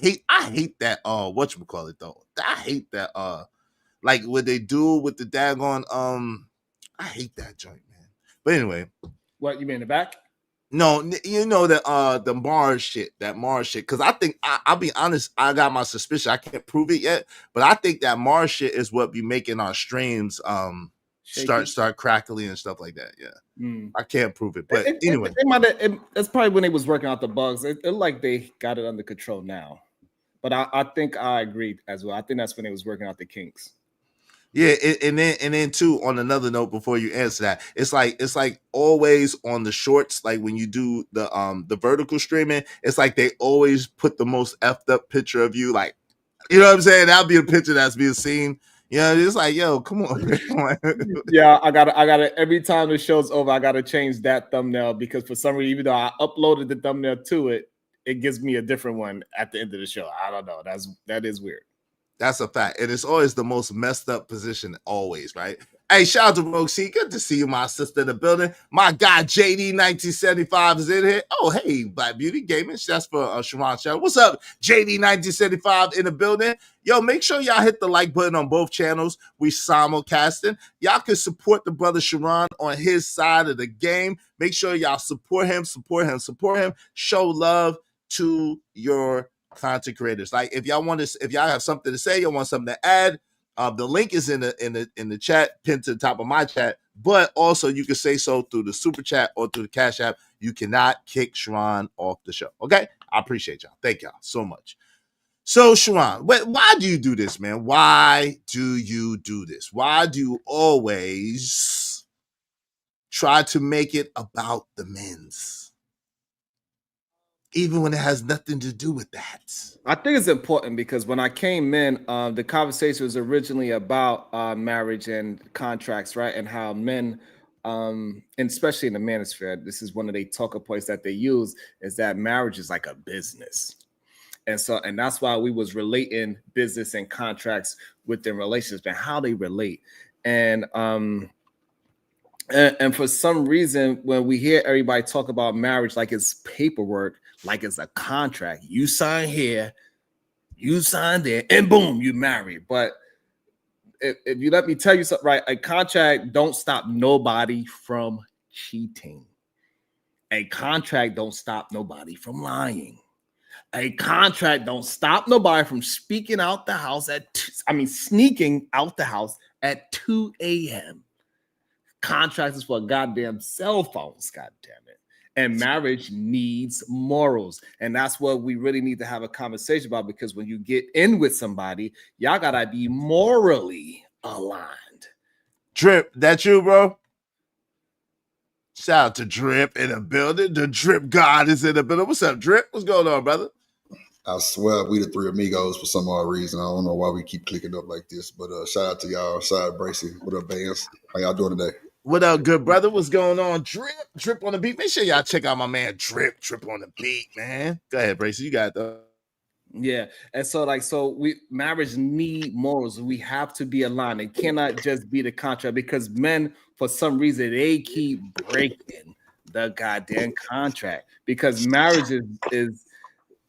hate that whatchamacallit though. I hate that like what they do with the daggone I hate that joint, man. But anyway. What, you mean in the back? No, you know the Mars shit, because I think I'll be honest, I got my suspicion. I can't prove it yet, but I think that Mars shit is what be making our streams start crackling and stuff like that. Yeah, I can't prove it, but anyway, that's probably when they was working out the bugs. It like they got it under control now, but I think I agree as well. I think that's when they was working out the kinks. Yeah, and then too, on another note, before you answer that, it's like always on the shorts, like when you do the vertical streaming, it's like they always put the most effed up picture of you, like, you know what I'm saying? That'll be a picture that's being seen. You know, it's like, yo, come on. Yeah, I gotta every time the show's over, I gotta change that thumbnail because for some reason, even though I uploaded the thumbnail to it, it gives me a different one at the end of the show. I don't know. That is weird. That's a fact. And it's always the most messed up position, always, right? Hey, shout out to Rogue C. Good to see you, my sister in the building. My guy, JD1975 is in here. Oh, hey, Black Beauty Gaming. That's for Sharon. What's up, JD1975 in the building? Yo, make sure y'all hit the like button on both channels. We simulcasting. Y'all can support the brother Sharon on his side of the game. Make sure y'all support him. Show love to your content creators. Like if y'all have something to say, you want something to add, the link is in the chat, pinned to the top of my chat. But also you can say so through the super chat or through the Cash App. You cannot kick Sharon off the show. Okay, I appreciate y'all. Thank y'all so much. So Sharon, why do you do this, man? Why do you do this? Why do you always try to make it about the men's? Even when it has nothing to do with that. I think it's important because when I came in, the conversation was originally about marriage and contracts, right? And how men, and especially in the manosphere, this is one of the talker points that they use, is that marriage is like a business. And that's why we was relating business and contracts within relationships and how they relate. And for some reason, when we hear everybody talk about marriage like it's paperwork, like it's a contract, you sign here, you sign there, and boom, you marry. But if you let me tell you something, right? A contract don't stop nobody from cheating. A contract don't stop nobody from lying. A contract don't stop nobody from speaking out the house sneaking out the house at 2 a.m. Contracts is for goddamn cell phones, goddamn it. And marriage needs morals. And that's what we really need to have a conversation about, because when you get in with somebody, y'all gotta be morally aligned. Drip, that you, bro? Shout out to Drip in the building. The Drip God is in the building. What's up, Drip? What's going on, brother? I swear we the three amigos for some odd reason. I don't know why we keep clicking up like this, but shout out to y'all. Shout out Bracy. What up, Bands? How y'all doing today? What up, good brother? What's going on? Drip on the beat. Make sure y'all check out my man Drip on the beat, man. Go ahead, Bracy. You got it, though. Yeah, and so marriage need morals. We have to be aligned. It cannot just be the contract, because men, for some reason, they keep breaking the goddamn contract. Because marriage is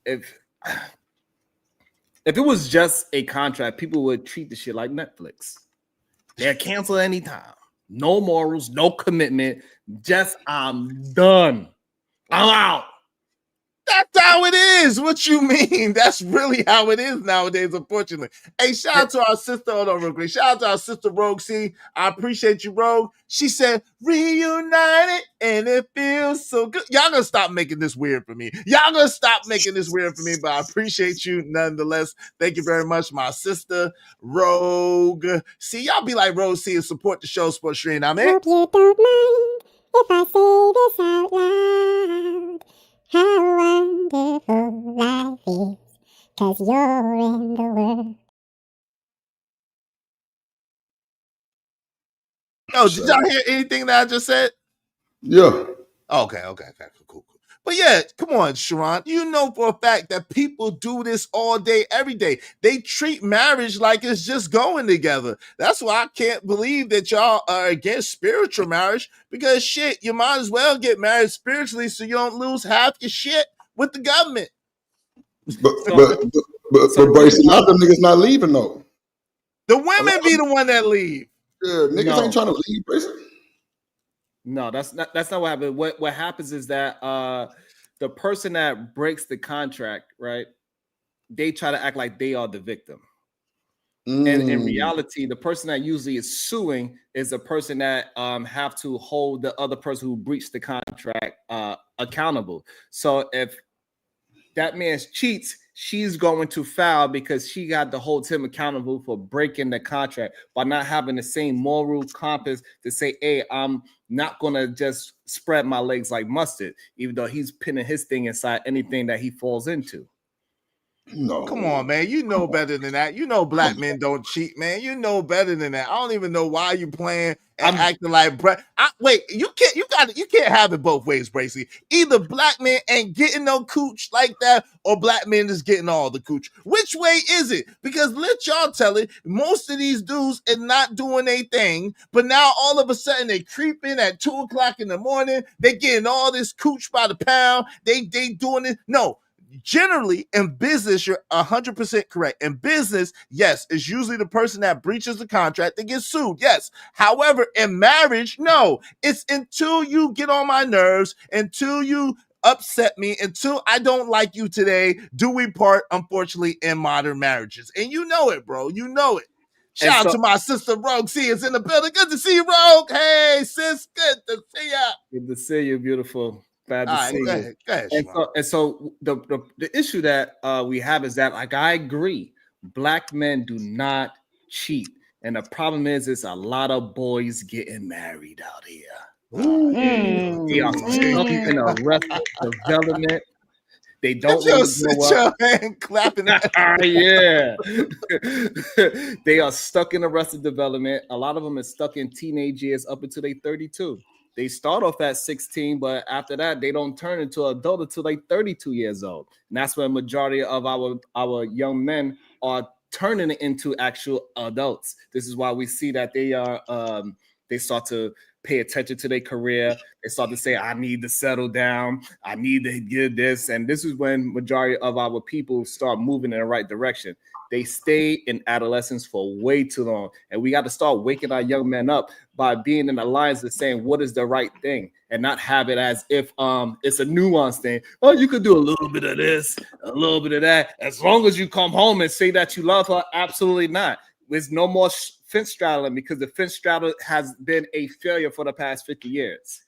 if it was just a contract, people would treat the shit like Netflix. They're canceled anytime. No morals, no commitment. Just I'm done. I'm out. That's how it is. What you mean? That's really how it is nowadays, unfortunately. Hey, shout out to our sister. Hold on real quick. Shout out to our sister, Rogue C. I appreciate you, Rogue. She said, reunited, and it feels so good. Y'all gonna stop making this weird for me. But I appreciate you nonetheless. Thank you very much, my sister, Rogue. See, y'all be like Rogue C and support the show, Sports Stream. I mean, hope you don't mind if I say this out loud. How wonderful life is, 'cause you're in the world. Yo, did y'all hear anything that I just said? Yeah. Okay, cool. But yeah, come on, Sharon. You know for a fact that people do this all day, every day. They treat marriage like it's just going together. That's why I can't believe that y'all are against spiritual marriage, because shit, you might as well get married spiritually so you don't lose half your shit with the government. But So, but but, so but Brace, a lot of them niggas not leaving though. The A lot women of be the one that leave. niggas ain't no, trying to leave, Brace. no, that's not what happened. What happens is that the person that breaks the contract, right? They try to act like they are the victim. And in reality, the person that usually is suing is the person that have to hold the other person who breached the contract accountable. So if that man cheats, she's going to foul because she got to hold him accountable for breaking the contract by not having the same moral compass to say, hey, I'm not going to just spread my legs like mustard, even though he's pinning his thing inside anything that he falls into. No. Come on, man. You know better than that. You know black men don't cheat, man. You know better than that. I don't even know why you playing and acting like wait, you can't have it both ways, Bracy. Either black men ain't getting no cooch like that, or black men is getting all the cooch. Which way is it? Because let y'all tell it, most of these dudes are not doing a thing, but now all of a sudden they creeping at 2:00 in the morning, they getting all this cooch by the pound, they doing it. No. Generally, in business, you're 100% correct. In business, yes, it's usually the person that breaches the contract that gets sued. Yes. However, in marriage, no. It's until you get on my nerves, until you upset me, until I don't like you today, do we part, unfortunately, in modern marriages. And you know it, bro. You know it. Shout out to my sister Rogue C is in the building. Good to see you, Rogue. Hey, sis, good to see ya. Good to see you, beautiful. Glad to see you. Go ahead, and so the issue that we have is that, like, I agree, black men do not cheat, and the problem is it's a lot of boys getting married out here. They are stuck in arrested development. They don't want to grow up. Your hand clapping. Yeah. They are stuck in arrested development. A lot of them are stuck in teenage years up until they 32. They start off at 16, but after that, they don't turn into an adult until they 32 years old. And that's when majority of our young men are turning into actual adults. This is why we see that they start to pay attention to their career. They start to say, I need to settle down. I need to get this. And this is when majority of our people start moving in the right direction. They stay in adolescence for way too long. And we got to start waking our young men up by being in alliance and saying what is the right thing, and not have it as if it's a nuanced thing. Oh, you could do a little bit of this, a little bit of that. As long as you come home and say that you love her, absolutely not. There's no more fence straddling, because the fence straddle has been a failure for the past 50 years,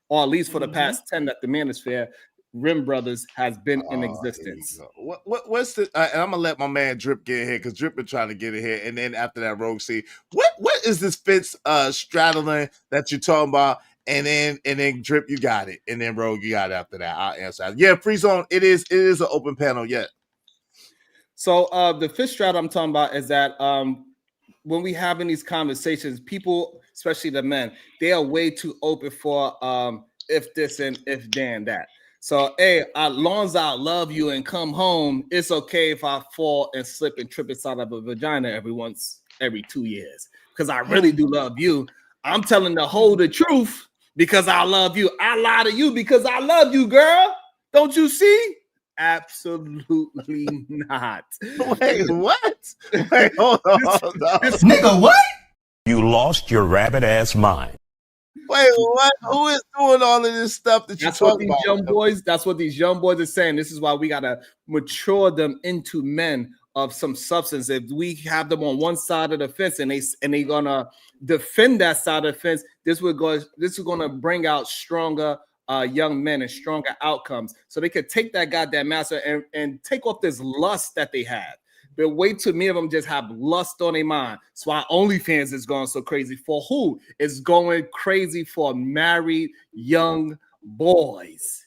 or at least for the past 10 that the Manosphere Rim Brothers has been in existence. What's the? And I'm gonna let my man Drip get in here, because Drip been trying to get in here, and then after that, Rogue C. What is this fence straddling that you're talking about? And then Drip, you got it, and then Rogue, you got it after that. I'll answer. Yeah, Free Zone. It is an open panel. Yeah. So the fence straddle I'm talking about is that when we having these conversations, people, especially the men, they are way too open for if this and if then that. So, hey, as long as I love you and come home, it's okay if I fall and slip and trip inside of a vagina every 2 years, because I really do love you. I'm telling the whole truth because I love you. I lie to you because I love you, girl. Don't you see? Absolutely not. Wait, what? Wait, hold on. Nigga, what? You lost your rabbit ass mind. Wait, what? Who is doing all of this stuff that you're talking about? That's what these young boys are saying. This is why we gotta mature them into men of some substance. If we have them on one side of the fence and they gonna defend that side of the fence, this is gonna bring out stronger young men and stronger outcomes, so they could take that goddamn master and take off this lust that they have. But way too many of them just have lust on their mind. That's why OnlyFans is going so crazy. For who? It's going crazy for married young boys.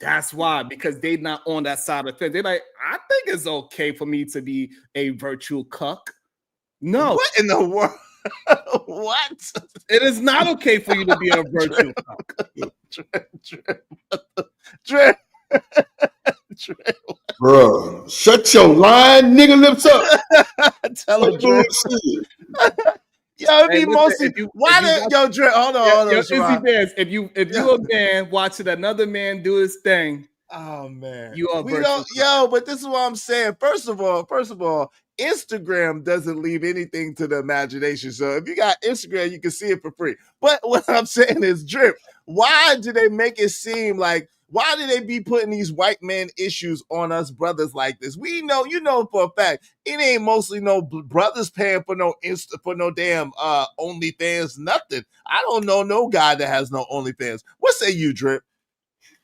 That's why, because they're not on that side of the fence. They're like, I think it's okay for me to be a virtual cuck. No. What in the world? What? It is not okay for you to be a virtual cuck. Drip. Bro, shut your lying nigga lips up. Tell him, Drip. Yo, it'd be mostly. Drip? Hold on. Izzy Bears, if you a man watching another man do his thing, Oh man, You are we virtual. don't, but this is what I'm saying. First of all, Instagram doesn't leave anything to the imagination. So if you got Instagram, you can see it for free. But what I'm saying is, Drip, why do they make it seem like? Why do they be putting these white man issues on us brothers like this? We know, for a fact, it ain't mostly no brothers paying for no damn OnlyFans, nothing. I don't know no guy that has no OnlyFans. What say you, Drip?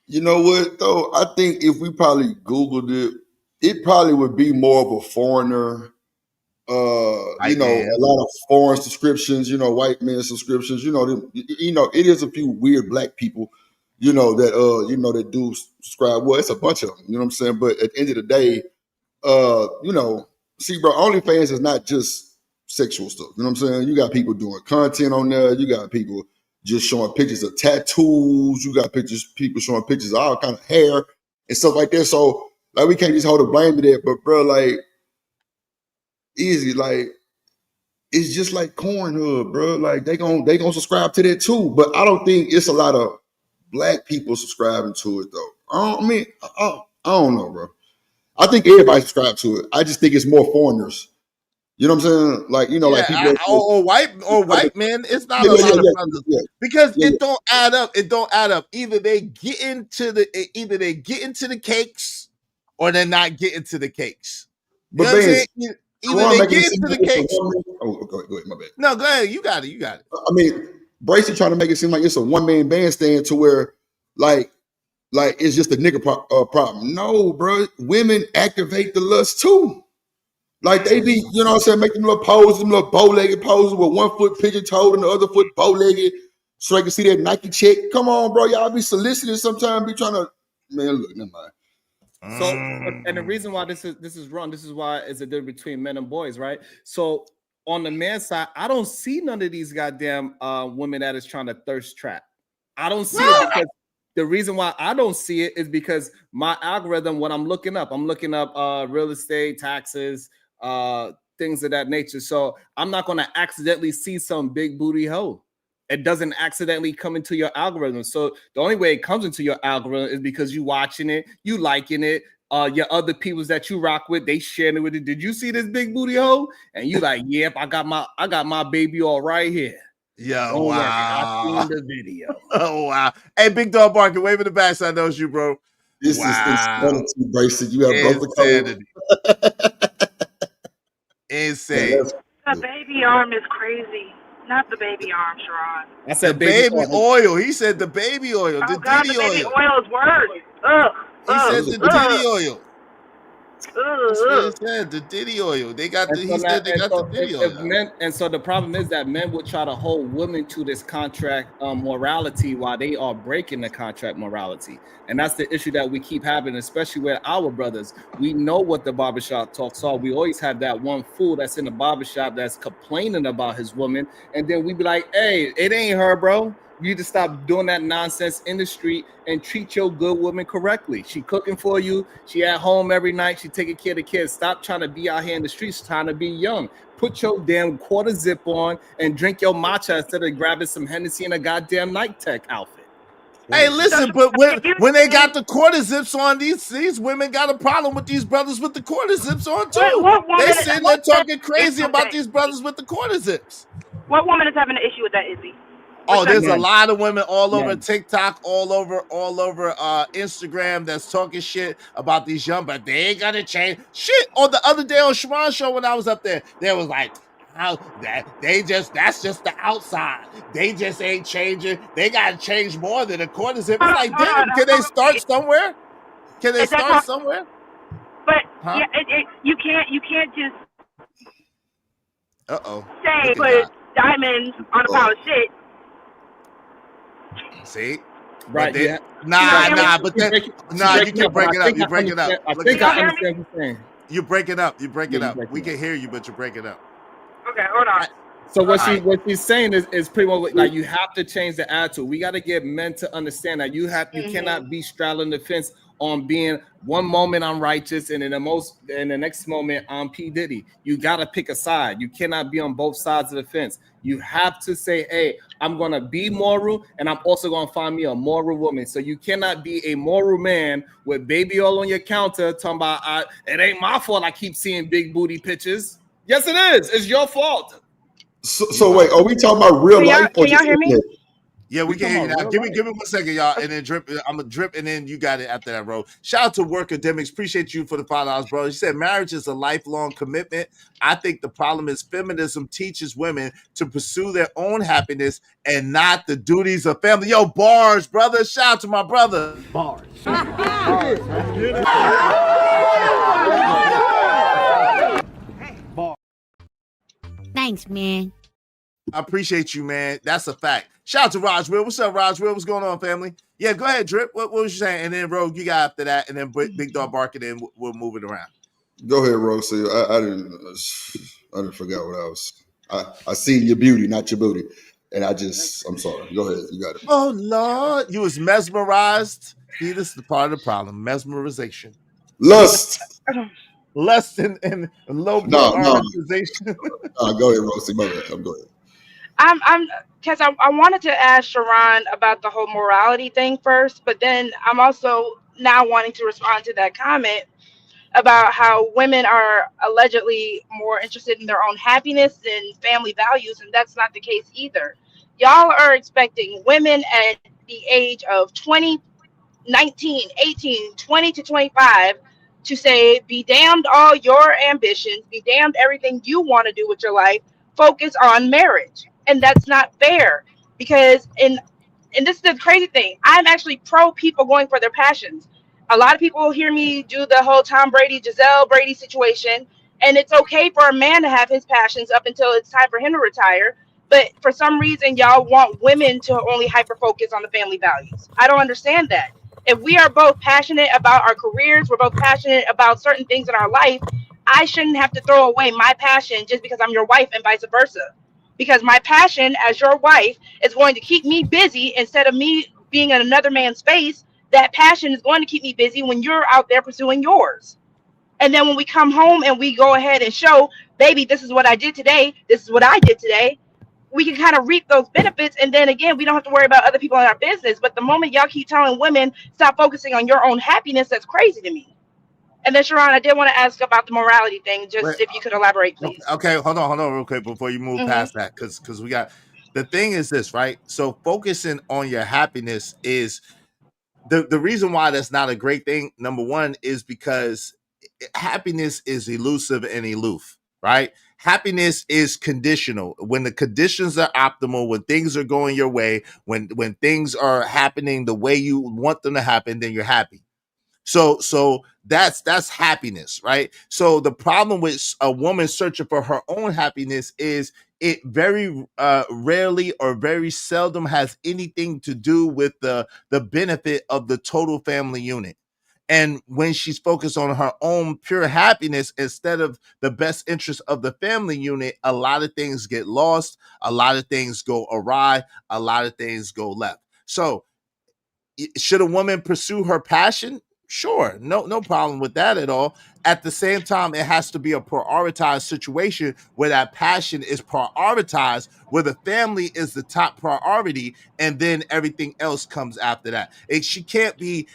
You know what though? I think if we probably Googled it, it probably would be more of a foreigner. White A man. lot of foreign subscriptions. White men subscriptions. It is a few weird black people. That do subscribe. Well, it's a bunch of them. You know what I'm saying? But at the end of the day, see, bro, OnlyFans is not just sexual stuff. You know what I'm saying? You got people doing content on there. You got people just showing pictures of tattoos. You got people showing pictures of all kind of hair and stuff like that. So, like, we can't just hold the blame to that. But, bro, like, easy, like, it's just like Cornhub, bro. Like, they gonna subscribe to that too. But I don't think it's a lot of black people subscribing to it though. I don't know, bro. I think everybody subscribe to it. I just think it's more foreigners. You know what I'm saying? Like, like people or white men. It's not a lot of brothers because it don't add up. It don't add up. Either they get into the cakes, or they're not getting to the cakes. You know what I'm saying? Either they get into the cakes. Go ahead, my bad. No, go ahead. You got it. I mean, Bracy trying to make it seem like it's a one-man bandstand to where, like it's just a nigga problem. No, bro. Women activate the lust too. Like they be, you know what I'm saying, make them little poses, them little bow-legged poses with one foot pigeon-toed and the other foot bow-legged so they can see that Nike check. Come on, bro. Y'all be solicited sometimes, be trying to, man, look, never mind. So, and the reason why this is wrong, this is why it's a difference between men and boys, right? So on the man's side, I don't see none of these goddamn women that is trying to thirst trap. I don't see it because the reason why I don't see it is because my algorithm, when I'm looking up real estate, taxes, things of that nature. So I'm not going to accidentally see some big booty hoe. It doesn't accidentally come into your algorithm. So the only way it comes into your algorithm is because you watching it, you liking it. Your other peoples that you rock with, they sharing it with it. Did you see this big booty hoe? And you like, yep, I got my baby all right here. Yeah, Don't wow. worry, I seen the video. Oh wow. Hey, Big Dog Barker, wave in the back so I know it's you, bro. This is insanity, Bracy. You have broke insanity. the code. Insane. The baby arm is crazy. Not the baby arm, Sharon. I said the baby oil. He said the baby oil. Oh The God, Diddy the baby oil. oil is worse. Ugh. He said the Diddy oil. That's what Ugh. he said. The Diddy oil. They got And the. so He now- said they and got so the Diddy if oil. men, and so the problem is that men will try to hold women to this contract morality while they are breaking the contract morality, and that's the issue that we keep having, especially with our brothers. We know what the barbershop talks are. We always have that one fool that's in the barbershop that's complaining about his woman, and then we be like, "Hey, it ain't her, bro. You need to stop doing that nonsense in the street and treat your good woman correctly. She cooking for you. She at home every night. She taking care of the kids. Stop trying to be out here in the streets trying to be young. Put your damn quarter zip on and drink your matcha instead of grabbing some Hennessy in a goddamn Night Tech outfit." Hey, listen, but when they got the quarter zips on, these women got a problem with these brothers with the quarter zips on too. They sitting there talking crazy about these brothers with the quarter zips. What woman is having an issue with that, Izzy? Oh, there's a lot of women all over TikTok, all over Instagram that's talking shit about these young, but they ain't gonna change shit. On the other day on Sharon show when I was up there was like, how that's just the outside. They just ain't changing. They gotta change more than a quarter zip. It's like, damn, can they start somewhere? Can they start somewhere? But yeah, you can't just say put diamonds on a pile of shit. See, right? Yeah. Nah. But then, you can break it up. You break it up. I think I understand what you're saying. You break it up. You break it up. We can hear you, but you break it up. Okay, hold on. So what she's saying is pretty much like you have to change the attitude. We got to get men to understand that you cannot be straddling the fence on being one moment I'm righteous and in the next moment I'm P. Diddy. You gotta pick a side. You cannot be on both sides of the fence. You have to say, hey, I'm gonna be moral and I'm also gonna find me a moral woman. So you cannot be a moral man with baby all on your counter talking about it ain't my fault I keep seeing big booty pictures. Yes, it is. It's your fault. So wait, are we talking about real life or Can y'all just hear me? internet? Yeah, we We can hear you talking now. about Give real me 1 second, y'all, and then drip. I'm gonna drip, and then you got it after that, bro. Shout out to Work Academics. Appreciate you for the $5, bro. She said marriage is a lifelong commitment. I think the problem is feminism teaches women to pursue their own happiness and not the duties of family. Yo, bars, brother. Shout out to my brother. Thanks, man. I appreciate you, man. That's a fact. Shout out to Raj Will. What's up, Raj Will? What's going on, family? Yeah, go ahead, Drip. What was you saying? And then Rogue, you got after that, and then Big Dog Barking, and we'll move it around. Go ahead, Rosie. I didn't forget what I was. I seen your beauty, not your booty, and I'm sorry. Go ahead, you got it. Oh Lord, you was mesmerized. See, this is the part of the problem: mesmerization, Lust. lust, and low No. prioritization. Go ahead, Rosie. Go ahead. Go ahead. I'm because I wanted to ask Sharon about the whole morality thing first, but then I'm also now wanting to respond to that comment about how women are allegedly more interested in their own happiness than family values, and that's not the case either. Y'all are expecting women at the age of 20, 19, 18, 20 to 25 to say, be damned all your ambitions, be damned everything you want to do with your life, focus on marriage. And that's not fair because and this is the crazy thing. I'm actually pro people going for their passions. A lot of people hear me do the whole Tom Brady, Giselle Brady situation, and it's okay for a man to have his passions up until it's time for him to retire. But for some reason, y'all want women to only hyper focus on the family values. I don't understand that. If we are both passionate about our careers, we're both passionate about certain things in our life, I shouldn't have to throw away my passion just because I'm your wife and vice versa. Because my passion as your wife is going to keep me busy instead of me being in another man's space. That passion is going to keep me busy when you're out there pursuing yours. And then when we come home and we go ahead and show, baby, this is what I did today, this is what I did today, we can kind of reap those benefits. And then again, we don't have to worry about other people in our business. But the moment y'all keep telling women stop focusing on your own happiness, that's crazy to me. And then Sharon, I did want to ask about the morality thing, Wait, just if you could elaborate, please. okay, hold on, real quick before you move Mm-hmm. past that, because we got the thing is this, right? So focusing on your happiness is the reason why that's not a great thing. Number one is because happiness is elusive and aloof, right? Happiness is conditional. When the conditions are optimal, when things are going your way, when things are happening the way you want them to happen, then you're happy. So that's happiness, right? So the problem with a woman searching for her own happiness is it very rarely or very seldom has anything to do with the benefit of the total family unit. And when she's focused on her own pure happiness instead of the best interest of the family unit, a lot of things get lost, a lot of things go awry, a lot of things go left. So should a woman pursue her passion? Sure, no problem with that at all. At the same time, it has to be a prioritized situation where that passion is prioritized, where the family is the top priority, and then everything else comes after that. She can't be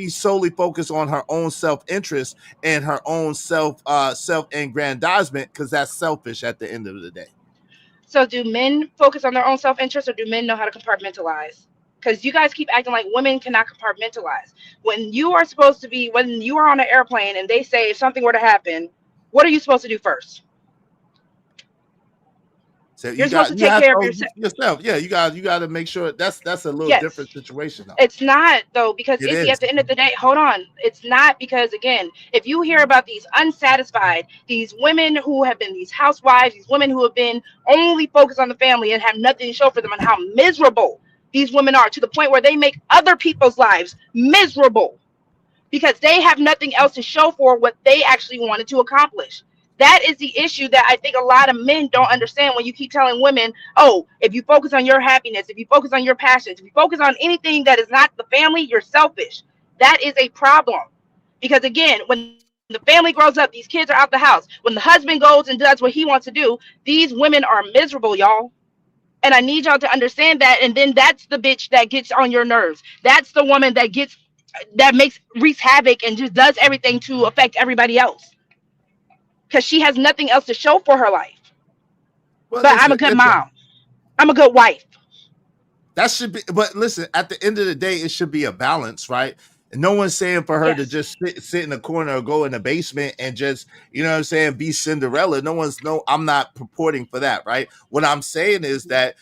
solely focused on her own self-interest and her own self-aggrandizement, because that's selfish at the end of the day. So do men focus on their own self-interest, or do men know how to compartmentalize? Because you guys keep acting like women cannot compartmentalize. When you are supposed to be, when you are on an airplane and they say if something were to happen, what are you supposed to do first? So You're supposed to you take have care of to yourself. yourself. Yeah, you got to make sure that's a little Yes. different situation though. It's not though, because It Izzy, is. at the end of the day, hold on. It's not because again, if you hear about these unsatisfied, these women who have been these housewives, these women who have been only focused on the family and have nothing to show for them, and how miserable these women are to the point where they make other people's lives miserable because they have nothing else to show for what they actually wanted to accomplish. That is the issue that I think a lot of men don't understand when you keep telling women, oh, if you focus on your happiness, if you focus on your passions, if you focus on anything that is not the family, you're selfish. That is a problem. Because again, when the family grows up, these kids are out the house. When the husband goes and does what he wants to do, these women are miserable, y'all. And I need y'all to understand that. And then that's the bitch that gets on your nerves. That's the woman that wreaks havoc and just does everything to affect everybody else. Because she has nothing else to show for her life. Well, But I'm a good listen. mom. I'm a good wife. That should be, but listen, at the end of the day, it should be a balance, right? And no one's saying for her to Yes. just sit in the corner or go in the basement and just, you know what I'm saying, be Cinderella. No, I'm not purporting for that, right? What I'm saying is that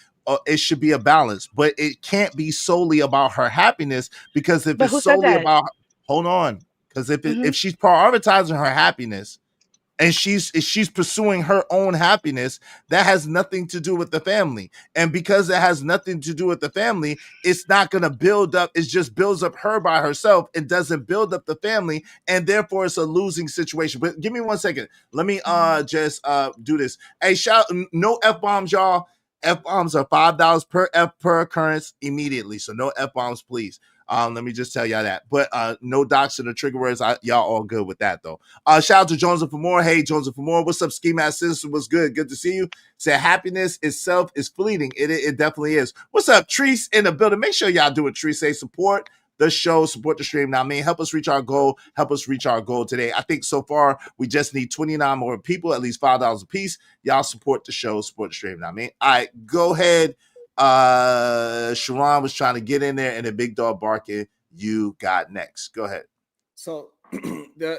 it should be a balance, but it can't be solely about her happiness, because if But it's who said solely that? about, hold on, because Hmm. if she's prioritizing her happiness, and she's pursuing her own happiness, that has nothing to do with the family. And because it has nothing to do with the family, it's not going to build up. It just builds up her by herself and doesn't build up the family, and therefore it's a losing situation. But give me 1 second, let me just do this. Hey, no f-bombs, y'all. F-bombs are $5 per occurrence immediately, so no f-bombs, please. Let me just tell y'all that. But no docs and the trigger words. Y'all all good with that though. Shout out to Jones for more. Hey, Jones for more. What's up, Ski Mask Citizen? What's good? Good to see you. Said happiness itself is fleeting. It definitely is. What's up, Treese in the building? Make sure y'all do what Treese say. Support the show, support the stream. Now, I mean, help us reach our goal. Help us reach our goal today. I think so far we just need 29 more people, at least $5 a piece. Y'all support the show, support the stream. Now, I mean, all right, go ahead. Sharon was trying to get in there, and the big dog barking. You got next. Go ahead. So the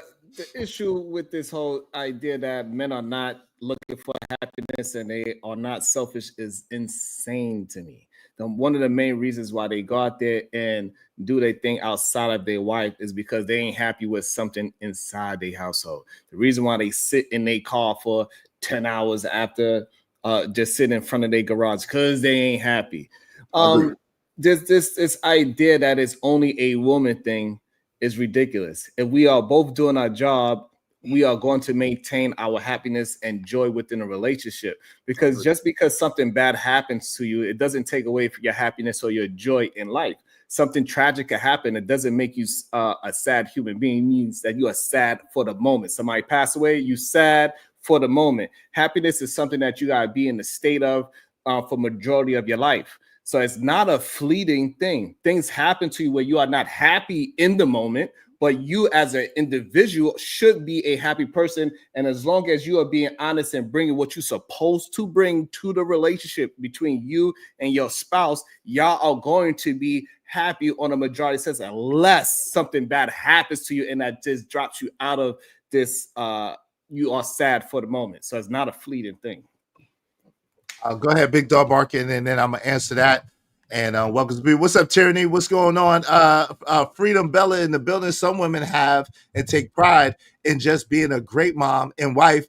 issue with this whole idea that men are not looking for happiness and they are not selfish is insane to me. One of the main reasons why they go out there and do their thing outside of their wife is because they ain't happy with something inside their household. The reason why they sit in their car for 10 hours after just sitting in front of their garage, because they ain't happy. This idea that it's only a woman thing is ridiculous. If we are both doing our job, we are going to maintain our happiness and joy within a relationship. Because just because something bad happens to you, it doesn't take away from your happiness or your joy in life. Something tragic can happen. It doesn't make you a sad human being. It means that you are sad for the moment. Somebody passed away, you sad for the moment. Happiness is something that you got to be in the state of for majority of your life. So it's not a fleeting thing. Things happen to you where you are not happy in the moment, but you as an individual should be a happy person. And as long as you are being honest and bringing what you're supposed to bring to the relationship between you and your spouse, y'all are going to be happy on a majority sense, unless something bad happens to you and that just drops you out of this, you are sad for the moment. So it's not a fleeting thing. Go ahead, Big Dog Barking, and then I'm gonna answer that. And welcome to be. What's up, Tyranny? What's going on? Freedom Bella in the building. Some women have and take pride in just being a great mom and wife.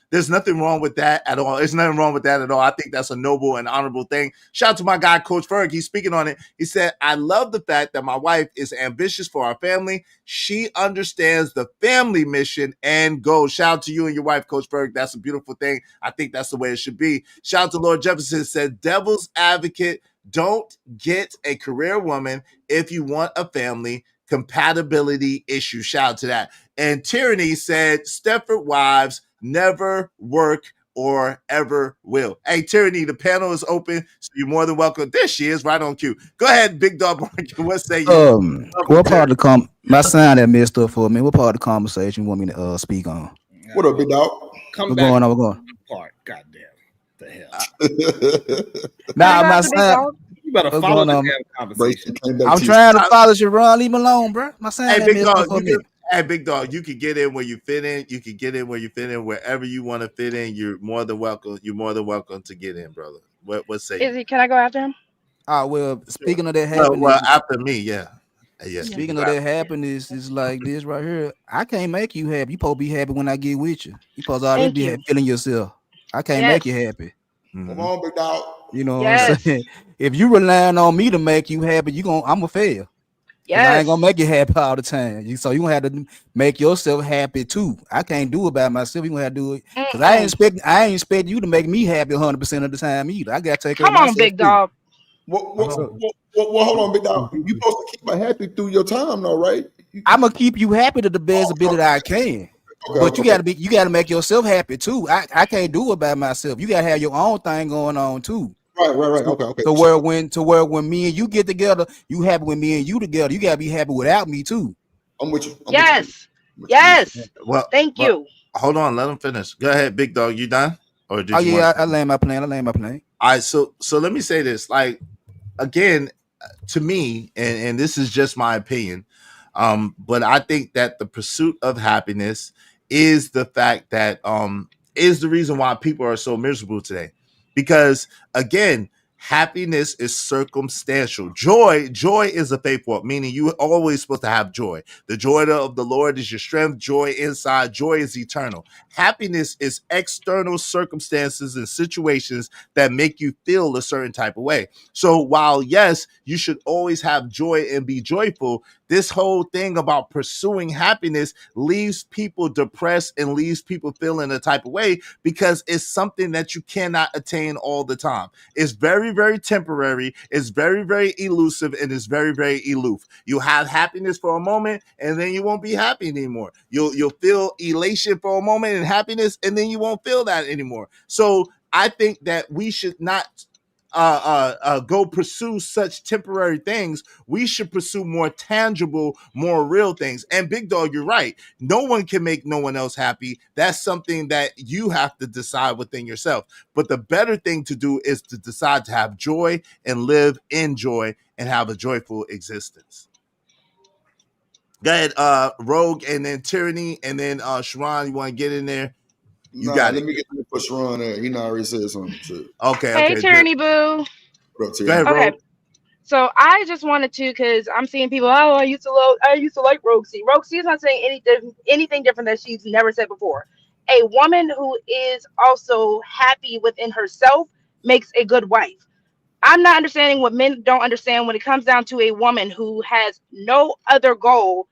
There's nothing wrong with that at all. There's nothing wrong with that at all. I think that's a noble and honorable thing. Shout out to my guy, Coach Ferg. He's speaking on it. He said, I love the fact that my wife is ambitious for our family. She understands the family mission and goals. Shout out to you and your wife, Coach Ferg. That's a beautiful thing. I think that's the way it should be. Shout out to Lord Jefferson. Said, devil's advocate, don't get a career woman if you want a family compatibility issue. Shout out to that. And Tyranny said, Stepford wives never work or ever will. Hey, Tyranny, the panel is open, so you're more than welcome. There she is, right on cue. Go ahead, Big Dog. What say you? What part of the my sound that messed up for me? What part of the conversation you want me to speak on? What up, big dog? Come What's back going on? What's going? Part. Goddamn. The hell. Nah, Can I my go after Big sound. Dog? You better What's follow going the on? damn Brace, conversation. came back I'm to trying to follow Sharon. Leave me alone, bro. My sound Hey, that Big messed up Dog, for me. Big Dog, you can get in where you fit in. You can get in where you fit in. Wherever you want to fit in, you're more than welcome. You're more than welcome to get in, brother. What say you? Izzy, can I go after him? Well, speaking of that Well, happiness, after me, yeah. Yes. speaking of that happiness, is like this right here. I can't make you happy. You supposed to be happy when I get with you. You supposed to already Thank be you. feeling yourself. I can't make you Yes. happy. Come on, big dog. You know what I'm Yes. saying? If you relying on me to make you happy, I'm gonna fail. Because I ain't gonna Yes. make you happy all the time. So you gonna have to make yourself happy too. I can't do it by myself. You gonna have to do it. Because I ain't Mm-mm. expect you to make me happy 100% of the time either. I gotta take care of Come on, myself Big too. Dog. Well, So, hold on, big dog. You supposed to keep her happy through your time, though, right? I'm gonna keep you happy to the best ability I can. But you gotta make yourself happy too. I can't do it by myself. You gotta have your own thing going on too. Right. So, Okay. so where when me and you get together, you happy with me and you together. You gotta be happy without me too. I'm with you. Yes. I'm with you. Yes. Well, Thank well, you. hold on, let him finish. Go ahead, big dog. You done, or Oh did you want yeah, to? I land my plane. I land my plane. All right, so let me say this. Like again, to me, and this is just my opinion, but I think that the pursuit of happiness is the fact that is the reason why people are so miserable today. Because again, happiness is circumstantial. Joy is a faith walk, meaning you always supposed to have joy. The joy of the Lord is your strength. Joy inside, joy is eternal. Happiness is external circumstances and situations that make you feel a certain type of way. So while yes, you should always have joy and be joyful, this whole thing about pursuing happiness leaves people depressed and leaves people feeling a type of way because it's something that you cannot attain all the time. It's very, very temporary. It's very, very elusive, and it's very, very aloof. You have happiness for a moment, and then you won't be happy anymore. You'll feel elation for a moment and happiness, and then you won't feel that anymore. So I think that we should not go pursue such temporary things. We should pursue more tangible, more real things. And big dog, you're right. No one can make no one else happy. That's something that you have to decide within yourself. But the better thing to do is to decide to have joy and live in joy and have a joyful existence. Go ahead, Rogue, and then Tyranny, and then Sharon. You want to get in there? You Nah, got let it. me get the push Ron there. He already said something. Shit. Okay, Hey, okay. Tyranny Boo. What up, Go ahead, Terry? Okay. Rogue. So I just wanted to, because I'm seeing people. Oh, I used to like Roxy. Roxy is not saying anything different that she's never said before. A woman who is also happy within herself makes a good wife. I'm not understanding what men don't understand when it comes down to a woman who has no other goal.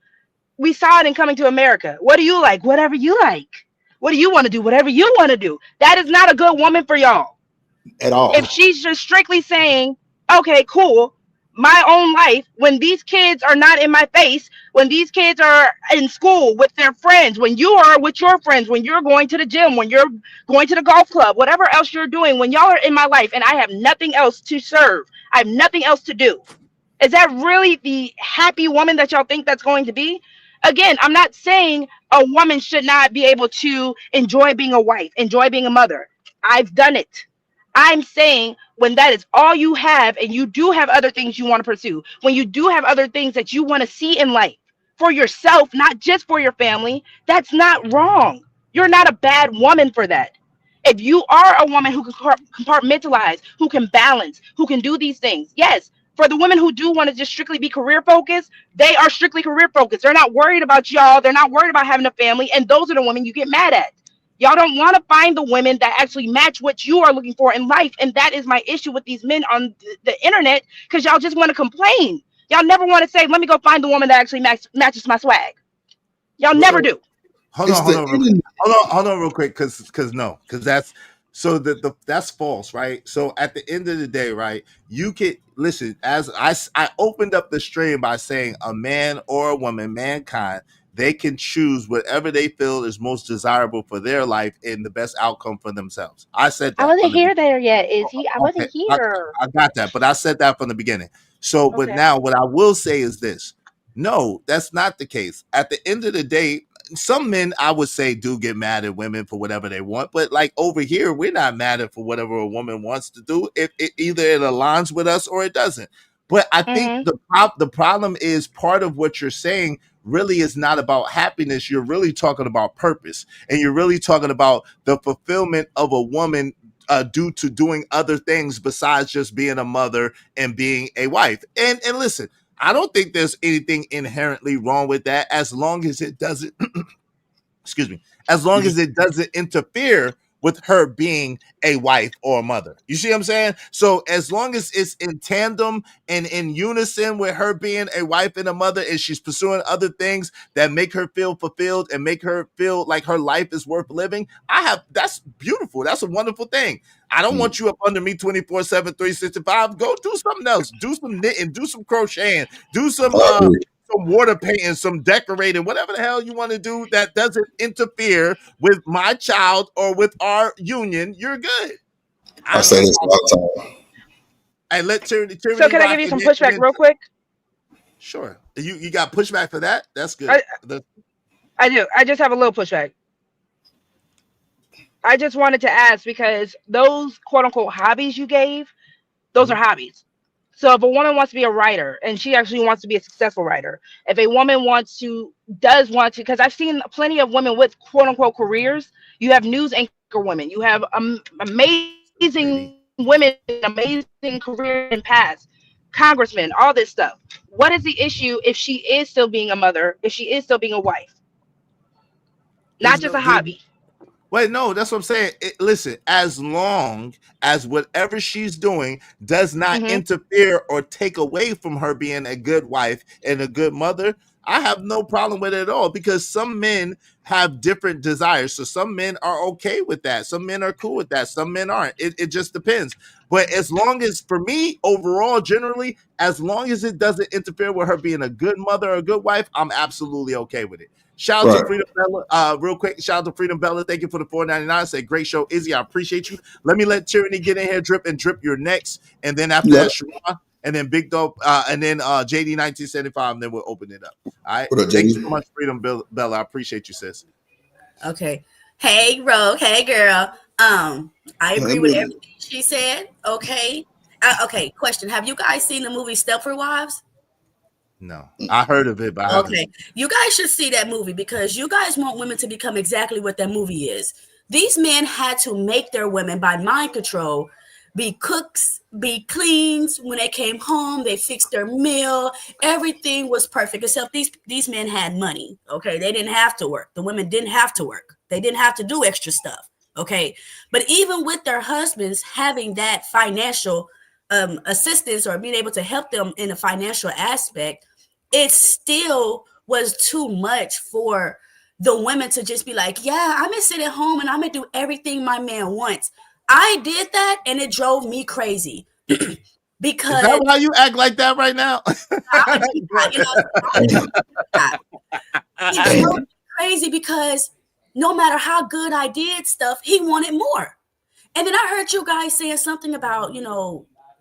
We saw it in Coming to America. What do you like? Whatever you like. What do you want to do? Whatever you want to do. That is not a good woman for y'all. At all. If she's just strictly saying, okay, cool, my own life, when these kids are not in my face, when these kids are in school with their friends, when you are with your friends, when you're going to the gym, when you're going to the golf club, whatever else you're doing, when y'all are in my life and I have nothing else to serve, I have nothing else to do. Is that really the happy woman that y'all think that's going to be? Again, I'm not saying a woman should not be able to enjoy being a wife, enjoy being a mother. I've done it. I'm saying when that is all you have and you do have other things you want to pursue, when you do have other things that you want to see in life for yourself, not just for your family, that's not wrong. You're not a bad woman for that. If you are a woman who can compartmentalize, who can balance, who can do these things, yes, for the women who do want to just strictly be career focused, they are strictly career focused. They're not worried about y'all. They're not worried about having a family. And those are the women you get mad at. Y'all don't want to find the women that actually match what you are looking for in life. And that is my issue with these men on the internet, because y'all just want to complain. Y'all never want to say, let me go find the woman that actually matches my swag. Y'all never Bro, do. Hold it's on, the internet. hold on, real quick, because that's so that's false, right? So at the end of the day, right, you can listen. As I opened up the stream by saying a man or a woman, mankind, they can choose whatever they feel is most desirable for their life and the best outcome for themselves. I said I that wasn't from the here beginning. there yet, Izzy. I Okay, wasn't here. I got that, but I said that from the beginning. So, but Okay. now what I will say is this: no, that's not the case. At the end of the day, some men I would say do get mad at women for whatever they want, but like over here, we're not mad at for whatever a woman wants to do. If it either it aligns with us or it doesn't. But I think Mm-hmm. the problem is part of what you're saying really is not about happiness. You're really talking about purpose, and you're really talking about the fulfillment of a woman due to doing other things besides just being a mother and being a wife. And listen, I don't think there's anything inherently wrong with that as long as it doesn't excuse me, as You long just as it doesn't interfere with her being a wife or a mother. You see what I'm saying? So as long as it's in tandem and in unison with her being a wife and a mother, and she's pursuing other things that make her feel fulfilled and make her feel like her life is worth living, that's beautiful. That's a wonderful thing. I don't want you up under me 24/7, 365. Go do something else. Do some knitting, do some crocheting, do some water painting, some decorating, whatever the hell you want to do that doesn't interfere with my child or with our union. You're good. I say this all the time. I let Tyranny So can I give you some pushback real quick? Sure. You got pushback for that? That's good. I do. I just have a little pushback. I just wanted to ask, because those quote unquote hobbies you gave, those are hobbies. So if a woman wants to be a writer and she actually wants to be a successful writer, if a woman does want to, because I've seen plenty of women with quote unquote careers. You have news anchor women, you have amazing women, amazing career in past, congressmen, all this stuff. What is the issue if she is still being a mother, if she is still being a wife? Not just a hobby. Wait, no, that's what I'm saying. Listen, as long as whatever she's doing does not interfere or take away from her being a good wife and a good mother, I have no problem with it at all, because some men have different desires. So some men are okay with that. Some men are cool with that. Some men aren't. It just depends. But as long as, for me, overall, generally, as long as it doesn't interfere with her being a good mother or a good wife, I'm absolutely okay with it. Shout out to Freedom Bella. Real quick, shout out to Freedom Bella. Thank you for the $4.99. Say, great show, Izzy. I appreciate you. Let me let Tyranny get in here, drip your next. And then after that, Sharon, and then Big Dope, and then JD 1975, and then we'll open it up. All right. Thank you so much, Freedom Bella. I appreciate you, sis. Okay. Hey, Rogue. Hey, girl. I agree with everything she said. Okay. Okay. Question: have you guys seen the movie Stepford Wives? No, I heard of it, but okay, you guys should see that movie, because you guys want women to become exactly what that movie is. These men had to make their women by mind control be cooks, be cleans. When they came home, they fixed their meal. Everything was perfect, except these men had money. Okay, they didn't have to work. The women didn't have to work. They didn't have to do extra stuff. Okay, but even with their husbands having that financial assistance or being able to help them in a financial aspect, it still was too much for the women to just be like, yeah, I'm gonna sit at home and I'm gonna do everything my man wants. I did that and it drove me crazy. Because is that why you act like that right now? It drove me crazy because no matter how good I did stuff, he wanted more. And then I heard you guys saying something about,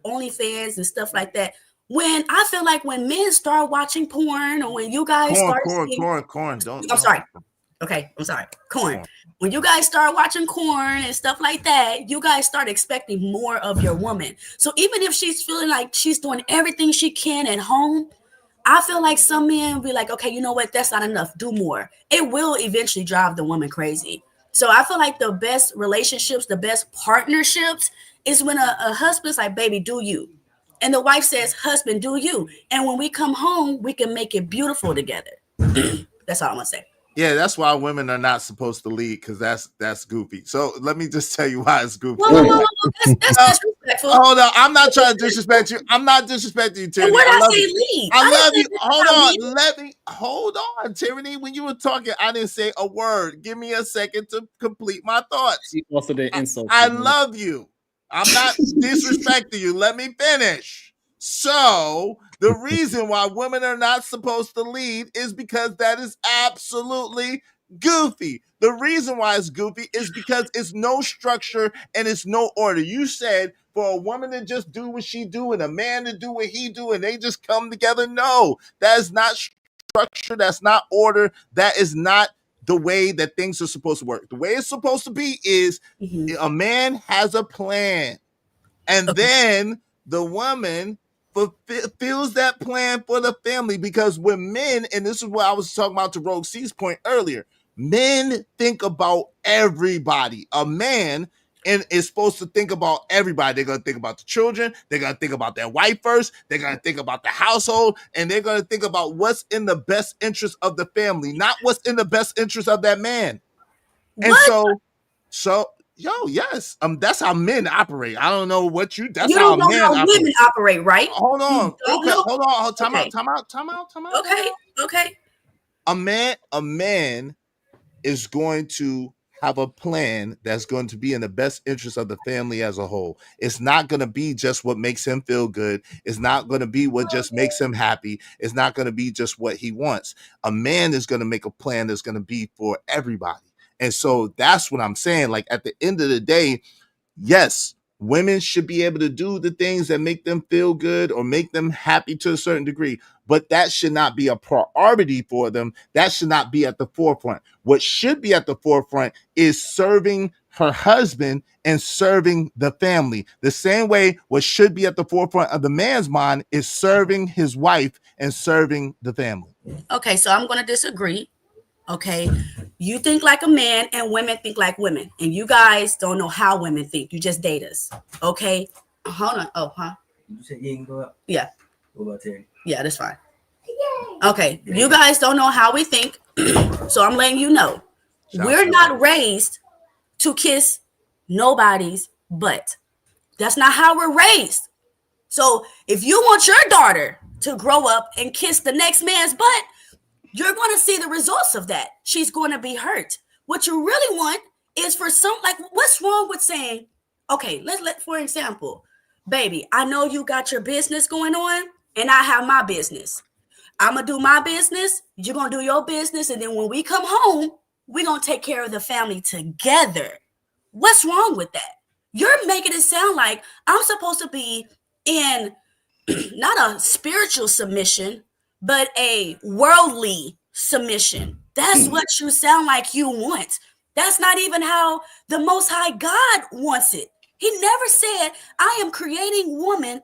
OnlyFans and stuff like that. When I feel like when men start watching porn, or when you guys corn. I'm sorry. Okay, I'm sorry. Corn. When you guys start watching corn and stuff like that, you guys start expecting more of your woman. So even if she's feeling like she's doing everything she can at home, I feel like some men will be like, okay, you know what? That's not enough. Do more. It will eventually drive the woman crazy. So I feel like the best relationships, the best partnerships is when a husband's like, baby, do you? And the wife says, husband, do you? And when we come home, we can make it beautiful together. That's all I'm going to say. Yeah, that's why women are not supposed to lead, because that's goofy. So let me just tell you why it's goofy. Whoa. That's disrespectful. Hold on, I'm not trying to disrespect you. I'm not disrespecting you, Tyranny. What I love you. Lead. I love you. Hold on, Tyranny. When you were talking, I didn't say a word. Give me a second to complete my thoughts. Also, the insult. I love you. I'm not disrespecting you. Let me finish. So the reason why women are not supposed to lead is because that is absolutely goofy. The reason why it's goofy is because it's no structure and it's no order. You said for a woman to just do what she do and a man to do what he do and they just come together. No, that is not structure. That's not order. That is not the way that things are supposed to work. The way it's supposed to be is a man has a plan, and then the woman fulfills that plan for the family. Because when men, and this is what I was talking about to Rogue C's point earlier, men think about everybody. A man is supposed to think about everybody. They're going to think about the children. They're going to think about their wife first. They're going to think about the household. And they're going to think about what's in the best interest of the family, not what's in the best interest of that man. What? And so Yo, yes. That's how men operate. I don't know what you. That's You how don't know men how operate. women operate, right? Hold You on, real don't quick. know. Hold on. Time Okay. out. Time out. Time out. Time out. Okay. Okay. A man is going to have a plan that's going to be in the best interest of the family as a whole. It's not going to be just what makes him feel good. It's not going to be what just makes him happy. It's not going to be just what he wants. A man is going to make a plan that's going to be for everybody. And so that's what I'm saying. Like at the end of the day, yes, women should be able to do the things that make them feel good or make them happy to a certain degree, but that should not be a priority for them. That should not be at the forefront. What should be at the forefront is serving her husband and serving the family. The same way what should be at the forefront of the man's mind is serving his wife and serving the family. Okay, so I'm going to disagree. Okay, you think like a man and women think like women, and you guys don't know how women think. You just date us. Okay, hold on. Oh, huh? You said you ain't go up. Yeah. What about Terry? Yeah, that's fine. Okay, you guys don't know how we think, so I'm letting you know. We're not raised to kiss nobody's butt. That's not how we're raised. So if you want your daughter to grow up and kiss the next man's butt, you're going to see the results of that. She's going to be hurt. What you really want is for what's wrong with saying, okay, for example, baby, I know you got your business going on and I have my business. I'm going to do my business. You're going to do your business. And then when we come home, we're going to take care of the family together. What's wrong with that? You're making it sound like I'm supposed to be in not a spiritual submission, but a worldly submission. That's what you sound like you want. That's not even how the Most High God wants it. He never said, I am creating woman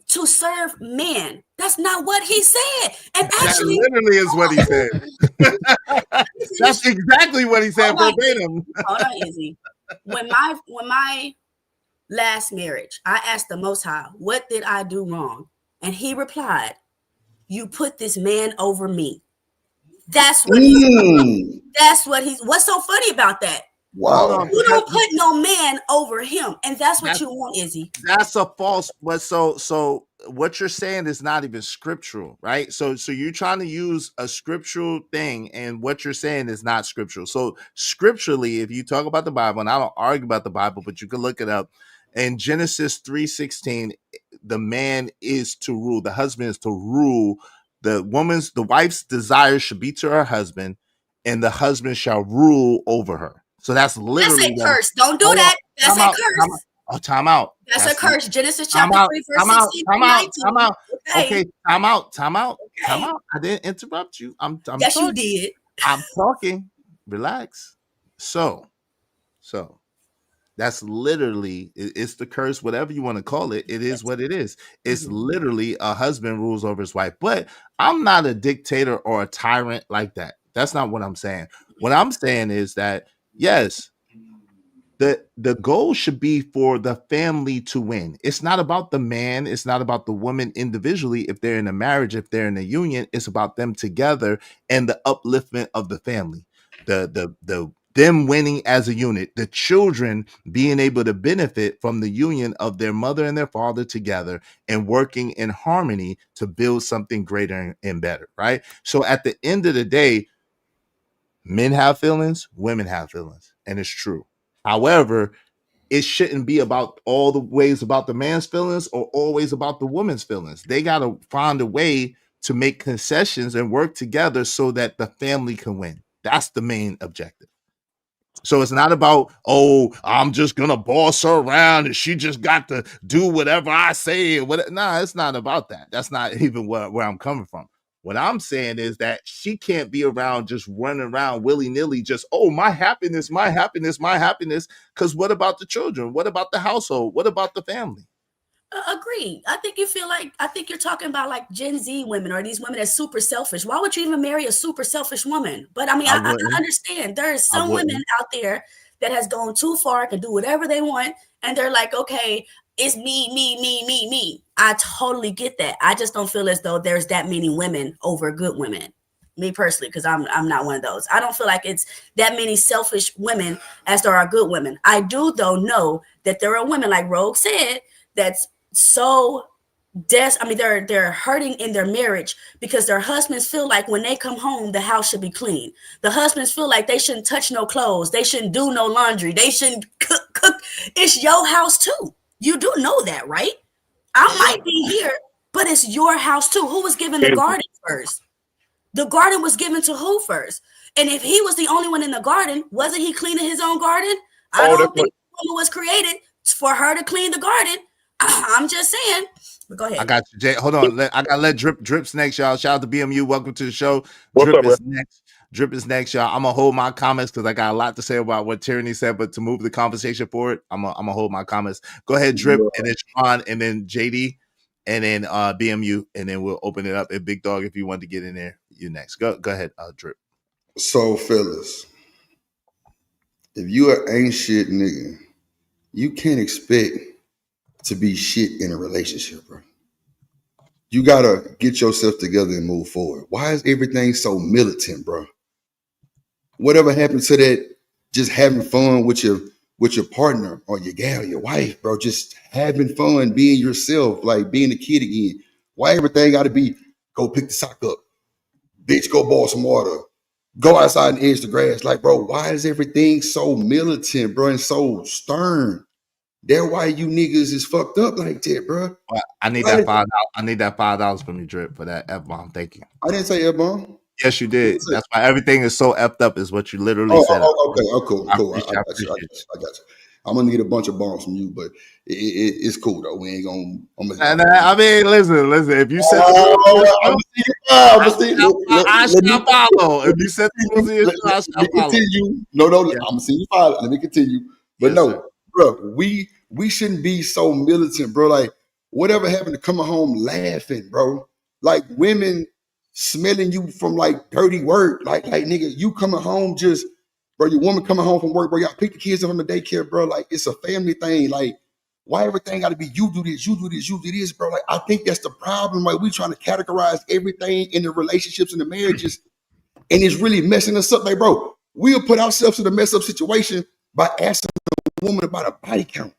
to serve men. That's not what he said. And actually, that literally is what he said. That's exactly what he said verbatim. Hold on, Izzy. When my last marriage, I asked the Most High, what did I do wrong? And he replied, you put this man over me. That's what what's so funny about that? Wow. You don't put no man over him. And that's what you want, Izzy. That's a false, but so what you're saying is not even scriptural, right? So you're trying to use a scriptural thing, and what you're saying is not scriptural. So scripturally, if you talk about the Bible, and I don't argue about the Bible, but you can look it up. In Genesis 3:16, the man is to rule, the husband is to rule. The wife's desire should be to her husband, and the husband shall rule over her. So that's literally a curse. Don't do that. That's a curse. Time out. That's a curse. Genesis chapter 3, verse 16 through 19. Time out. Okay, time out. I didn't interrupt you. I'm yes, talking. You did. I'm talking. Relax. So that's literally, it's the curse, whatever you want to call it. It is what it is. It's literally a husband rules over his wife. But I'm not a dictator or a tyrant like that. That's not what I'm saying. What I'm saying is that, yes, the goal should be for the family to win. It's not about the man. It's not about the woman individually. If they're in a marriage, if they're in a union, it's about them together and the upliftment of the family. Them winning as a unit, the children being able to benefit from the union of their mother and their father together and working in harmony to build something greater and better, right? So at the end of the day, men have feelings, women have feelings, and it's true. However, it shouldn't be about all the ways about the man's feelings or always about the woman's feelings. They got to find a way to make concessions and work together so that the family can win. That's the main objective. So it's not about, oh, I'm just gonna boss her around and she just got to do whatever I say. Nah, it's not about that. That's not even where I'm coming from. What I'm saying is that she can't be around just running around willy-nilly, just, oh, my happiness. Because what about the children? What about the household? What about the family? Agreed. I think you're talking about like Gen Z women or these women that's super selfish. Why would you even marry a super selfish woman? But I mean, I understand there is some women out there that has gone too far, can do whatever they want, and they're like, okay, it's me. I totally get that. I just don't feel as though there's that many women over good women. me personally, because I'm not one of those. I don't feel like it's that many selfish women as there are good women. I do though know that there are women, like Rogue said, that's so they're hurting in their marriage because their husbands feel like when they come home, the house should be clean. The husbands feel like they shouldn't touch no clothes. They shouldn't do no laundry. They shouldn't cook. It's your house too. You do know that, right? I might be here, but it's your house too. Who was given the garden first? The garden was given to who first? And if he was the only one in the garden, wasn't he cleaning his own garden? I don't think the woman was created for her to clean the garden. I'm just saying. But go ahead. I got you, Jay. Hold on. I gotta let Drip's next, y'all. Shout out to BMU. Welcome to the show. What's up, Is next. Drip is next, y'all. I'm gonna hold my comments because I got a lot to say about what Tyranny said, but to move the conversation forward, I'm gonna hold my comments. Go ahead, Drip, and then Sharon, and then JD, and then BMU, and then we'll open it up. And Big Dog, if you want to get in there, you next. Go ahead, Drip. So, fellas, if you an ain't shit nigga, you can't expect to be shit in a relationship, bro. You gotta get yourself together and move forward. Why is everything so militant, bro? Whatever happened to that just having fun with your partner or your gal, your wife, bro? Just having fun, being yourself, like being a kid again. Why everything gotta be go pick the sock up, bitch, go boil some water, go outside and edge the grass? Like, bro, why is everything so militant, bro, and so stern? That's why you niggas is fucked up like that, bro. I need that $5. I need that $5 from you, Drip, for that F-bomb. Thank you. I didn't say F-bomb. Yes, you did. That's why everything is so effed up, is what you literally said. Okay. Oh, cool. I I got appreciate you. I'm gonna need a bunch of bombs from you, but it's cool though. We ain't gonna. I mean, listen. If you said I shall follow. If you said I shall follow. Continue. No, I'm gonna see you follow. Let me continue. But no, bro, we shouldn't be so militant, bro. Like, whatever happened to coming home laughing, bro? Like, women smelling you from like dirty work. Like nigga, you coming home just, bro, your woman coming home from work, bro. Y'all pick the kids up from the daycare, bro. Like, it's a family thing. Like, why everything got to be you do this, bro? Like, I think that's the problem. Like, we trying to categorize everything in the relationships and the marriages, and it's really messing us up. Like, bro, we'll put ourselves in a mess up situation by asking a woman about a body count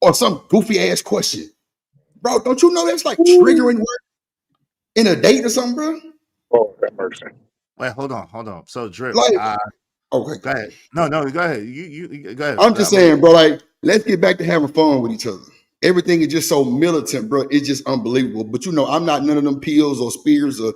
or some goofy ass question. Bro, don't you know that's like triggering work in a date or something, bro? Oh, that mercy. Wait, hold on. So, Drip, Like, okay, go ahead. No, go ahead. You go ahead. I'm just saying, bro, like, let's get back to having fun with each other. Everything is just so militant, bro. It's just unbelievable. But you know, I'm not none of them pills or spears or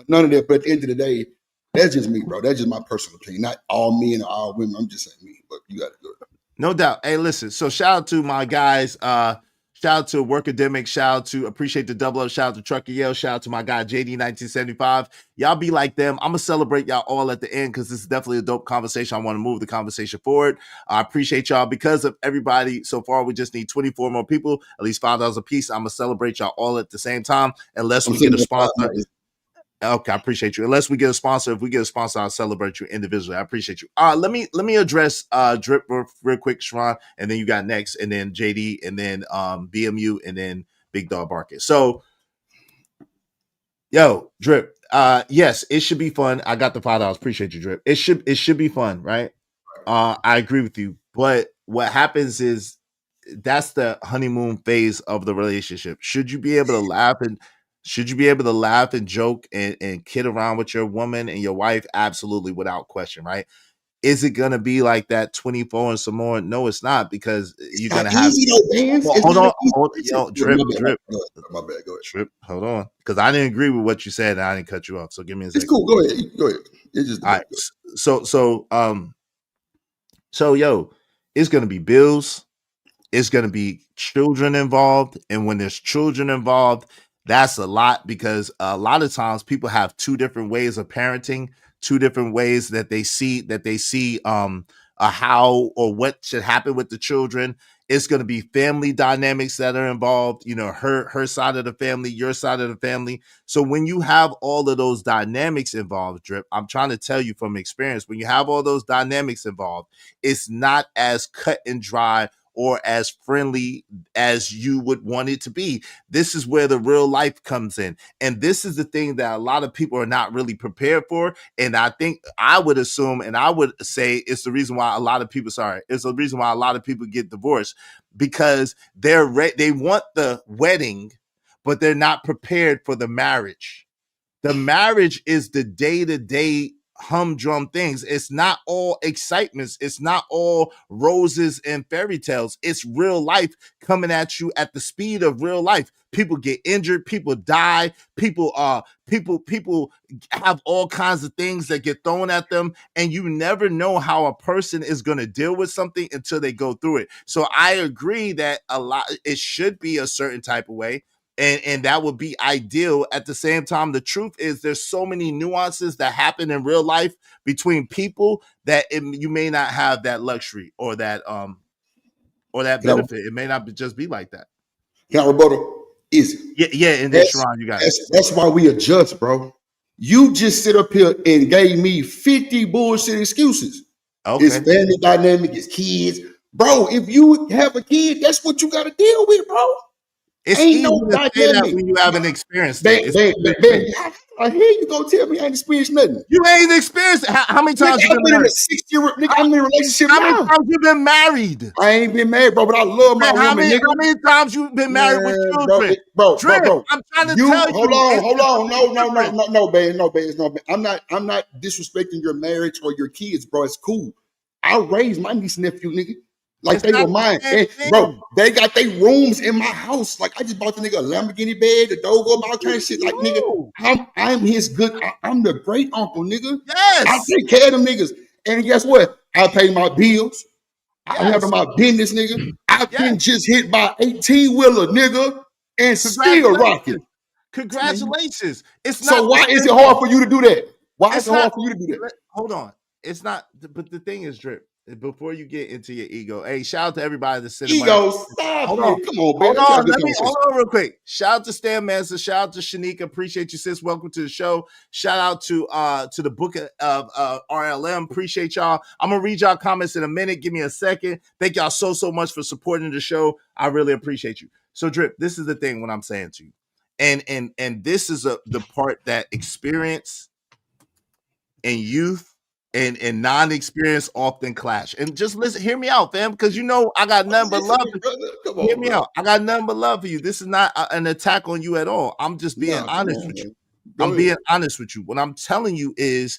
none of that. But at the end of the day, that's just me, bro. That's just my personal opinion. Not all men or all women. I'm just saying me. But you got to do it. No doubt. Hey, listen. So shout out to my guys. Shout out to Workademic. Shout out to Appreciate the Double Up. Shout out to Trucker Yale. Shout out to my guy JD 1975. Y'all be like them. I'm gonna celebrate y'all all at the end because this is definitely a dope conversation. I want to move the conversation forward. I appreciate y'all because of everybody so far. We just need 24 more people, at least $5 a piece. I'm gonna celebrate y'all all at the same time, unless we get a sponsor. Okay, I appreciate you. Unless we get a sponsor, if we get a sponsor, I'll celebrate you individually. I appreciate you. Let me address Drip real quick, Sharon, and then you got next, and then JD, and then BMU, and then Big Dog Barker. So, yo, Drip. Yes, it should be fun. I got the $5. Appreciate you, Drip. It should be fun, right? I agree with you. But what happens is that's the honeymoon phase of the relationship. Should you be able to laugh and joke and kid around with your woman and your wife? Absolutely, without question, right? Is it gonna be like that 24 and some more? No, it's not, because you're gonna have hold on, Drip. My bad, go ahead. Drip, hold on. Because I didn't agree with what you said and I didn't cut you off. So give me a second. It's cool. Go ahead. It's just all right. So yo, it's gonna be bills. It's going to be children involved. And when there's children involved, that's a lot, because a lot of times people have two different ways of parenting, two different ways that they see how or what should happen with the children. It's going to be family dynamics that are involved, you know, her side of the family, your side of the family. So when you have all of those dynamics involved, Drip, I'm trying to tell you from experience, when you have all those dynamics involved, it's not as cut and dry or as friendly as you would want it to be. This is where the real life comes in. And this is the thing that a lot of people are not really prepared for. And I think I would assume, and I would say it's the reason why a lot of people, it's the reason why a lot of people get divorced, because they want the wedding, but they're not prepared for the marriage. The marriage is the day-to-day humdrum things. It's not all excitements. It's not all roses and fairy tales. It's real life coming at you at the speed of real life. People get injured, people die, people have all kinds of things that get thrown at them, and you never know how a person is going to deal with something until they go through it. So I agree that it should be a certain type of way. And that would be ideal. At the same time, the truth is there's so many nuances that happen in real life between people that you may not have that luxury or that benefit. It may not just be like that. Can I rebuttal? Izzy. Yeah, and then Sharon, you got it. That's why we adjust, bro. You just sit up here and gave me 50 bullshit excuses. Okay. It's family dynamic, it's kids. Bro, if you have a kid, that's what you got to deal with, bro. It's easy to say that when you haven't experienced it. I hear you go tell me I ain't experienced nothing. You ain't experienced it. How many times you been married? I'm in a relationship now. How many times you been married? I ain't been married, bro, but I love my woman, nigga. How many times you been married with children? Bro. I'm trying to tell you. Hold on. No, babe. I'm not disrespecting your marriage or your kids, bro. It's cool. I raised my niece and nephew, nigga. Like they were mine. And, bro, they got their rooms in my house. Like I just bought the nigga a Lamborghini bed, the Dogo, all kind of shit. Like, nigga, I'm his good. I'm the great uncle, nigga. Yes. I take care of them niggas. And guess what? I pay my bills. I handle my business, nigga. I've been just hit by 18-wheeler, nigga, and still rocking. Congratulations. It's not. So why is it hard for you to do that? Why is it hard for you to do that? Hold on. It's not. But the thing is, Drip, before you get into your ego, hey, shout out to everybody that's sitting. Ego, stop. Hold on. Come on, baby. Hold on real quick. Shout out to Stan Manson. Shout out to Shanika. Appreciate you, sis. Welcome to the show. Shout out to the book of RLM. Appreciate y'all. I'm gonna read y'all comments in a minute. Give me a second. Thank y'all so much for supporting the show. I really appreciate you. So, Drip, this is the thing what I'm saying to you. And this is the part that experience and youth and non-experience often clash. And just listen, hear me out, fam, because you know I got nothing but love. Hear me out. I got nothing but love for you. This is not an attack on you at all. I'm just being honest with you. I'm being honest with you. What I'm telling you is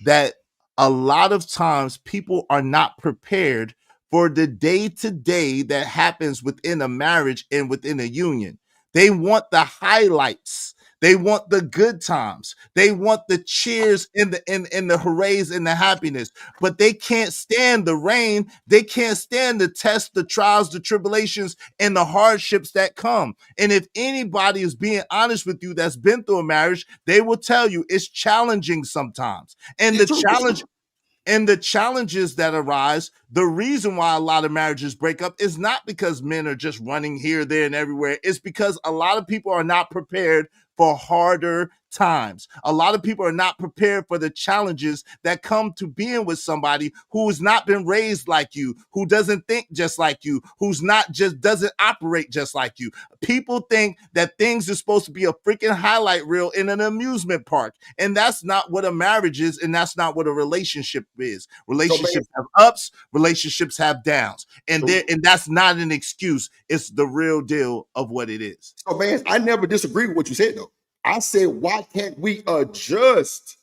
that a lot of times people are not prepared for the day-to-day that happens within a marriage and within a union. They want the highlights. They want the good times. They want the cheers and the hoorays and the happiness, but they can't stand the rain. They can't stand the tests, the trials, the tribulations, and the hardships that come. And if anybody is being honest with you that's been through a marriage, they will tell you it's challenging sometimes. And the challenges that arise, the reason why a lot of marriages break up is not because men are just running here, there, and everywhere. It's because a lot of people are not prepared for harder times. A lot of people are not prepared for the challenges that come to being with somebody who's not been raised like you, who doesn't think just like you, who's not just doesn't operate just like you. People think that things are supposed to be a freaking highlight reel in an amusement park. And that's not what a marriage is, and that's not what a relationship is. Relationships have ups, relationships have downs. And that's not an excuse. It's the real deal of what it is. So, man, I never disagree with what you said, though. I said, why can't we adjust?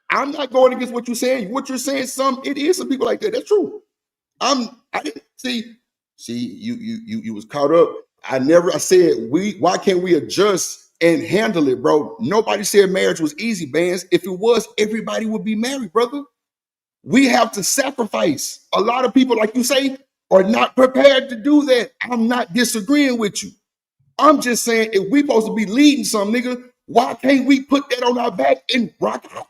I'm not going against what you're saying. What you're saying, it is some people like that. That's true. I didn't see you was caught up. I said, why can't we adjust and handle it, bro? Nobody said marriage was easy, man. If it was, everybody would be married, brother. We have to sacrifice. A lot of people, like you say, are not prepared to do that. I'm not disagreeing with you. I'm just saying, if we supposed to be leading some nigga, why can't we put that on our back and rock out?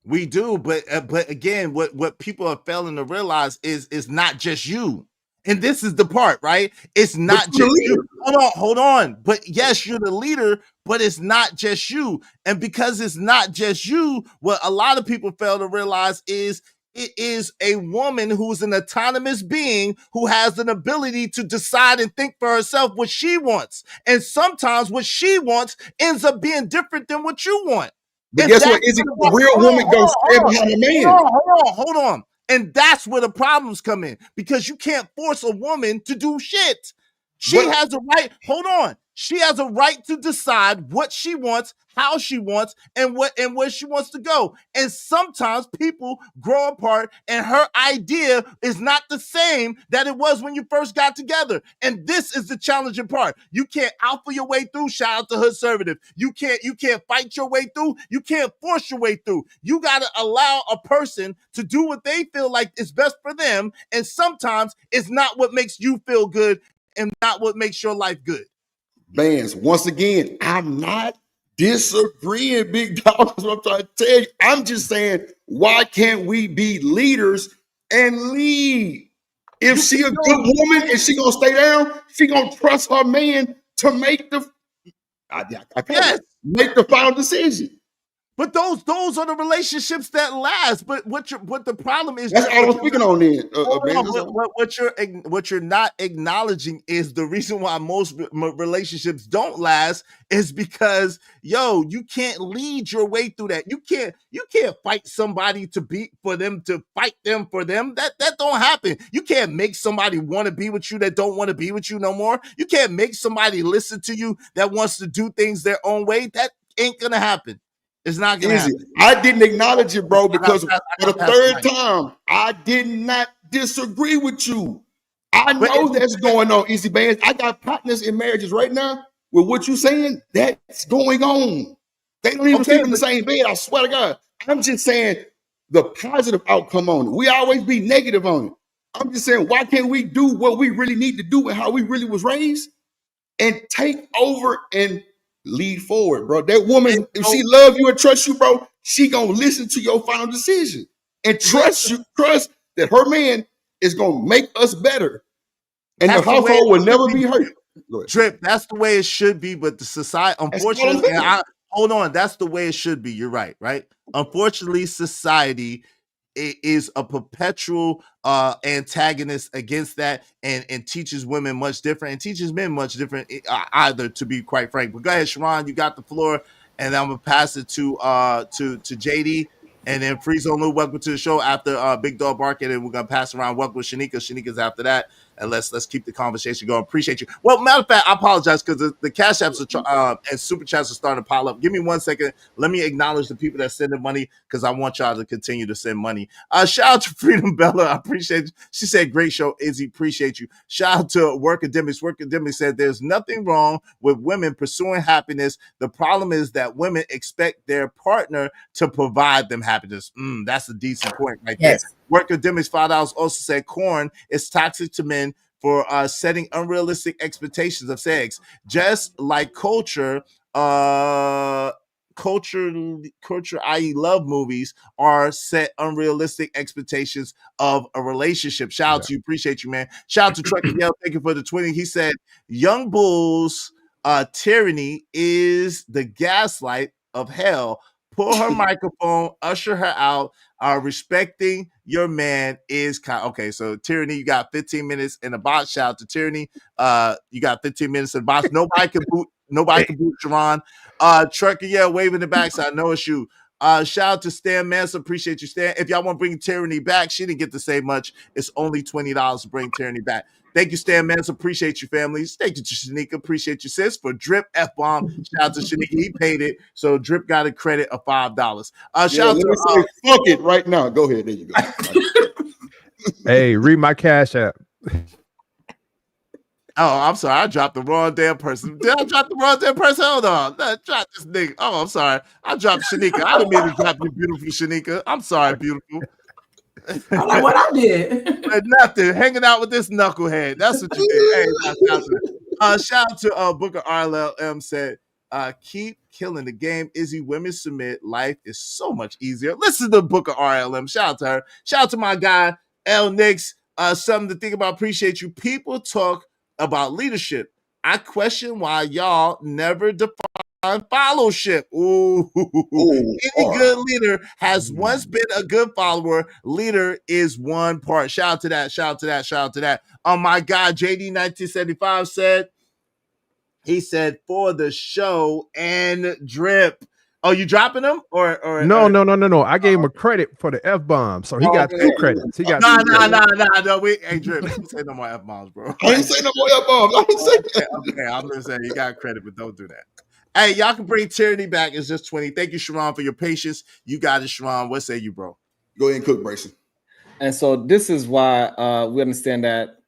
We do, but again, what people are failing to realize is not just you. And this is the part, right? It's not just you. Hold on. But yes, you're the leader, but it's not just you. And because it's not just you, what a lot of people fail to realize is it is a woman who's an autonomous being who has an ability to decide and think for herself what she wants. And sometimes what she wants ends up being different than what you want. But And guess that's what? Is it what, a real woman goes stand behind a man? hold on. And that's where the problems come in, because you can't force a woman to do shit. She But has a right. Hold on. She has a right to decide what she wants, how she wants, and where she wants to go. And sometimes people grow apart, and her idea is not the same that it was when you first got together. And this is the challenging part. You can't alpha your way through. Shout out to Hoodservative. You can't fight your way through. You can't force your way through. You gotta allow a person to do what they feel like is best for them. And sometimes it's not what makes you feel good and not what makes your life good. Vance, once again, I'm not disagreeing, big dog. That's what I'm trying to tell you. I'm just saying, why can't we be leaders and lead? If she a good woman and she gonna stay down, she gonna trust her man to make the Yes. make the final decision. But those are the relationships that last. But what the problem is, That's all I was speaking on then. what you're not acknowledging is the reason why most relationships don't last is because you can't lead your way through that. You can't fight somebody to fight them for them. That don't happen. You can't make somebody want to be with you that don't want to be with you no more. You can't make somebody listen to you that wants to do things their own way. That ain't gonna happen. It's not gonna happen. I didn't acknowledge it, bro, because for the third time, I did not disagree with you. I know that's going on, Easy Bands. I got partners in marriages right now with what you're saying. That's going on. They don't even sleep in the same bed. I swear to God. I'm just saying the positive outcome on it. We always be negative on it. I'm just saying, why can't we do what we really need to do and how we really was raised and take over and lead forward, bro? That woman, if she love you and trust you, bro, she gonna listen to your final decision and trust that her man is gonna make us better, and the household will never be hurt. Drip, that's the way it should be, but the society, unfortunately, hold on, that's the way it should be. You're right? Unfortunately, society is a perpetual antagonist against that, and teaches women much different and teaches men much different either, to be quite frank. But go ahead, Sharon, you got the floor, and I'm gonna pass it to JD, and then Free Zone Lou, welcome to the show after Big Dog Barking, and we're gonna pass around. Welcome with Shanika. Shanika's after that, and let's keep the conversation going. Appreciate you. Well, matter of fact, I apologize because the cash apps and super chats are starting to pile up. Give me 1 second. Let me acknowledge the people that sending money, because I want y'all to continue to send money. Shout out to Freedom Bella. I appreciate you. She said, great show, Izzy. Appreciate you. Shout out to Workademics. Workademics said, there's nothing wrong with women pursuing happiness. The problem is that women expect their partner to provide them happiness. That's a decent point right there. Workademics $5 also said, corn is toxic to men for setting unrealistic expectations of sex, just like culture, i.e. love movies, are set unrealistic expectations of a relationship. Shout out to you. Appreciate you, man. Shout out to Trucker Yell. Thank you for the 20. He said, Young Bull's tyranny is the gaslight of hell. Pull her microphone, usher her out. Respecting your man is okay. So Tyranny, you got 15 minutes in the box. Shout out to Tyranny. You got 15 minutes in the box. Nobody can boot Sharon. Trucker, yeah, waving the backside. No issue. Shout out to Stan Manson. Appreciate you, Stan. If y'all want to bring Tyranny back, she didn't get to say much. It's only $20 to bring Tyranny back. Thank you, Stan Manson. Appreciate you, families. Thank you to Shanika. Appreciate you, sis. For Drip F-bomb. Shout out to Shanika. He paid it. So Drip got a credit of $5. Shout out to say, fuck it right now. Go ahead. There you go. Hey, read my cash app. Oh, I'm sorry. I dropped the wrong damn person. Did I drop the wrong damn person? Hold on. I dropped this nigga. Oh, I'm sorry. I dropped Shanika. I didn't mean to drop you, beautiful Shanika. I'm sorry, beautiful. I'm like, what I did? Nothing. Hanging out with this knucklehead. That's what you did. Hey, shout out to Booker RLM said, keep killing the game. Izzy, women submit. Life is so much easier. Listen to Booker RLM. Shout out to her. Shout out to my guy, L Nix. Something to think about. Appreciate you. People talk about leadership. I question why y'all never define Followship. Ooh. Any hard. good leader has once been a good follower. Leader is one part. Shout out to that. Shout out to that. Shout out to that. Oh my God, JD 1975 said. He said for the show and drip. Oh, you dropping them or No. I gave him a credit for the F-bomb. So he got two credits. He got Nah. Hey, drip. Don't say no more F bombs, bro. I ain't say no more F-bombs. I ain't say Okay. I'm just saying you got credit, but don't do that. Hey, y'all can bring Tyranny back. It's just 20. Thank you, Sharon, for your patience. You got it, Sharon. What say you, bro? Go ahead and cook, Bryson. And so this is why we understand that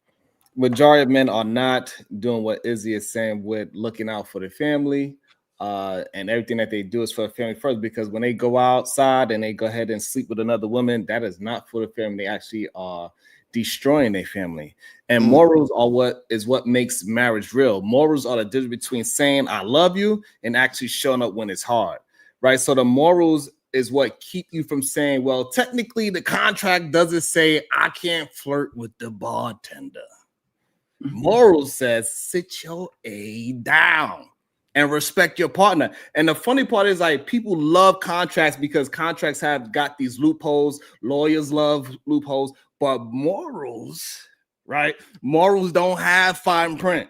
majority of men are not doing what Izzy is saying with looking out for the family, and everything that they do is for the family first. Because when they go outside and they go ahead and sleep with another woman, that is not for the family. They actually are destroying their family. And morals are what makes marriage real. Morals are the difference between saying I love you and actually showing up when it's hard, right? So the morals is what keep you from saying, well, technically the contract doesn't say I can't flirt with the bartender. Morals says sit your A down and respect your partner. And the funny part is, like, people love contracts because contracts have got these loopholes. Lawyers love loopholes, but morals, right? Morals don't have fine print.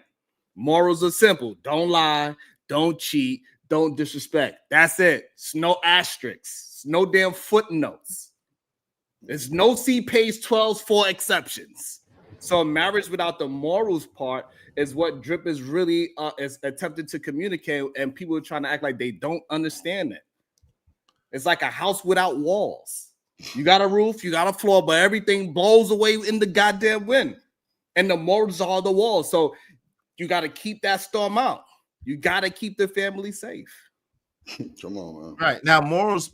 Morals are simple. Don't lie, don't cheat, don't disrespect. That's it. It's no asterisks, it's no damn footnotes. There's no see page 12 for exceptions. So marriage without the morals part is what Drip is really is attempting to communicate, and people are trying to act like they don't understand it. It's like a house without walls. You got a roof, you got a floor, but everything blows away in the goddamn wind. And the morals are the walls. So you got to keep that storm out. You got to keep the family safe. Come on, man. Right. Now, morals,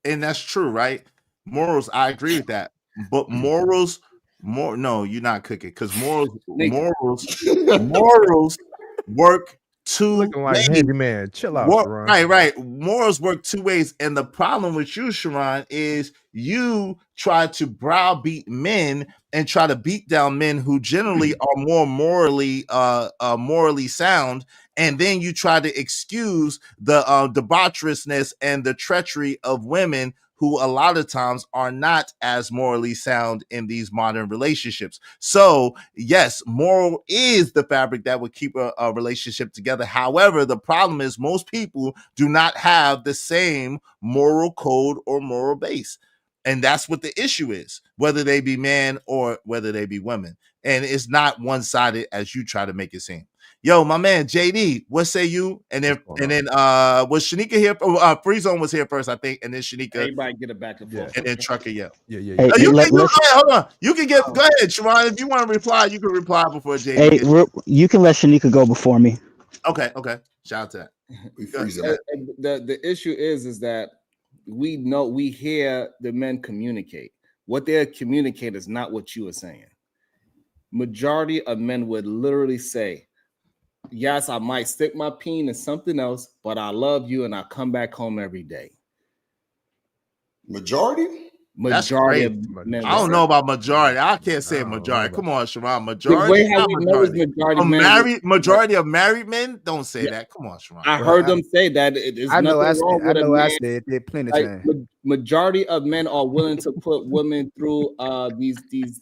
and that's true, right? Morals, I agree with that. But morals, no, you're not cooking, because morals work two looking like ways. handyman. Chill out, Sharon. Right. Morals work two ways. And the problem with you, Sharon, is you try to browbeat men and try to beat down men who generally are more morally sound. And then you try to excuse the debaucherousness and the treachery of women who a lot of times are not as morally sound in these modern relationships. So yes, moral is the fabric that would keep a relationship together. However, the problem is most people do not have the same moral code or moral base. And that's what the issue is, whether they be men or whether they be women. And it's not one-sided as you try to make it seem. Yo, my man JD, what say you? And then was Shanika here? Free Zone was here first, I think, and then Shanika. Everybody get it back and forth. And then Trucker, yeah. Hey, Hold on. You can go ahead, Sharon. If you want to reply, you can reply before JD. Hey, you can let Shanika go before me. Okay. Shout out to that. The issue is that we hear the men communicate. What they communicate is not what you are saying. Majority of men would literally say, yes, I might stick my peen in something else, but I love you and I come back home every day. Majority of men. I don't know about majority. I can't say majority. Come on, Sharon. Majority. Majority of married men don't say that. Come on, Sharon. I heard them say that. There's nothing wrong with a man. I said it plenty of times. Majority of men are willing to put women through these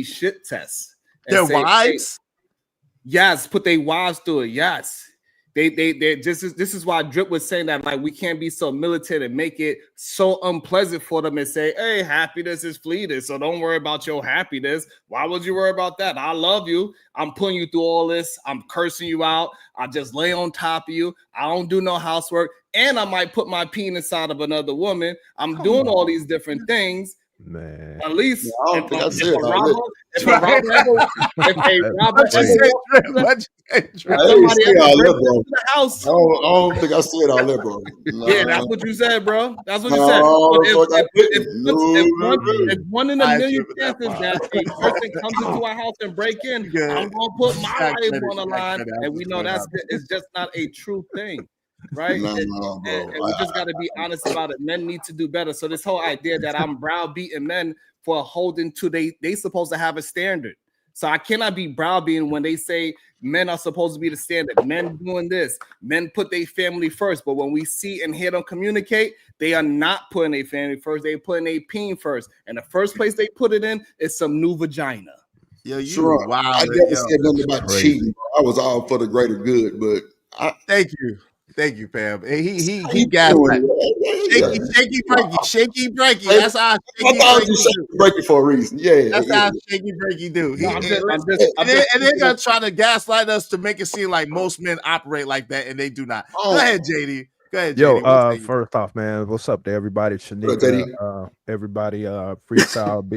shit tests. Their wives? Yes, put their wives through it. Yes. They this is why Drip was saying that, like, we can't be so militant and make it so unpleasant for them and say, hey, happiness is fleeting, so don't worry about your happiness. Why would you worry about that? I love you. I'm putting you through all this. I'm cursing you out. I just lay on top of you. I don't do no housework, and I might put my penis inside of another woman. I'm doing all these different things. Man, at least I don't think I said if a robber the house, I don't think I said all that, bro. Nah. Yeah, that's what you said, bro. That's what you said. If one in a million chances that a person comes into our house and break in, I'm gonna put my life on the line, and we know it's just not a true thing. Right? And we just got to be honest about it. Men need to do better. So this whole idea that I'm browbeating men for holding to they supposed to have a standard. So I cannot be browbeating when they say men are supposed to be the standard. Men doing this. Men put their family first. But when we see and hear them communicate, they are not putting their family first. They're putting their peen first. And the first place they put it in is some new vagina. Yo, you Sharon, wow. I never said nothing about cheating. Bro. I was all for the greater good, but thank you, Pam. He you gaslight. doing? Shaky breaky. I That's how thought I was just shaky breaky for a reason. Yeah, that's how shaky breaky do. No, And they're gonna try to gaslight us to make it seem like most men operate like that, and they do not. Go ahead, JD. Go ahead, Yo, JD. first off, man, what's up to everybody? JD? Shanika, everybody, freestyle,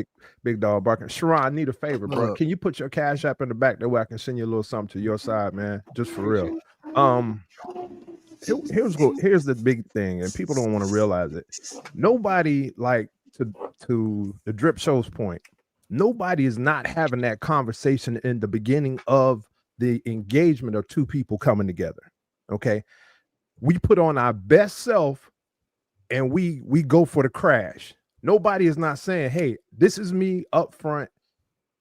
big dog barking. Sharon, I need a favor, bro. Can you put your cash app in the back that way I can send you a little something to your side, man? Just for real. Here's the big thing, and people don't want to realize it. Nobody, like to the drip show's point, nobody is not having that conversation in the beginning of the engagement of two people coming together. Okay. We put on our best self and we go for the crash. Nobody is not saying, hey, this is me up front,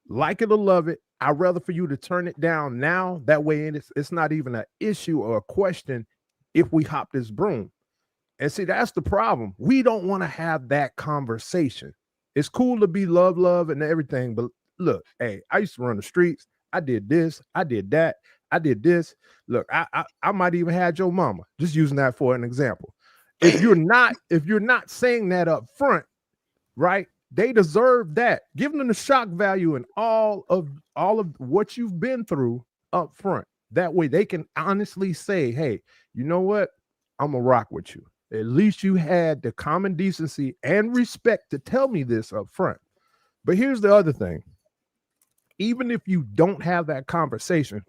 like it or love it. I'd rather for you to turn it down now. That way it's not even an issue or a question if we hop this broom. And see, that's the problem. We don't want to have that conversation. It's cool to be love and everything, but look, hey, I used to run the streets. I did this, I did that. I did this. Look, I might even had your mama, just using that for an example. If you're not saying that up front, right? They deserve that. Give them the shock value and all of what you've been through up front. That way they can honestly say, hey, you know what? I'm gonna rock with you. At least you had the common decency and respect to tell me this up front. But here's the other thing. Even if you don't have that conversation,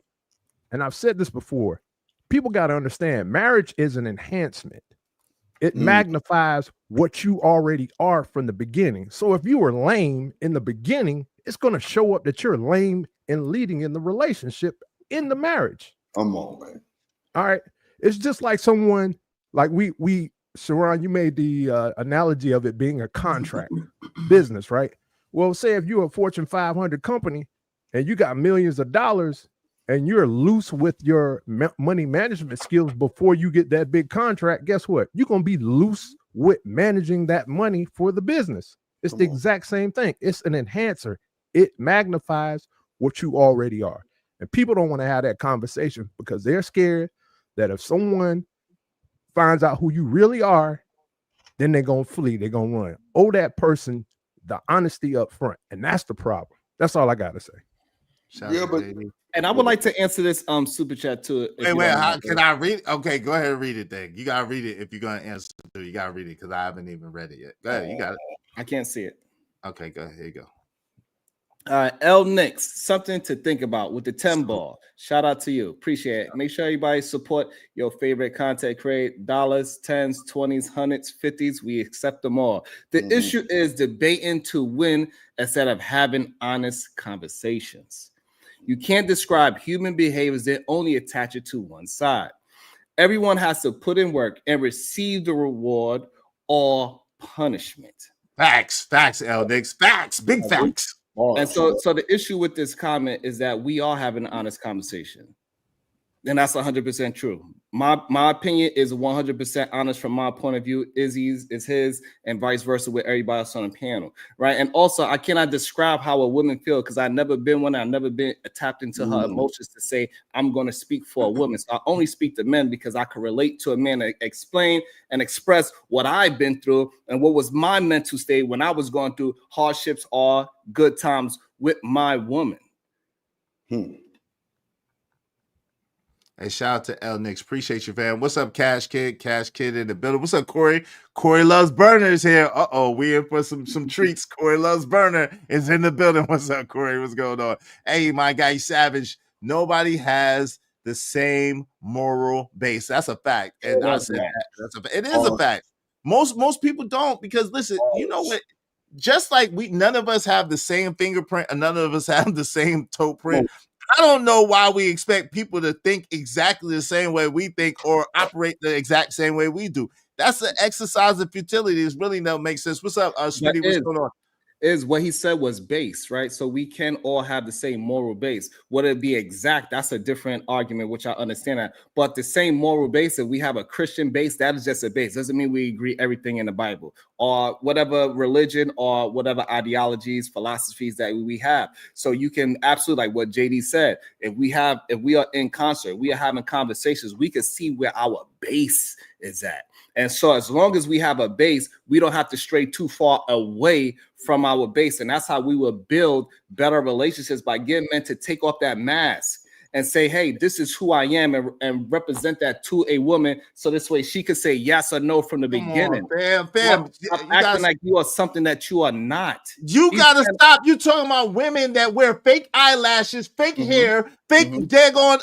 and I've said this before, people got to understand marriage is an enhancement. It magnifies what you already are from the beginning. So if you were lame in the beginning, it's going to show up that you're lame in leading in the relationship in the marriage. Come on, man. All right. It's just like someone like Sharon, you made the analogy of it being a contract business, right? Well, say if you're a Fortune 500 company and you got millions of dollars, and you're loose with your money management skills before you get that big contract, guess what? You're going to be loose with managing that money for the business. It's the exact same thing. It's an enhancer. It magnifies what you already are. And people don't want to have that conversation because they're scared that if someone finds out who you really are, then they're going to flee. They're going to run. Owe that person the honesty up front. And that's the problem. That's all I got to say. And I would like to answer this super chat too. Wait, can I read? Okay, go ahead and read it then. You gotta read it if you're gonna answer. You gotta read it because I haven't even read it yet. Go ahead, you got it. I can't see it. Okay, go ahead. Here you go. L Nix, something to think about with the 10 ball. Shout out to you. Appreciate it. Make sure everybody support your favorite content create. Dollars, 10s, 20s, 100s, 50s. We accept them all. The issue is debating to win instead of having honest conversations. You can't describe human behaviors that only attach it to one side. Everyone has to put in work and receive the reward or punishment. Facts, L Nix. Facts, big facts. And so the issue with this comment is that we all have an honest conversation. And that's 100% true. My opinion is 100% honest from my point of view. Izzy's is his, and vice versa with everybody else on the panel, right? And also, I cannot describe how a woman feels because I've never been one. I've never been tapped into her emotions to say I'm going to speak for a woman. So I only speak to men because I can relate to a man and explain and express what I've been through and what was my mental state when I was going through hardships or good times with my woman. Hey, shout out to L Nix. Appreciate you, fam. What's up, Cash Kid? Cash Kid in the building. What's up, Corey? Corey Loves Burners here. We in for some treats. Corey Loves Burner is in the building. What's up, Corey? What's going on? Hey, my guy, Savage. Nobody has the same moral base. That's a fact. And I said that. It is a fact. Most people don't because, listen, you know what? Just like none of us have the same fingerprint and none of us have the same toe print. I don't know why we expect people to think exactly the same way we think or operate the exact same way we do. That's an exercise of futility. It really don't make sense. What's up, Smitty? What's going on? is what he said was base, right? So we can all have the same moral base. Would it be exact? That's a different argument, which I understand that. But the same moral base, if we have a Christian base, that is just a base. Doesn't mean we agree everything in the Bible or whatever religion or whatever ideologies, philosophies that we have. So you can absolutely, like what JD said, if we are in concert, we are having conversations, we can see where our base is at. And so as long as we have a base, we don't have to stray too far away from our base. And that's how we will build better relationships, by getting men to take off that mask and say, hey, this is who I am, and represent that to a woman. So this way she could say yes or no from the beginning. Fam. Stop acting like you are something that you are not. You gotta stop. You talking about women that wear fake eyelashes, fake hair, fake daggone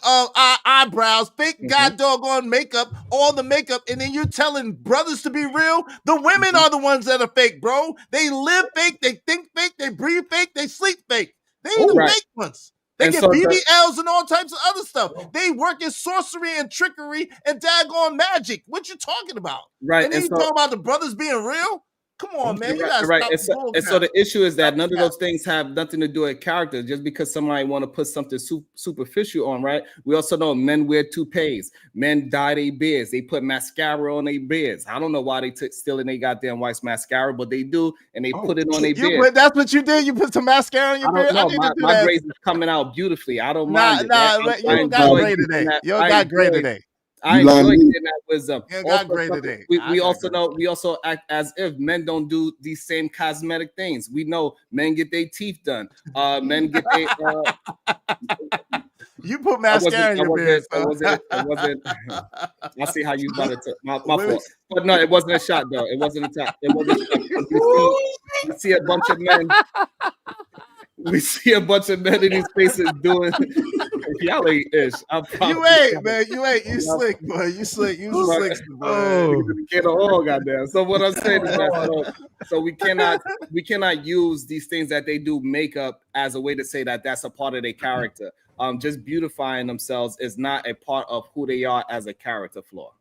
eyebrows, fake god doggone makeup, all the makeup, and then you're telling brothers to be real. The women are the ones that are fake, bro. They live fake, they think fake, they breathe fake, they sleep fake. They ain't the fake ones. They get BBLs and all types of other stuff. They work in sorcery and trickery and daggone magic. What you talking about? Right. And then you talking about the brothers being real? Come on, man. You gotta stop. And so the issue is that none of those things have nothing to do with character. Just because somebody want to put something superficial on, right? We also know men wear toupees. Men dye their beards. They put mascara on their beards. I don't know why they took still in their goddamn wife's mascara, but they do, and they put it on their beard. That's what you did? You put some mascara on your beard? I don't know. My braids is coming out beautifully. I don't mind it. You don't got gray today. You don't got gray today. I enjoy getting that wisdom. We also act as if men don't do these same cosmetic things. We know men get their teeth done. Men get their you put mascara in your beard. I see how you got it. My fault. But no, it wasn't a shot though. It wasn't a shot. It wasn't a shot. You see a bunch of men. We see a bunch of men in these spaces doing y'all ain't ish. You ain't, man. You ain't. You slick, boy. You slick. You slick, boy. Goddamn. So what I'm saying is that so we cannot use these things that they do makeup as a way to say that that's a part of their character. Just beautifying themselves is not a part of who they are as a character flaw.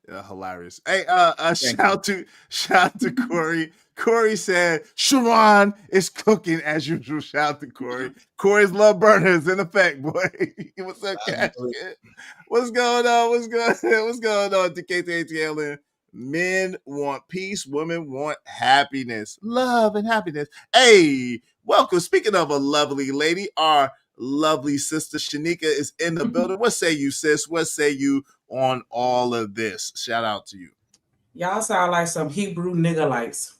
Yeah, hilarious. Hey, shout out to Corey. Corey said, Sharon is cooking as usual. Shout out to Corey. Corey's love burner is in effect, boy. What's up, Cash? What's going on? What's going on, DKTATL? Men want peace. Women want happiness. Love and happiness. Hey, welcome. Speaking of a lovely lady, our lovely sister Shanika is in the building. What say you, sis? What say you on all of this? Shout out to you. Y'all sound like some Hebrew nigga lights.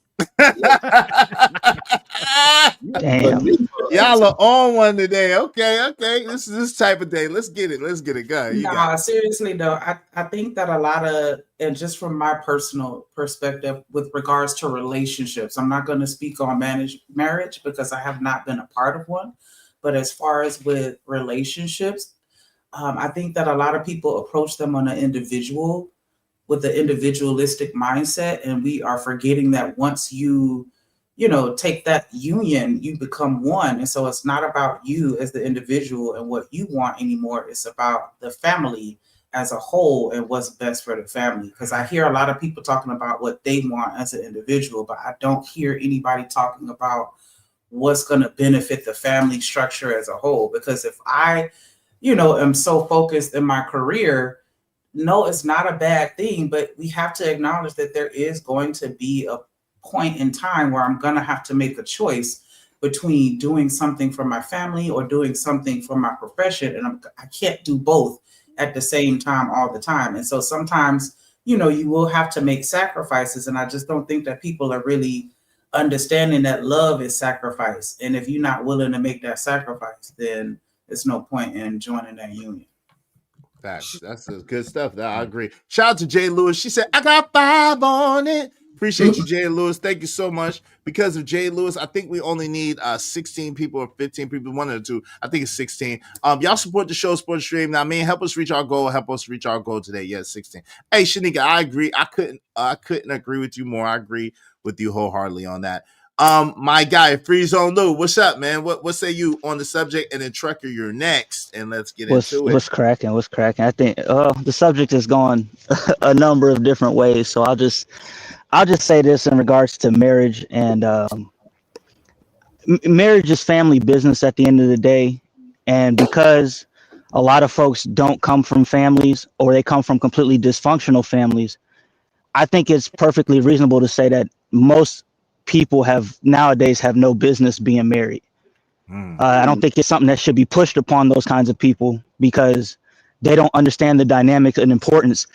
Damn. Y'all are on one today. Okay. This is this type of day. Let's get it. Go. Seriously though, I think that a lot of, and just from my personal perspective with regards to relationships, I'm not going to speak on marriage because I have not been a part of one. But as far as with relationships, I think that a lot of people approach them on an individual with the individualistic mindset, and we are forgetting that once you take that union, you become one. And so it's not about you as the individual and what you want anymore. It's about the family as a whole and what's best for the family. Because I hear a lot of people talking about what they want as an individual, but I don't hear anybody talking about what's going to benefit the family structure as a whole. Because if I, am so focused in my career, no, it's not a bad thing, but we have to acknowledge that there is going to be a point in time where I'm going to have to make a choice between doing something for my family or doing something for my profession. And I can't do both at the same time all the time. And so sometimes, you will have to make sacrifices. And I just don't think that people are really understanding that love is sacrifice. And if you're not willing to make that sacrifice, then there's no point in joining that union. Facts. That's good stuff. I agree. Shout out to Jay Lewis. She said, I got 5 on it. Appreciate you, Jay Lewis. Thank you so much. Because of Jay Lewis, I think we only need 16 people or 15 people, one of the two. I think it's 16. Y'all support the show, support the stream. Now, help us reach our goal. Help us reach our goal today. Yes, 16. Hey, Shanika, I agree. I couldn't agree with you more. I agree with you wholeheartedly on that. My guy, Free Zone Lou, what's up, man? What say you on the subject? And then Trucker, you're next, and let's get into it. What's cracking? I think the subject is going a number of different ways, so I'll just say this in regards to marriage and marriage is family business at the end of the day. And because a lot of folks don't come from families, or they come from completely dysfunctional families, I think it's perfectly reasonable to say that most people nowadays have no business being married. I don't think it's something that should be pushed upon those kinds of people, because they don't understand the dynamics and importance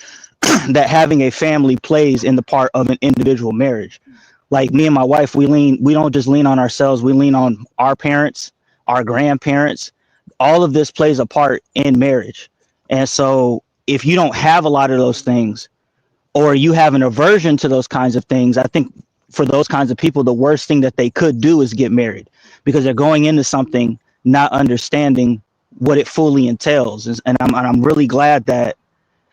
that having a family plays in the part of an individual marriage. Like me and my wife, we don't just lean on ourselves, we lean on our parents, our grandparents. All of this plays a part in marriage. And so if you don't have a lot of those things, or you have an aversion to those kinds of things, I think for those kinds of people, the worst thing that they could do is get married, because they're going into something not understanding what it fully entails. And I'm really glad that,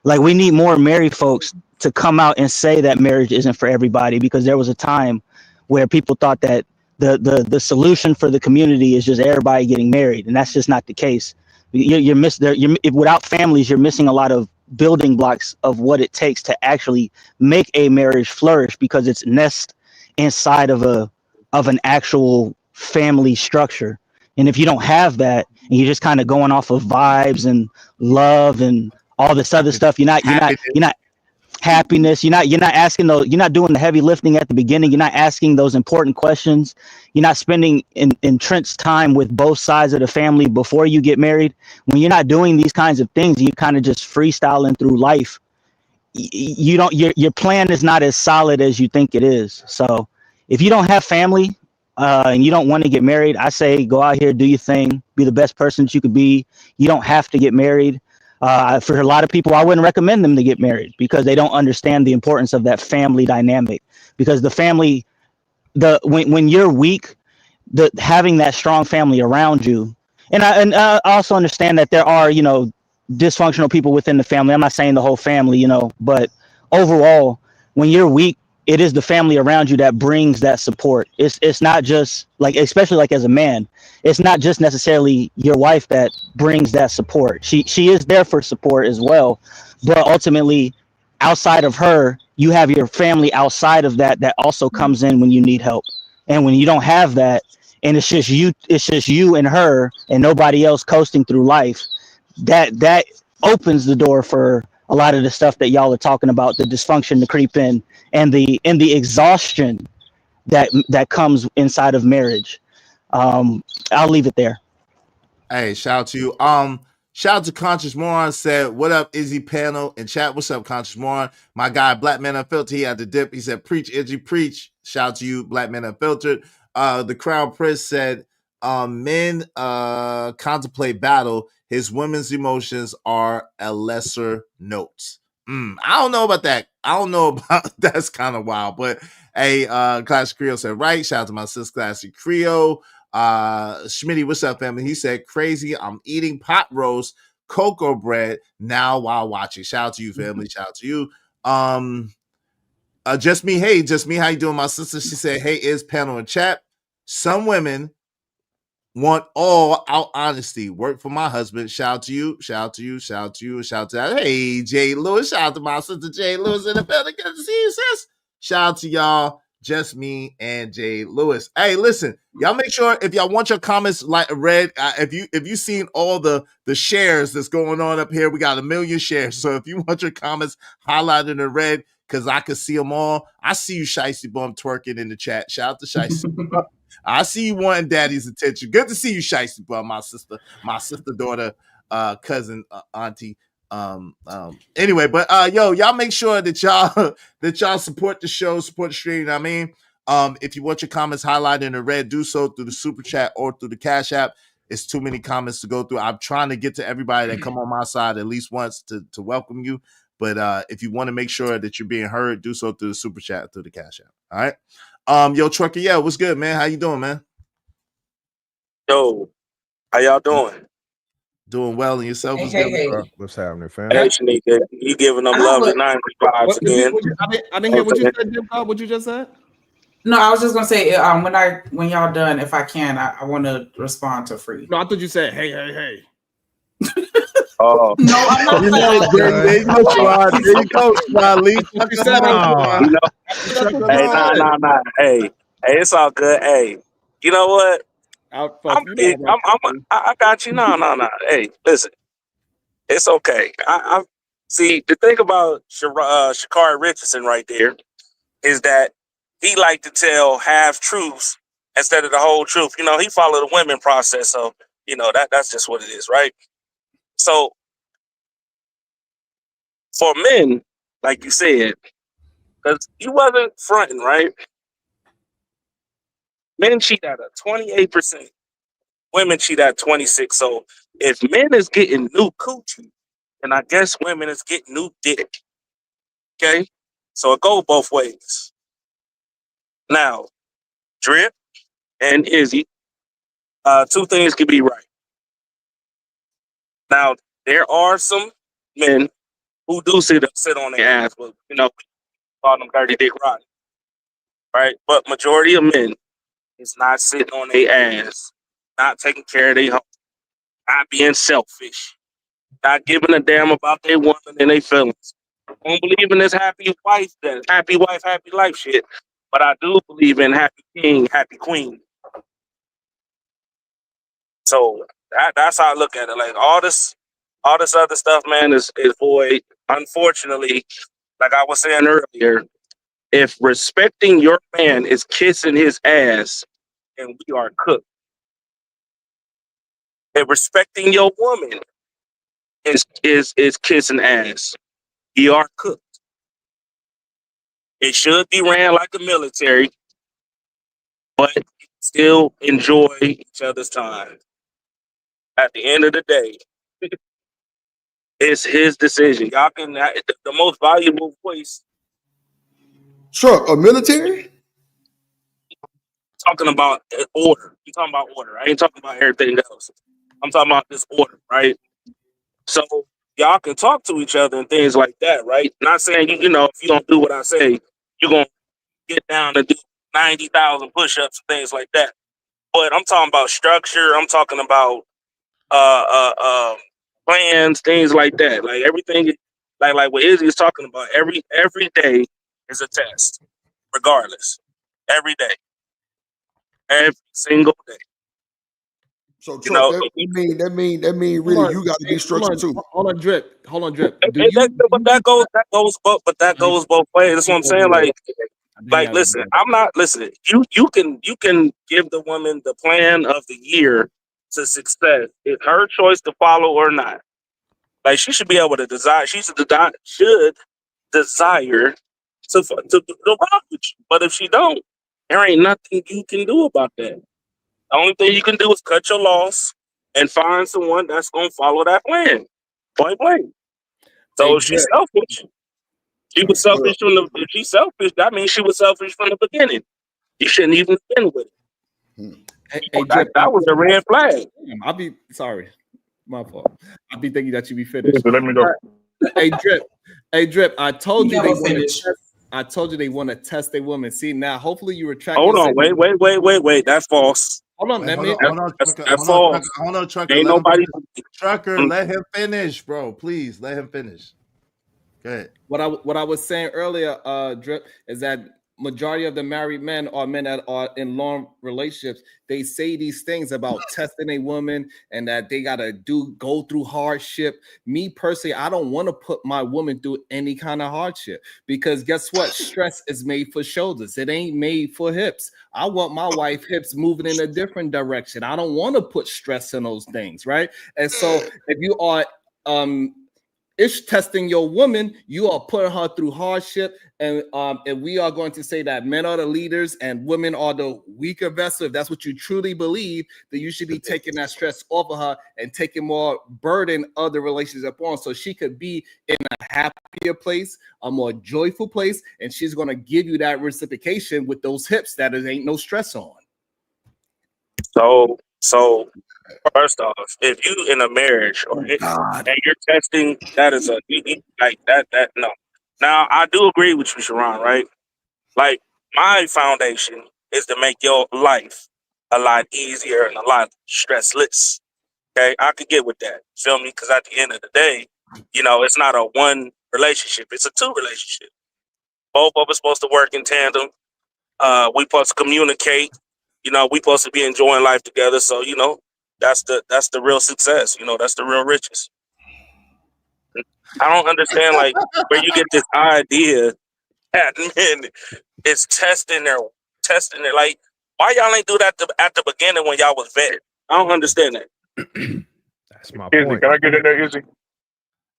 like, we need more married folks to come out and say that marriage isn't for everybody, because there was a time where people thought that the solution for the community is just everybody getting married, and that's just not the case. Without families, you're missing a lot of building blocks of what it takes to actually make a marriage flourish, because it's nest inside of an actual family structure. And if you don't have that, and you're just kind of going off of vibes and love and all this other stuff, you're not happiness, you're not asking those, you're not doing the heavy lifting at the beginning, you're not asking those important questions, you're not spending entrenched time with both sides of the family before you get married. When you're not doing these kinds of things, you kind of just freestyling through life. Your plan is not as solid as you think it is. So if you don't have family and you don't want to get married, I say go out here, do your thing, be the best person that you could be. You don't have to get married. For a lot of people, I wouldn't recommend them to get married, because they don't understand the importance of that family dynamic. Because the family, when you're weak, having that strong family around you, and I also understand that there are, dysfunctional people within the family. I'm not saying the whole family, but overall, when you're weak, it is the family around you that brings that support. It's not just like, especially like as a man, it's not just necessarily your wife that brings that support. She is there for support as well, but ultimately, outside of her, you have your family outside of that also comes in when you need help. And when you don't have that, and it's just you and her and nobody else coasting through life, that opens the door for a lot of the stuff that y'all are talking about, the dysfunction to creep in, and the exhaustion that comes inside of marriage. I'll leave it there. Hey, shout out to you. Shout out to Conscious Moron, said, what up, Izzy panel in chat? What's up, Conscious Moron? My guy, Black Man Unfiltered, he had the dip. He said, preach, Izzy, preach. Shout out to you, Black Man Unfiltered. The Crown Prince said, men contemplate battle. His women's emotions are a lesser note. I don't know about that. That's kind of wild. But hey, Classic Creole said, right. Shout out to my sis, Classic Creole. Schmitty, what's up, family? He said, crazy, I'm eating pot roast cocoa bread now while watching. Shout out to you, family. Shout out to you. Just me, how you doing? My sister, she said, hey, is panel in chat. Some women want all out honesty. Work for my husband. Shout out to you. Shout out to you. Shout out to you. Shout out to that. Hey, Jay Lewis. Shout out to my sister Jay Lewis in the building. Good to see you, sis. Shout out to y'all. Just me and Jay Lewis. Hey, listen, y'all make sure if y'all want your comments like read, if you seen all the shares that's going on up here, we got 1 million shares. So if you want your comments highlighted in red, because I can see them all. I see you, Shiesty Bum, twerking in the chat. Shout out to Shiesty Bum. I see you wanting daddy's attention. Good to see you, Shiesty Bum, my sister, daughter, cousin, auntie. Anyway, but y'all make sure that y'all support the show, support the stream. You know what I mean, if you want your comments highlighted in the red, do so through the super chat or through the Cash App. It's too many comments to go through. I'm trying to get to everybody that come on my side at least once to welcome you. But if you want to make sure that you're being heard, do so through the super chat, through the Cash App. All right. Yo, Trucker, yeah, what's good, man? How you doing, man? Yo, how y'all doing? Doing well, and yourself? What's Hey, good, hey. bro? What's happening, fam? Hey, Shanika, you giving them love the 90s vibes again. I didn't hear what you said, Jim. What you just said? No, I was just gonna say when y'all done, if I can, I want to respond to Free. No, I thought you said hey. Oh no, I'm not. There you go, Smiley. You know, hey, nah. Hey, it's all good. Hey, You know what? I got you. No. Hey, listen, it's okay. I see the thing about Shakari Richardson right there is that he like to tell half truths instead of the whole truth. You know, he followed the women process, so you know that's just what it is, right? So for men, like you said, because you wasn't fronting, right? Men cheat at a 28%. Women cheat at 26. So if men is getting new coochie, and I guess women is getting new dick. Okay, so it go both ways. Now, Drip and Izzy, two things can be right. Now, there are some men who do sit on their ass, but you know, call them dirty dick rotten, right? But majority of men is not sitting on their ass, not taking care of their home, not being selfish, not giving a damn about their woman and their feelings. I don't believe in this happy wife, happy life shit. But I do believe in happy king, happy queen. So that's how I look at it. Like all this other stuff, man, is void. Unfortunately, like I was saying earlier, if respecting your man is kissing his ass, then we are cooked. If respecting your woman is kissing ass, we are cooked. It should be ran like the military, but still enjoy each other's time. At the end of the day, it's his decision. Y'all can the most valuable voice. Truck, a military? Talking about order. You talking about order. I ain't talking about everything else. I'm talking about this order, right? So y'all can talk to each other and things like that, right? Not saying you know if you don't do what I say, you're gonna get down and do 90,000 push-ups and things like that. But I'm talking about structure. I'm talking about plans, things like that. Like everything, like what Izzy is talking about. Every day is a test, regardless. Every day, every single day. So You truck, know, that mean really you got to be structured too. Hold on, Drip. but that goes both ways. That's what I'm saying. Like, listen, I'm not listen. You can give the woman the plan of the year to success. It's her choice to follow or not. Like she should be able to desire. Should desire to rock with you. But if she don't, there ain't nothing you can do about that. The only thing you can do is cut your loss and find someone that's gonna follow that plan. Point blank. So if she's selfish, she was selfish from the. If she's selfish, that means she was selfish from the beginning. You shouldn't even been with it. That was a red flag. I'll be sorry. My fault. I'll be thinking that you be finished. Let me know. Hey, Drip. I told you Never they want to finish. test. I told you they want to test their woman. See now, hopefully you retract. Hold on, wait. That's false. Hold on, that's false. Hold on, Trucker. Ain't nobody. Trucker, let him finish, bro. Please let him finish. Go ahead. What I was saying earlier, Drip, is that majority of the married men or men that are in long relationships, they say these things about testing a woman and that they gotta go through hardship. Me personally, I don't want to put my woman through any kind of hardship because guess what? Stress is made for shoulders. It ain't made for hips. I want my wife hips moving in a different direction. I don't want to put stress in those things, right? And so if you are it's testing your woman, you are putting her through hardship, and we are going to say that men are the leaders and women are the weaker vessel. If that's what you truly believe, then you should be taking that stress off of her and taking more burden of the relationship on, so she could be in a happier place, a more joyful place, and she's going to give you that reciprocation with those hips that it ain't no stress on. So first off, if you in a marriage and you're testing, that is like that no. Now I do agree with you, Sharon, right? Like my foundation is to make your life a lot easier and a lot stressless. Okay, I could get with that. Feel me? Because at the end of the day, you know, it's not a one relationship; it's a two relationship. Both of us supposed to work in tandem. We supposed to communicate. You know, we supposed to be enjoying life together. So, you know, that's the real success. You know, that's the real riches. I don't understand like where you get this idea that men is testing their like why y'all ain't do that at the beginning when y'all was vetted? I don't understand that. That's my Izzy, point. can I get in there, Izzy?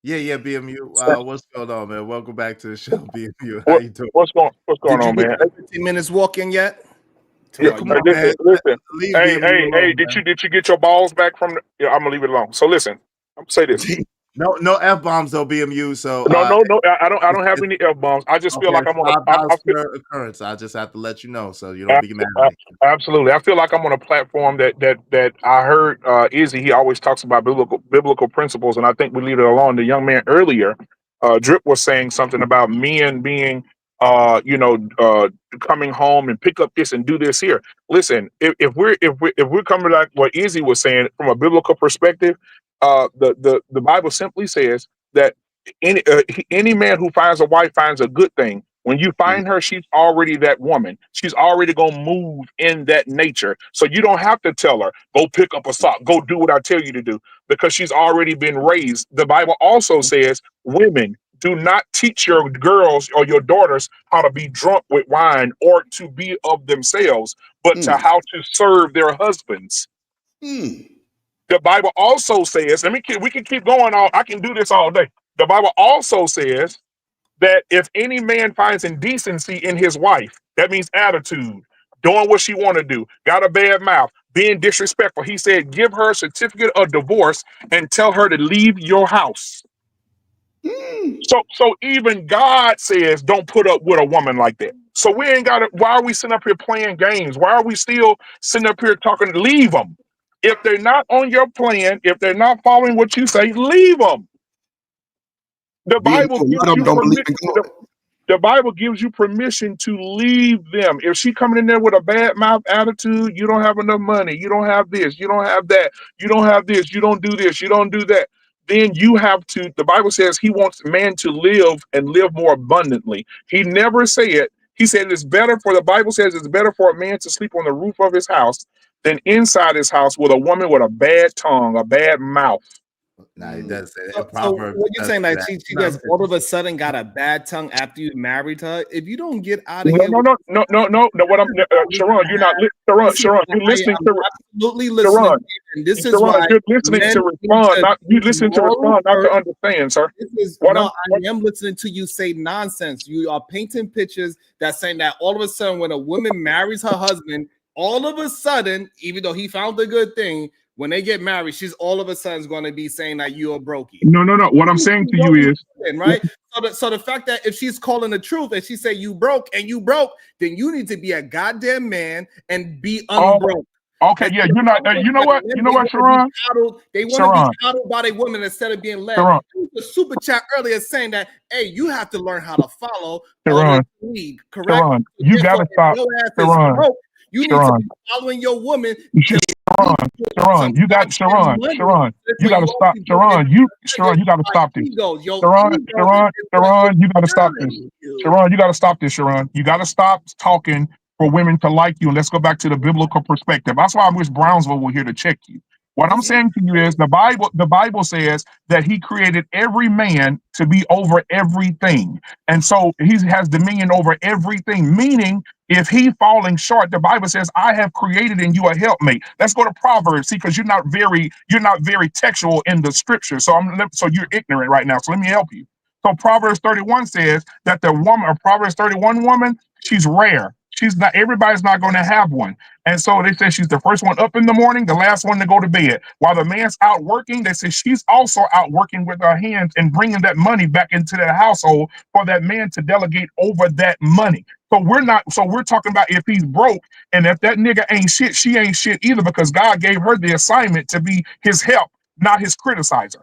Yeah, BMU. What's going on, man? Welcome back to the show, BMU. How you doing? What's going Did you on, get man? 15 minutes walking yet? Yeah, Yeah, come on, man. listen. Leave Hey, BMU alone, did man. you get your balls back from? Yeah, I'm gonna leave it alone. So listen, I'm gonna say this. No F bombs though, BMU. So No, I don't have any F bombs. I just feel okay, like I'm on stop house I feel, per occurrence. I just have to let you know so you don't be mad at me. Absolutely. I feel like I'm on a platform that I heard Izzy, he always talks about biblical principles, and I think we leave it alone. The young man earlier, Drip was saying something about men being coming home and pick up this and do this here. Listen, if we're coming like what Izzy was saying from a biblical perspective, the Bible simply says that any man who finds a wife finds a good thing. When you find her, she's already that woman. She's already gonna move in that nature. So you don't have to tell her, go pick up a sock, go do what I tell you to do, because she's already been raised. The Bible also says, women, do not teach your girls or your daughters how to be drunk with wine or to be of themselves, but to how to serve their husbands. The Bible also says, we can keep going on. I can do this all day. The Bible also says that if any man finds indecency in his wife, that means attitude, doing what she want to do, got a bad mouth, being disrespectful. He said, give her a certificate of divorce and tell her to leave your house. So even God says, don't put up with a woman like that. So we ain't got to, why are we sitting up here playing games? Why are we still sitting up here talking? Leave them. If they're not on your plan, if they're not following what you say, leave them. The Bible gives you permission. The Bible gives you permission to leave them. If she coming in there with a bad mouth attitude, you don't have enough money, you don't have this, you don't have that, you don't have this, you don't do this, you don't do that, then you have to, the Bible says he wants man to live and live more abundantly. He never said, he said it's better for, the Bible says it's better for a man to sleep on the roof of his house than inside his house with a woman with a bad tongue, a bad mouth. Nah, he does say that. So Proverbs what you're saying does that say she that. just all of a sudden got a bad tongue after you married her? If you don't get out of No. here, What I'm, Sharon, you're not, Sharon, you're listening to, absolutely listening. Sharon, And this is Sharon, why you're listening men to respond, not you listen to respond, not to understand, sir. I am listening to you say nonsense. You are painting pictures that saying that all of a sudden when a woman marries her husband, all of a sudden, even though he found a good thing, when they get married, she's all of a sudden going to be saying that you're a brokey. No. What I'm saying to you is, right? So the fact that if she's calling the truth and she say you broke, then you need to be a goddamn man and be unbroke. Okay, yeah, you're not. You know what, Sharon? They want to be coddled by their woman instead of being led. There was a super chat earlier saying that, hey, you have to learn how to follow or lead, correct? Sharon, you gotta stop. Sharon, you need to be following your woman. Sharon, you got Sharon, you gotta stop. Sharon, you gotta stop this. Sharon, you gotta stop this. Sharon, you gotta stop this, Sharon. You gotta stop talking for women to like you. And let's go back to the biblical perspective. That's why I wish Brownsville were here to check you. What I'm saying to you is the Bible says that he created every man to be over everything. And so he has dominion over everything, meaning if he falling short, the Bible says, I have created in you a helpmate. Let's go to Proverbs, see, because you're not very textual in the scripture. So you're ignorant right now. So let me help you. So Proverbs 31 says that the woman, or Proverbs 31 woman, she's rare. Everybody's not going to have one. And so they say she's the first one up in the morning, the last one to go to bed. While the man's out working, they say she's also out working with her hands and bringing that money back into the household for that man to delegate over that money. So we're talking about if he's broke and if that nigga ain't shit, she ain't shit either, because God gave her the assignment to be his help, not his criticizer.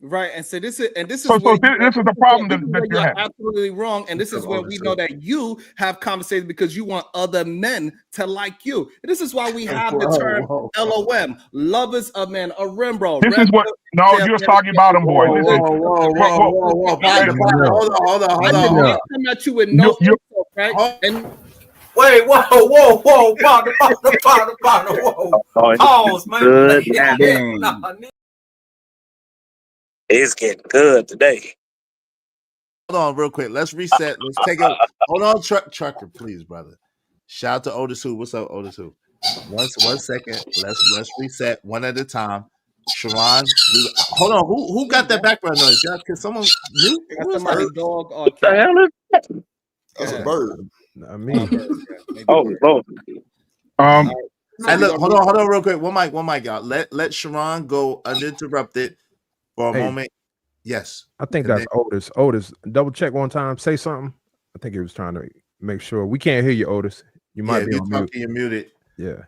Right, and so this is this is the problem that you're having. Absolutely wrong, and this is where we know that you have conversations because you want other men to like you. And this is why we have the term LOM, lovers of men, a Rembrandt. This is what you're talking about him, boy. Listen. Hold on. I did not come at you with no insult, right? And Wait, whoa, partner, whoa. Oh, Pause, man. good now. Nah, It's getting good today. Hold on, real quick. Let's reset. Let's take a hold on, trucker, please, brother. Shout out to Otis Who. What's up, Otis Who? One second. Let's reset one at a time. Sharon, hold on. Who got that background noise? Y'all, can someone mute? That's Who is somebody that? dog or What the cat. hell is that? That's a Yeah. bird. I mean, Oh, Lord. Hey, look, hold on, real quick. One mic, y'all. Let Sharon go uninterrupted for a Hey. moment. Yes. I think And that's Otis. Otis, double check one time. Say something. I think he was trying to make sure. We can't hear you, Otis. You might yeah, be if you're on mute. talking, you're muted. Yeah.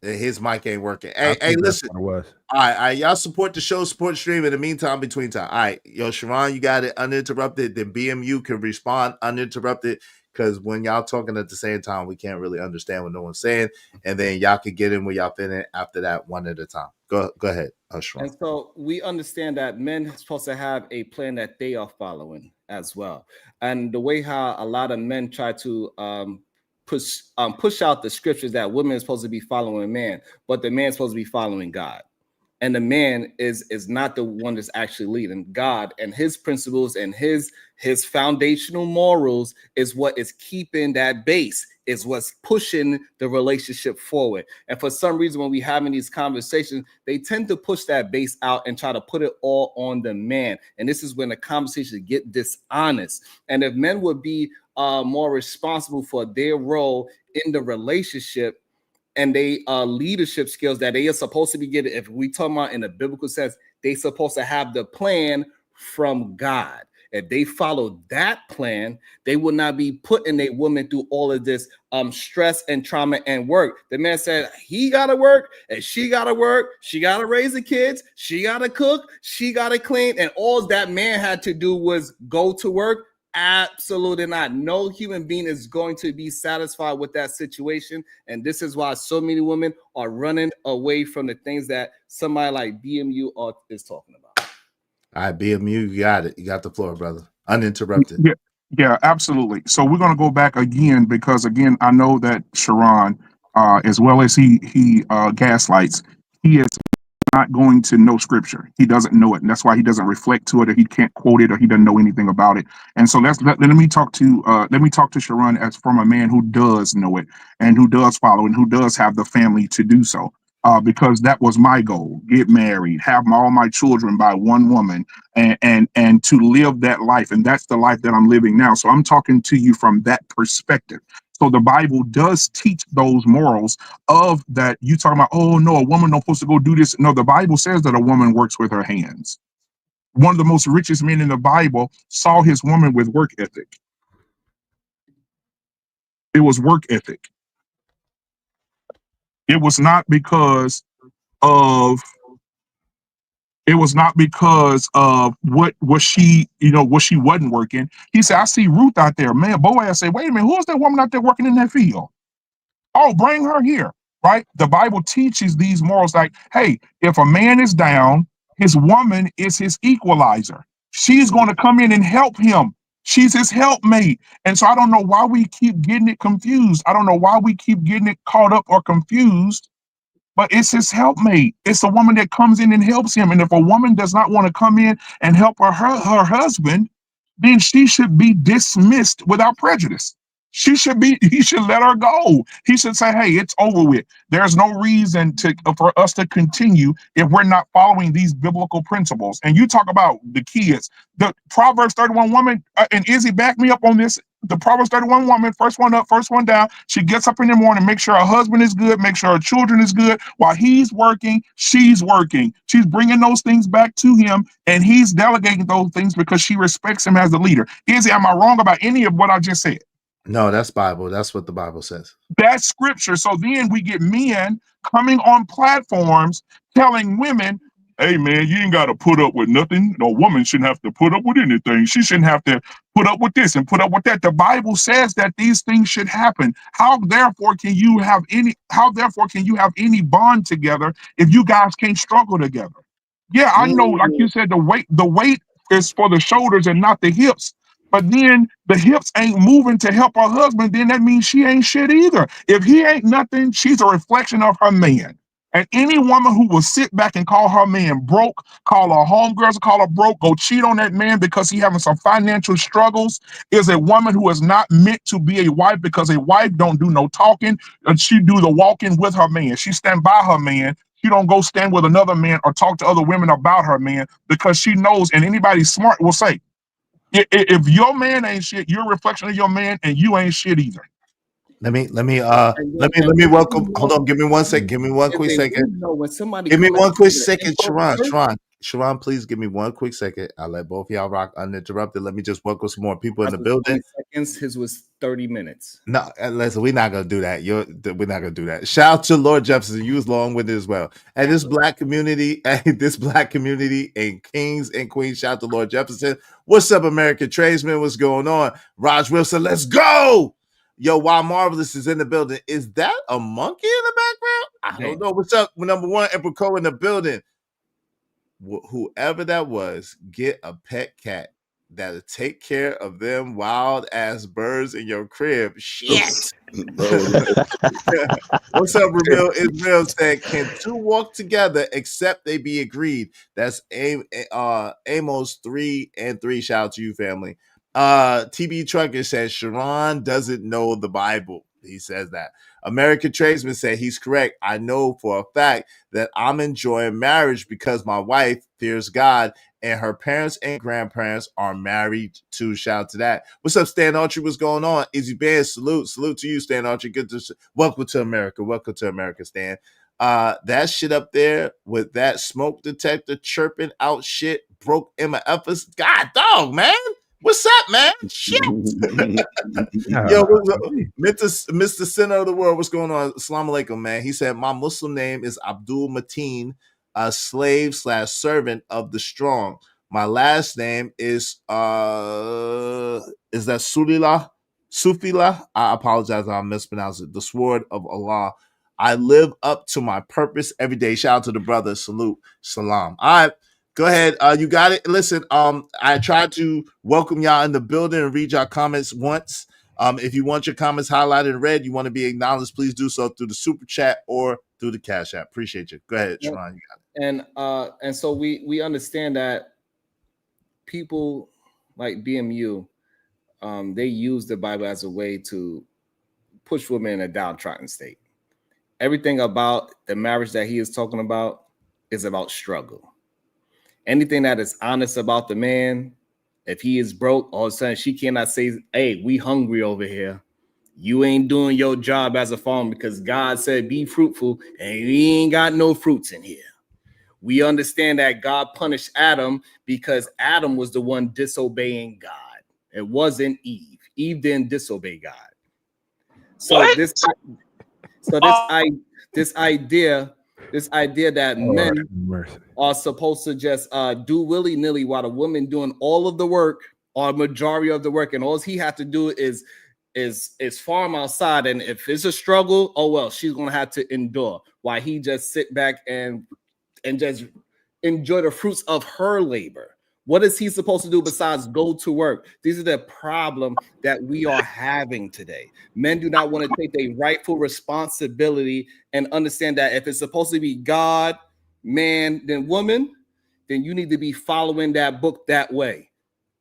His mic ain't working. I Hey, think that's listen. what it was. All right, y'all support the show, support the stream. In the meantime, between time. All right, yo, Sharon, you got it uninterrupted. Then BMU can respond uninterrupted because when y'all talking at the same time, we can't really understand what no one's saying. And then y'all can get in where y'all fit in after that one at a time. Go ahead, Sharon. And so we understand that men are supposed to have a plan that they are following as well. And the way how a lot of men try to push out the scriptures that women are supposed to be following man, but the man's supposed to be following God. And the man is not the one that's actually leading. God and his principles and his foundational morals is what is keeping that base, is what's pushing the relationship forward. And for some reason, when we having these conversations, they tend to push that base out and try to put it all on the man. And this is when the conversation get dishonest. And if men would be more responsible for their role in the relationship, and they leadership skills that they are supposed to be getting, if we talk about in a biblical sense, they supposed to have the plan from God. If they follow that plan, they will not be putting a woman through all of this stress and trauma and work. The man said he got to work and she got to work. She got to raise the kids. She got to cook. She got to clean. And all that man had to do was go to work. Absolutely not. No human being is going to be satisfied with that situation. And this is why so many women are running away from the things that somebody like BMU is talking about. All right, BMU, you got it. You got the floor, brother. Uninterrupted. Yeah, absolutely. So we're going to go back again because, again, I know that Sharon, as well as he gaslights, he is not going to know scripture. He doesn't know it, and that's why he doesn't reflect to it, or he can't quote it, or he doesn't know anything about it. And so let me talk to Sharon as from a man who does know it and who does follow and who does have the family to do so. Because that was my goal: get married, have all my children by one woman, and to live that life. And that's the life that I'm living now. So I'm talking to you from that perspective. So the Bible does teach those morals of that. You talking about, oh no, a woman don't supposed to go do this. No, the Bible says that a woman works with her hands. One of the most richest men in the Bible saw his woman with work ethic. It was work ethic. It was not because of what she, what she wasn't working. He said, I see Ruth out there. Man, Boaz said, wait a minute, who is that woman out there working in that field? Oh, bring her here, right? The Bible teaches these morals like, hey, if a man is down, his woman is his equalizer. She's going to come in and help him. She's his helpmate. And so I don't know why we keep getting it confused. I don't know why we keep getting it caught up or confused, but it's his helpmate. It's a woman that comes in and helps him. And if a woman does not want to come in and help her husband, then she should be dismissed without prejudice. He should let her go. He should say, hey, it's over with. There's no reason for us to continue if we're not following these biblical principles. And you talk about the kids, the Proverbs 31 woman, and Izzy, back me up on this. The Proverbs 31 woman, first one up, first one down. She gets up in the morning, make sure her husband is good, make sure her children is good. While he's working, she's working. She's bringing those things back to him, and he's delegating those things because she respects him as a leader. Izzy, am I wrong about any of what I just said? No, that's Bible. That's what the Bible says. That's scripture. So then we get men coming on platforms telling women, hey man, you ain't got to put up with nothing. No woman shouldn't have to put up with anything. She shouldn't have to put up with this and put up with that. The Bible says that these things should happen. How therefore can you have any bond together if you guys can't struggle together? Yeah, I know, like you said, the weight is for the shoulders and not the hips. but then the hips ain't moving to help her husband, then that means she ain't shit either. If he ain't nothing, she's a reflection of her man. And any woman who will sit back and call her man broke, call her homegirls, call her broke, go cheat on that man because he having some financial struggles, is a woman who is not meant to be a wife, because a wife don't do no talking, and she do the walking with her man. She stand by her man. She don't go stand with another man or talk to other women about her man, because she knows, and anybody smart will say, if your man ain't shit, you're a reflection of your man, and you ain't shit either. Let me And welcome. Hold on, give me 1 second. Give me one quick second. when somebody Give me come one quick into the second, info first, Sharon, please give me 1 quick second. I'll let both of y'all rock uninterrupted. Let me just welcome some more people in the building. 20 seconds. His was 30 minutes. No, listen, we're not gonna do that. We're not gonna do that. Shout out to Lord Jefferson. You was long with it as well. And this black community, and kings and queens. Shout out to Lord Jefferson. What's up, American tradesmen? What's going on? Raj Wilson, let's go. Yo, while Marvelous is in the building, is that a monkey in the background? I don't know. What's up? Number one, Emperor Co in the building. Whoever that was, get a pet cat that'll take care of them wild ass birds in your crib. Shit. What's up, Ramil? Israel said, "Can two walk together except they be agreed?" That's Amos 3 and 3. Shout out to you, family. TB Trucker says Sharon doesn't know the Bible. He says that. American Tradesman said he's correct. I know for a fact that I'm enjoying marriage because my wife fears God and her parents and grandparents are married too. Shout out to that. What's up, Stan Archie? What's going on? Izzy Band, salute to you, Stan Archie. Good to welcome to America, Stan. That shit up there with that smoke detector chirping out shit broke Emma Effers. God dog, man. What's up, man? Shit. Yo, Mr. Center of the World, what's going on? Assalamu alaikum, man. He said, my Muslim name is Abdul Mateen, a slave/servant of the strong. My last name is that Sufila? I apologize if I mispronounced it. The sword of Allah. I live up to my purpose every day. Shout out to the brother. Salute. Salam. All right. Go ahead. You got it. Listen, I tried to welcome y'all in the building and read y'all comments once. If you want your comments highlighted in red, you want to be acknowledged, please do so through the super chat or through the Cash App. Appreciate you. Go ahead, Sharon. You got it. And so we understand that people like BMU, they use the Bible as a way to push women in a downtrodden state. Everything about the marriage that he is talking about is about struggle. Anything that is honest about the man, if he is broke, all of a sudden she cannot say, hey, we hungry over here. You ain't doing your job as a farmer because God said be fruitful and we ain't got no fruits in here. We understand that God punished Adam because Adam was the one disobeying God. It wasn't Eve. Eve didn't disobey God. So this idea that men are supposed to just do willy-nilly while the woman doing all of the work or majority of the work, and all he has to do is farm outside, and if it's a struggle, oh well, she's gonna have to endure while he just sit back and just enjoy the fruits of her labor. What is he supposed to do besides go to work? These are the problem that we are having today. Men do not want to take a rightful responsibility and understand that if it's supposed to be God, man, then woman, then you need to be following that book that way.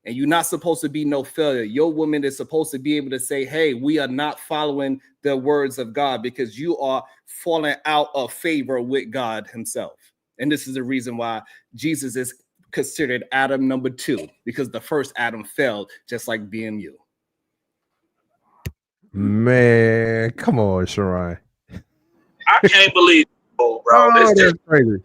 And you're not supposed to be no failure. Your woman is supposed to be able to say, hey, we are not following the words of God because you are falling out of favor with God himself. And this is the reason why Jesus is considered Adam number 2, because the first Adam failed, just like BMU. Man, come on, Sharon. I can't believe it, bro. That's crazy.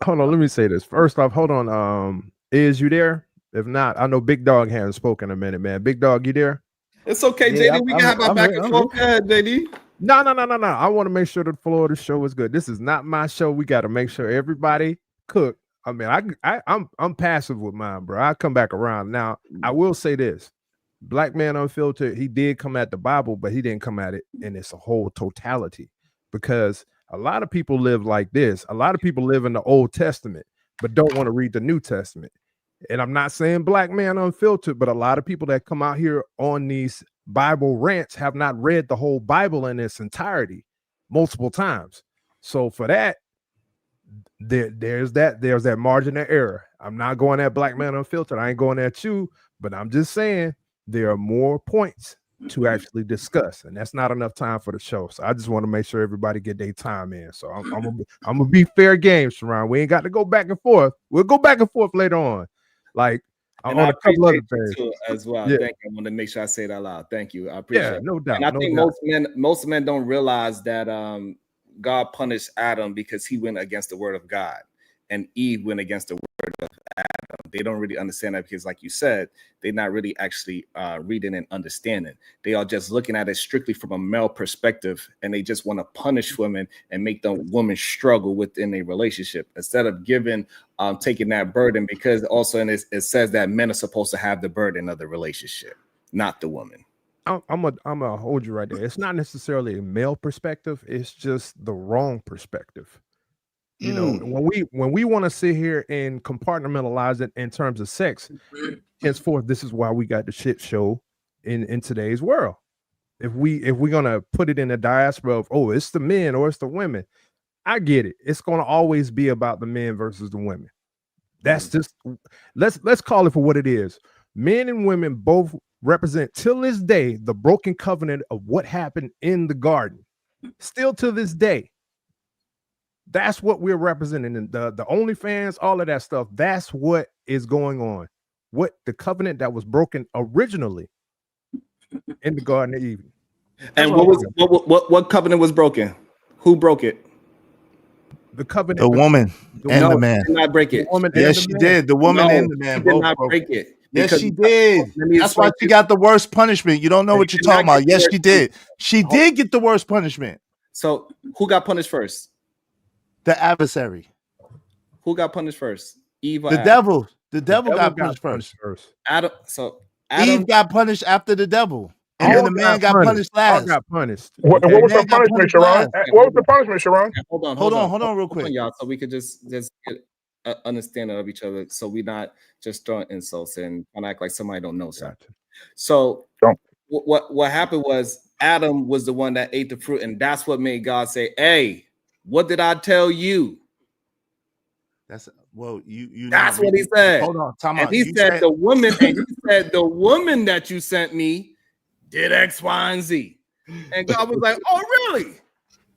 Hold on, let me say this. First off, hold on. Is you there? If not, I know Big Dog hasn't spoken in a minute, man. Big Dog, you there? It's okay, JD. We can have our back and forth. Go ahead, JD. No. I want to make sure the floor of the show is good. This is not my show. We got to make sure everybody cook. I mean, I'm passive with mine, bro. I come back around. Now, I will say this. Black Man Unfiltered, he did come at the Bible, but he didn't come at it in its whole totality, because a lot of people live like this. A lot of people live in the Old Testament, but don't want to read the New Testament. And I'm not saying Black Man Unfiltered, but a lot of people that come out here on these Bible rants have not read the whole Bible in its entirety multiple times. So for that, there's that margin of error. I'm not going at Black Man Unfiltered. I ain't going at you, but I'm just saying there are more points to actually discuss, and that's not enough time for the show. So I just want to make sure everybody get their time in. So I'm gonna be fair game, Sharon. We ain't got to go back and forth. We'll go back and forth later on. Like and on I a couple other appreciate you things too, as well. Yeah. Thank you. I want to make sure I say that loud. Thank you. I appreciate Yeah, it. no doubt. And I no think doubt. most men don't realize that God punished Adam because he went against the word of God, and Eve went against the word of Adam. They don't really understand that because, like you said, they're not really actually reading and understanding. They are just looking at it strictly from a male perspective, and they just want to punish women and make the woman struggle within a relationship instead of taking that burden, because also in it says that men are supposed to have the burden of the relationship, not the woman. I'm gonna hold you right there. It's not necessarily a male perspective. It's just the wrong perspective. You know, when we want to sit here and compartmentalize it in terms of sex, henceforth, this is why we got the shit show in today's world. If we're gonna put it in the diaspora of, oh, it's the men or it's the women, I get it. It's gonna always be about the men versus the women. That's just let's call it for what it is. Men and women both represent till this day the broken covenant of what happened in the garden. Still to this day. That's what we're representing. And the OnlyFans, all of that stuff. That's what is going on. What the covenant that was broken originally in the Garden of Eden. And what covenant was broken? Who broke it? The covenant. The woman and the man. Did not break it. Yes, she did. The woman and the man she did both not broke break it. Yes, she did. That's why she got the worst punishment. You don't know what you're talking about. Yes, she did. She did get the worst punishment. So who got punished first? The adversary. Who got punished first? Eve or the Adam? devil. The devil got punished first. Adam. Eve got punished after the devil. And then the man got punished last. All got punished. What was the punishment, Sharon? What was the punishment, Sharon? Hold on, real quick, y'all. So we could just get an understanding of each other, so we're not just throwing insults and kind of act like somebody don't know something. So what happened was Adam was the one that ate the fruit, and that's what made God say, "Hey, what did I tell you?" That's you. That's what he said. Hold on, time and out. He said the woman, and he said the woman that you sent me did X, Y, and Z. And God was like, "Oh, really?"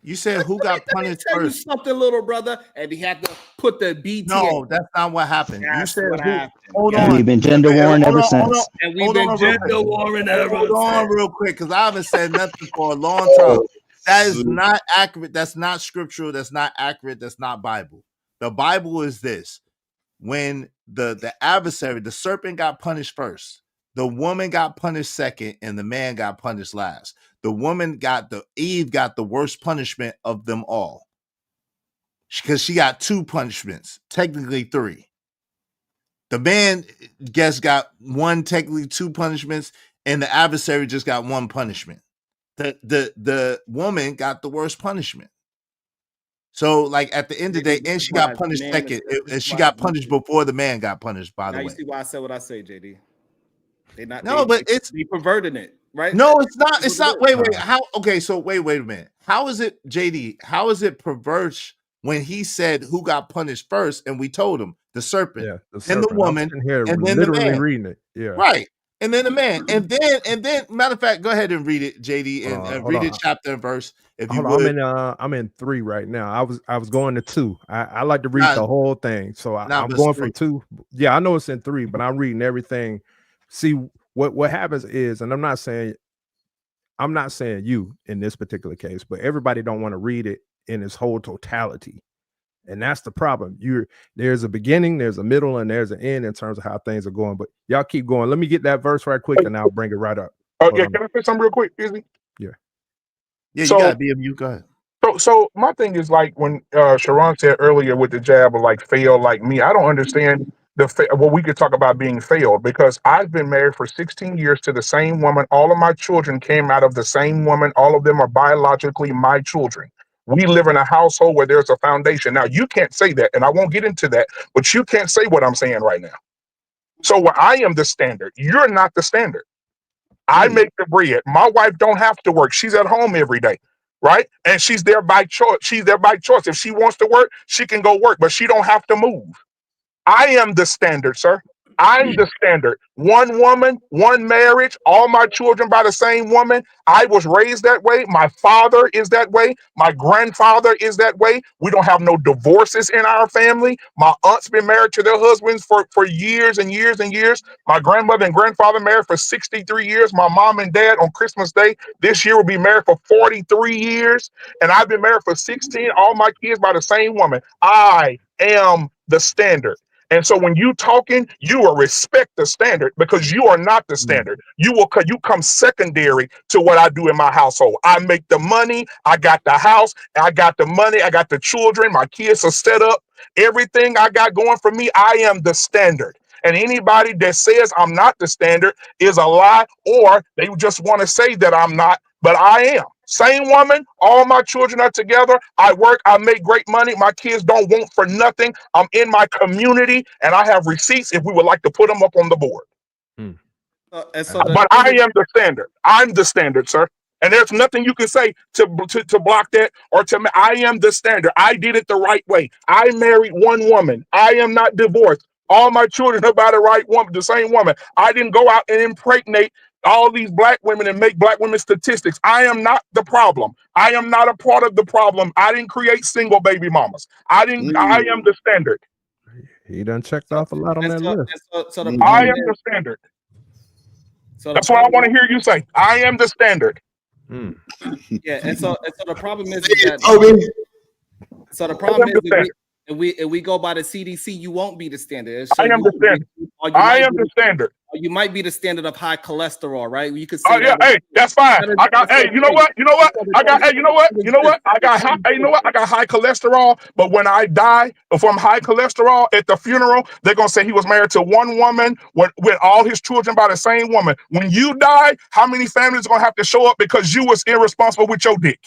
You said who got punished tell first? You something, little brother, and he had to put the BT. No, that's not what happened. That's you said what happened. Hold on. We've been gender warring ever since. And we've been gender warring ever since. Hold on, real quick, because I haven't said nothing for a long time. That is not accurate. That's not scriptural. That's not accurate. That's not Bible. The Bible is this: when the adversary, the serpent, got punished first, the woman got punished second, and the man got punished last. Eve got the worst punishment of them all, because she got 2 punishments, technically 3. The man got 1, technically 2 punishments, and the adversary just got 1 punishment. The woman got the worst punishment. So, like, at the end of the day, and she got punished second, and she got punished before the man got punished. By the way, you see why I said what I say, JD. It's perverting it, right? No, it's not. It's not. Wait. How? Okay, so wait a minute. How is it, JD? How is it perverse when he said who got punished first, and we told him the serpent, and the woman, and then the man. Reading it, yeah, right, and then the man, and then matter of fact, go ahead and read it, JD, and read it chapter and verse if you would. I'm in 3 right now. I was going to 2. I like to read the whole thing, so I'm going from 2. Yeah, I know it's in 3, but I'm reading everything. See what happens is, and I'm not saying you in this particular case, but everybody don't want to read it in its whole totality. And that's the problem. There's a beginning, there's a middle, and there's an end in terms of how things are going. But y'all keep going. Let me get that verse right quick, and I'll bring it right up. Can I say something real quick, Izzy? Yeah. Yeah, you got BMU. Go ahead. So my thing is, like, when Sharon said earlier with the jab of like fail like me, I don't understand we could talk about being failed, because I've been married for 16 years to the same woman. All of my children came out of the same woman. All of them are biologically my children. We live in a household where there's a foundation. Now, you can't say that, and I won't get into that, but you can't say what I'm saying right now. So where I am the standard, you're not the standard. I make the bread. My wife don't have to work. She's at home every day, right? And she's there by choice. She's there by choice. If she wants to work, she can go work, but she don't have to move. I am the standard, sir. I'm the standard. One woman, one marriage, all my children by the same woman. I was raised that way. My father is that way. My grandfather is that way. We don't have no divorces in our family. My aunts been married to their husbands for years and years and years. My grandmother and grandfather married for 63 years. My mom and dad on Christmas Day this year will be married for 43 years. And I've been married for 16. All my kids by the same woman. I am the standard. And so when you talking, you will respect the standard because you are not the standard. You come secondary to what I do in my household. I make the money, I got the house, I got the money, I got the children, my kids are set up. Everything I got going for me, I am the standard. And anybody that says I'm not the standard is a lie, or they just want to say that I'm not, but I am. Same woman, all my children are together. I work, I make great money. My kids don't want for nothing. I'm in my community and I have receipts if we would like to put them up on the board. But I am the standard. I'm the standard, sir. And there's nothing you can say to block that or to me. I am the standard. I did it the right way. I married one woman. I am not divorced. All my children are by the right woman, the same woman. I didn't go out and impregnate all these black women and make black women statistics. I am not the problem. I am not a part of the problem. I didn't create single baby mamas. I am the standard. He done checked off a lot on that list. I am the standard. So that's what I want to hear you say. I am the standard. Yeah, and so the problem is that so the problem is that if we go by the CDC, you won't be the standard. I am the standard. I am the standard. You might be the standard of high cholesterol, right? You could say, oh yeah, hey, that's fine. I got, hey, you know what? I got, hey, you know what? I got high, hey, I got high cholesterol. But when I die from high cholesterol at the funeral, they're gonna say he was married to one woman with all his children by the same woman. When you die, how many families are gonna have to show up because you was irresponsible with your dick?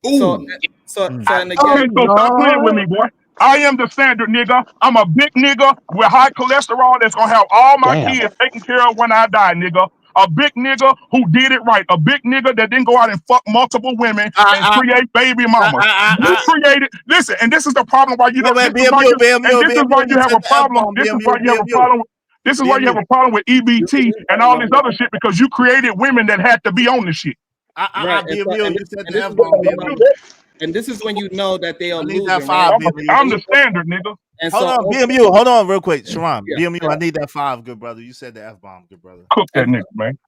So and again, okay, so stop playing with me, boy. I am the standard, nigga. I'm a big nigga with high cholesterol that's gonna have all my kids taken care of when I die, nigga. A big nigga who did it right. A big nigga that didn't go out and fuck multiple women and create baby mamas. You created, listen, and this is the problem why you don't. This is why you have a problem. This is why you have a problem. This is why you have a problem with EBT and all this other shit because you created women that had to be on this shit. And this is when you know that they are losing. That 5, right? I'm the standard, nigga. And hold on, BMU. Hold on, real quick, Sharon. BMU, I need that 5, good brother. You said the F-bomb, good brother. Cook that nigga, man.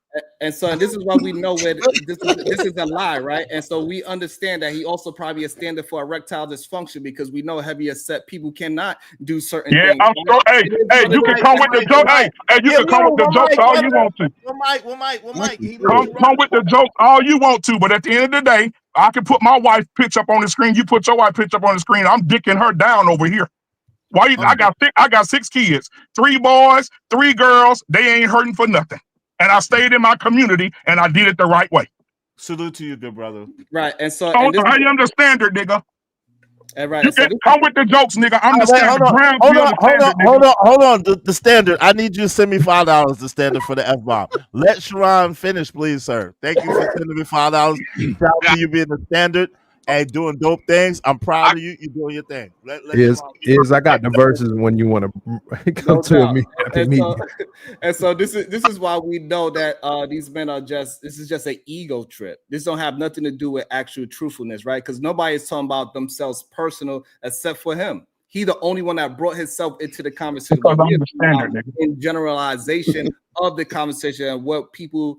And so this is why we know where this is a lie, right? And so we understand that he also probably a standard for erectile dysfunction because we know heavier set people cannot do certain things. I'm sure. Hey, you can come with the joke. Hey, you can come with the jokes all you want to. Come with the jokes all you want to, but at the end of the day, I can put my wife's picture up on the screen. You put your wife's picture up on the screen. I'm dicking her down over here. Why you? I got 6 kids, 3 boys, 3 girls. They ain't hurting for nothing. And I stayed in my community and I did it the right way. Salute to you, good brother. Right. And so I am the standard, nigga. And right. You can come with the jokes, nigga. I'm the standard. Hold on. The standard. I need you to send me $5. The standard for the F-bomb. Let Sharon finish, please, sir. Thank you for sending me $5. Shout out to you being the standard and doing dope things. I'm proud of you. You're doing your thing. I got the verses when you want to come to me. And so this is why we know that these men are this is just an ego trip. This don't have nothing to do with actual truthfulness, right? Because nobody is talking about themselves personal except for him. He the only one that brought himself into the conversation. Because I'm the standard, in generalization of the conversation and what people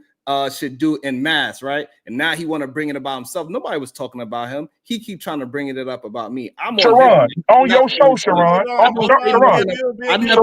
should do in mass, right? And now he want to bring it about himself. Nobody was talking about him. He keep trying to bring it up about me. I'm Sharon, on your show, Sharon. I never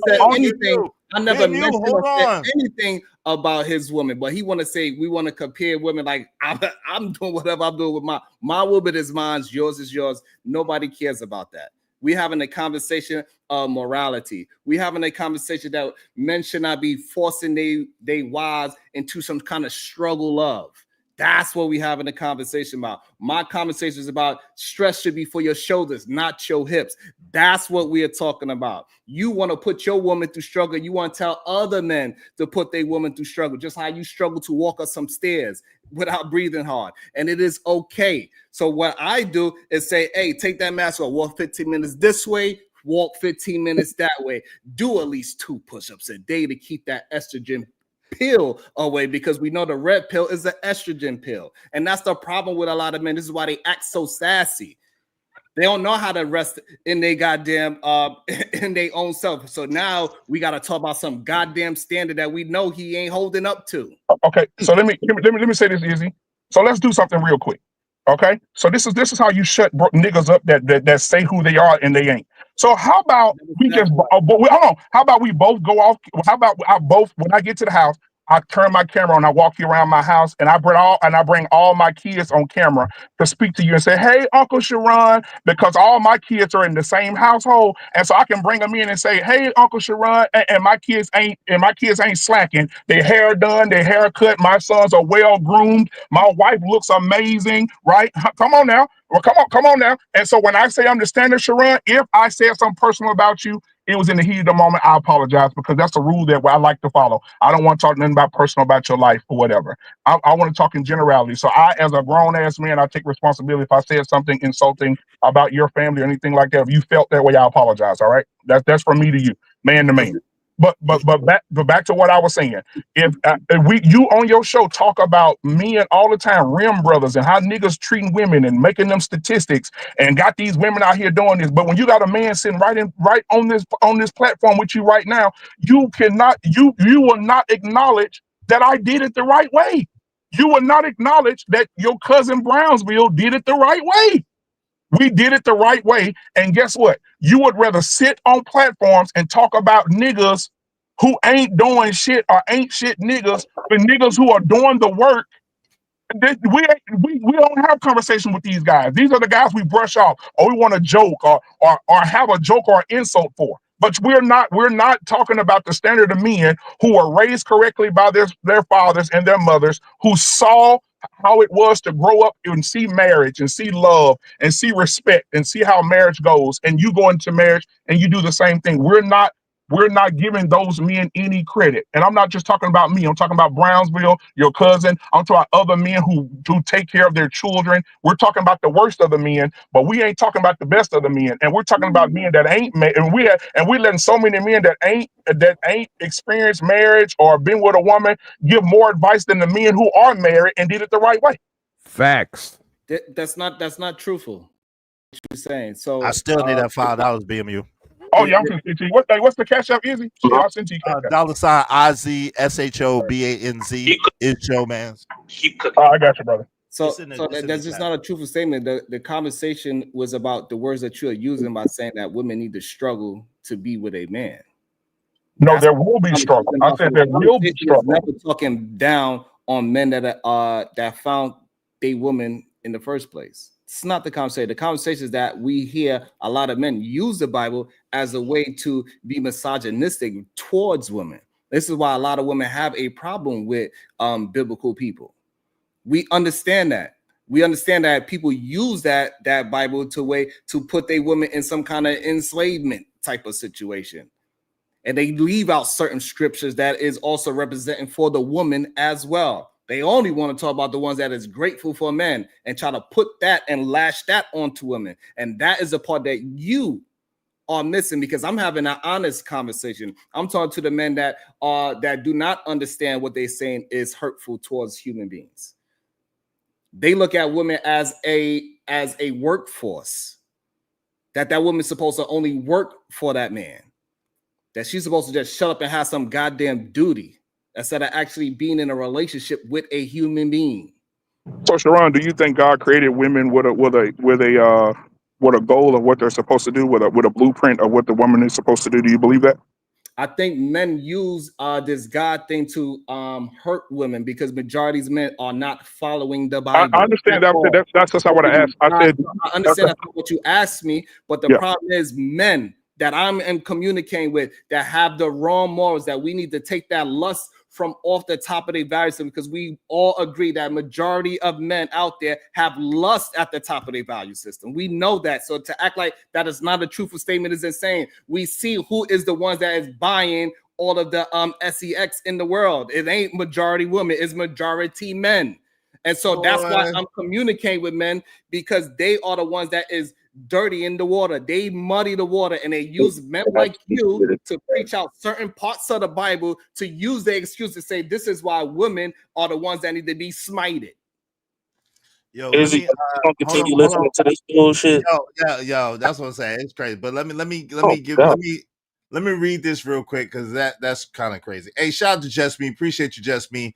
said anything. I never mentioned or said anything about his woman, but he want to say we want to compare women like I'm doing whatever I'm doing with my woman is mine, yours is yours. Nobody cares about that. We having a conversation of morality. We having a conversation that men should not be forcing they wives into some kind of struggle of. That's what we having a conversation about. My conversation is about stress should be for your shoulders, not your hips. That's what we are talking about. You want to put your woman through struggle. You want to tell other men to put their woman through struggle, just how you struggle to walk up some stairs without breathing hard. And it is okay. So what I do is say, hey, take that mask off, walk 15 minutes this way, walk 15 minutes that way. Do at least 2 push-ups a day to keep that estrogen pill away, because we know the red pill is the estrogen pill. And that's the problem with a lot of men. This is why they act so sassy. They don't know how to rest in their goddamn in their own self. So now we got to talk about some goddamn standard that we know he ain't holding up to. Okay, so let me say this, Izzy. So let's do something real quick. Okay, so this is how you shut niggas up that say who they are and they ain't. So how about we just hold on? How about we both go off? How about when I get to the house, I turn my camera on, I walk you around my house, and I bring all my kids on camera to speak to you and say, "Hey, Uncle Sharon," because all my kids are in the same household, and so I can bring them in and say, "Hey, Uncle Sharon," and my kids ain't slacking. Their hair done, their hair cut. My sons are well groomed. My wife looks amazing, right? Come on now. Well, come on now. And so when I say I'm the standard, Sharon, if I said something personal about you, it was in the heat of the moment, I apologize, because that's a rule that I like to follow. I don't want to talk nothing about personal about your life or whatever. I want to talk in generality. So I, as a grown ass man, I take responsibility. If I said something insulting about your family or anything like that, if you felt that way, I apologize. All right, that's from me to you, man to man. But back to what I was saying. If you on your show talk about men all the time, rim brothers, and how niggas treating women and making them statistics, and got these women out here doing this, but when you got a man sitting right on this platform with you right now, you will not acknowledge that I did it the right way. You will not acknowledge that your cousin Brownsville did it the right way. We did it the right way. And guess what? You would rather sit on platforms and talk about niggas who ain't doing shit or ain't shit niggas than niggas who are doing the work. We don't have conversation with these guys. These are the guys we brush off, or we want to joke or have a joke or insult for. But we're not talking about the standard of men who were raised correctly by their fathers and their mothers, who saw how it was to grow up and see marriage and see love and see respect and see how marriage goes. And you go into marriage and you do the same thing. We're not giving those men any credit. And I'm not just talking about me. I'm talking about Brownsville, your cousin. I'm talking about other men who take care of their children. We're talking about the worst of the men, but we ain't talking about the best of the men. And we're talking about men that ain't made, and we're letting so many men that ain't experienced marriage or been with a woman give more advice than the men who are married and did it the right way. Facts. That's not truthful. What you're saying. So I still need that $5 BMU. Oh yeah, I'm gonna send you. What's the cash app, Izzy? I'll send you. $ izzy SHOBANZ is Joe Mans. I got you, brother. So that's just not a truthful statement. The conversation was about the words that you are using by saying that women need to struggle to be with a man. No, there will be struggle. I said there will be struggle. Never talking down on men that found a woman in the first place. It's not the conversation. The conversation is that we hear a lot of men use the Bible as a way to be misogynistic towards women. This is why a lot of women have a problem with biblical people. We understand that. We understand that people use that Bible to put their women in some kind of enslavement type of situation. And they leave out certain scriptures that is also representing for the woman as well. They only want to talk about the ones that is grateful for men and try to put that and lash that onto women. And that is the part that you are missing, because I'm having an honest conversation. I'm talking to the men that do not understand what they're saying is hurtful towards human beings. They look at women as a workforce, that woman's supposed to only work for that man, that she's supposed to just shut up and have some goddamn duty instead of actually being in a relationship with a human being. So Sharon, do you think God created women with a goal of what they're supposed to do, with a blueprint of what the woman is supposed to do? Do you believe that? I think men use this God thing to hurt women, because majority of men are not following the Bible. I understand that's just what I asked. I said I understand that's what you asked me, but the problem is men that I'm communicating with that have the wrong morals, that we need to take that lust from off the top of their value system, because we all agree that majority of men out there have lust at the top of their value system. We know that. So to act like that is not a truthful statement is insane. We see who is the ones that is buying all of the sex in the world. It ain't majority women, it's majority men. And so that's why I'm communicating with men, because they are the ones that is dirty in the water. They muddy the water, and they use men like you to preach out certain parts of the Bible to use the excuse to say this is why women are the ones that need to be smited. Yo, Izzy, continue listening to this bullshit. Yo, that's what I'm saying. It's crazy. But let me read this real quick, because that's kind of crazy. Hey, shout out to Just Me. Appreciate you, Just Me.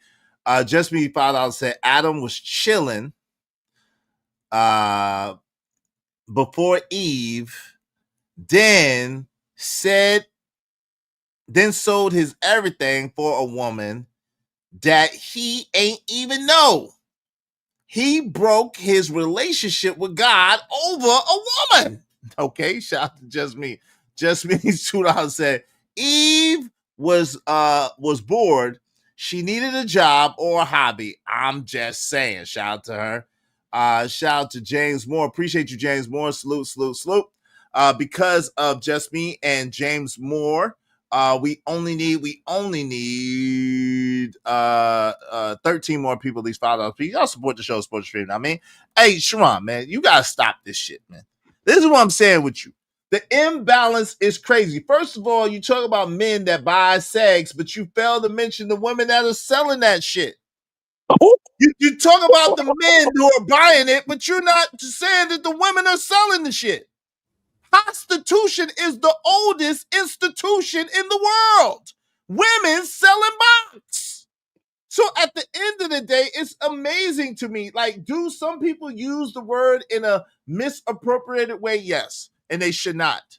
Just Me $5 said Adam was chilling before Eve, then sold his everything for a woman that he ain't even know. He broke his relationship with God over a woman. Okay, shout out to Just Me. Just Me's $2 said Eve was bored. She needed a job or a hobby. I'm just saying. Shout out to her. Shout out to James Moore. Appreciate you, James Moore. Salute. Because of Just Me and James Moore, we only need 13 more people, at least $5. Y'all support the show, support the stream. I mean, hey, Sharon, man, you gotta stop this shit, man. This is what I'm saying with you. The imbalance is crazy. First of all, you talk about men that buy sex, but you fail to mention the women that are selling that shit. You talk about the men who are buying it, but you're not saying that the women are selling the shit. Prostitution is the oldest institution in the world. Women selling box. So at the end of the day, it's amazing to me. Like, do some people use the word in a misappropriated way? Yes, and they should not.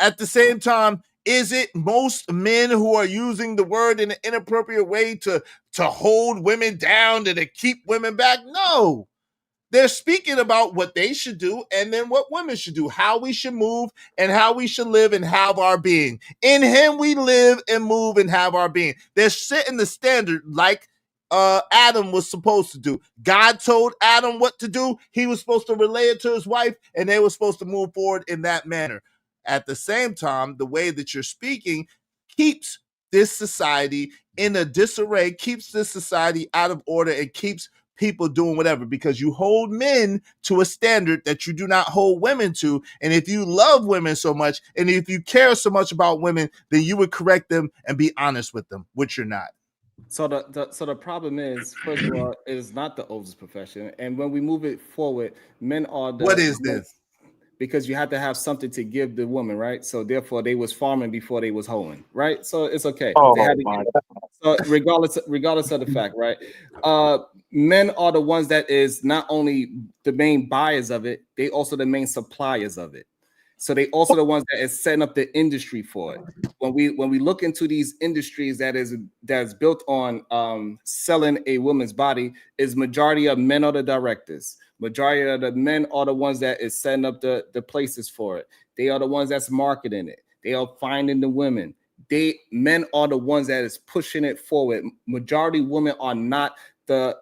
At the same time, is it most men who are using the word in an inappropriate way to hold women down and to keep women back? No. They're speaking about what they should do and then what women should do, how we should move and how we should live and have our being. In him we live and move and have our being. They're setting the standard like Adam was supposed to do. God told Adam what to do. He was supposed to relay it to his wife, and they were supposed to move forward in that manner. At the same time, the way that you're speaking keeps this society in a disarray, keeps this society out of order, and keeps people doing whatever, because you hold men to a standard that you do not hold women to. And if you love women so much, and if you care so much about women, then you would correct them and be honest with them, which you're not. So the problem is, first of all, it is not the oldest profession. And when we move it forward, men are the what is this? Because you have to have something to give the woman, right? So therefore, they was farming before they was hoeing, right? So it's okay. They had to so regardless of the fact, right? Men are the ones that is not only the main buyers of it, they also the main suppliers of it. So they also the ones that is setting up the industry for it. When we look into these industries that's built on selling a woman's body, is majority of men are the directors. Majority of the men are the ones that is setting up the places for it. They are the ones that's marketing it. They are finding the women. Men are the ones that is pushing it forward. Majority women are not the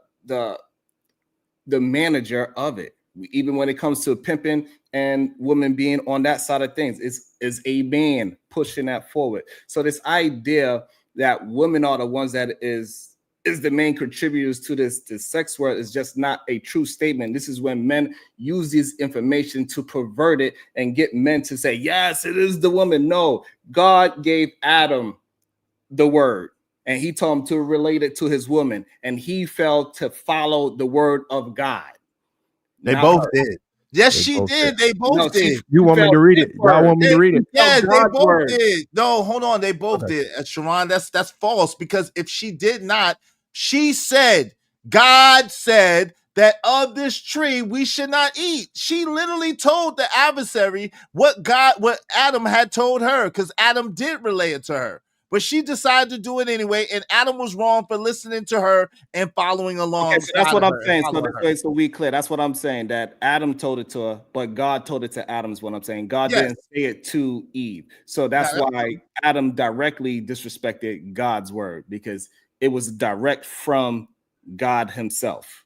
manager of it. Even when it comes to pimping and women being on that side of things, is a man pushing that forward. So this idea that women are the ones that is the main contributors to this sex world is just not a true statement. This is when men use this information to pervert it and get men to say, yes, it is the woman. No, God gave Adam the word, and he told him to relate it to his woman, and he failed to follow the word of God. They both did. Yes, she did. They both did. You want me to read it? Y'all want me to read it? Yeah, they both did. No, hold on. They both did. Sharon, that's false, because if she did not, she said, God said that of this tree we should not eat. She literally told the adversary what Adam had told her, because Adam did relay it to her. but she decided to do it anyway. And Adam was wrong for listening to her and following along. Okay, so that's what I'm saying. So we clear. That's what I'm saying. That Adam told it to her, but God told it to Adam. Is what I'm saying. God didn't say it to Eve. So that's why Adam directly disrespected God's word, because it was direct from God himself.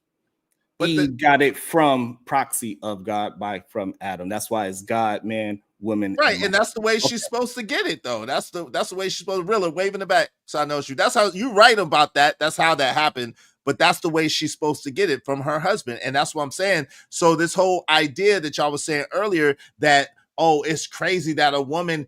But Eve got it from proxy of God from Adam. That's why it's God, man, woman, right, and that's the way she's supposed to get it, though. That's the way she's supposed to really waving the back. So I know you. That's how you right about that. That's how that happened. But that's the way she's supposed to get it from her husband, and that's what I'm saying. So this whole idea that y'all was saying earlier that, oh, it's crazy that a woman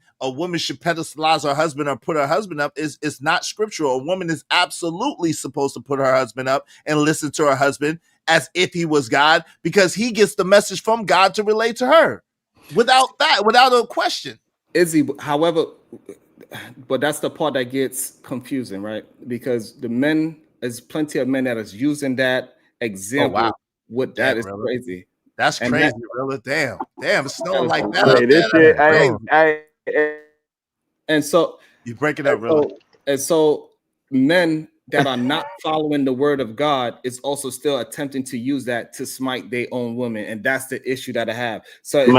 should pedestalize her husband or put her husband up is not scriptural. A woman is absolutely supposed to put her husband up and listen to her husband as if he was God, because he gets the message from God to relate to her without a question. Izzy, however, but that's the part that gets confusing, right? Because there's plenty of men that is using that example. Oh, wow. What that is really crazy. That's and crazy, really. Damn, it's snowing like that. Hey, this shit, and so you break it up, really. And so men that are not following the word of God is also still attempting to use that to smite their own women, and that's the issue that I have. So if you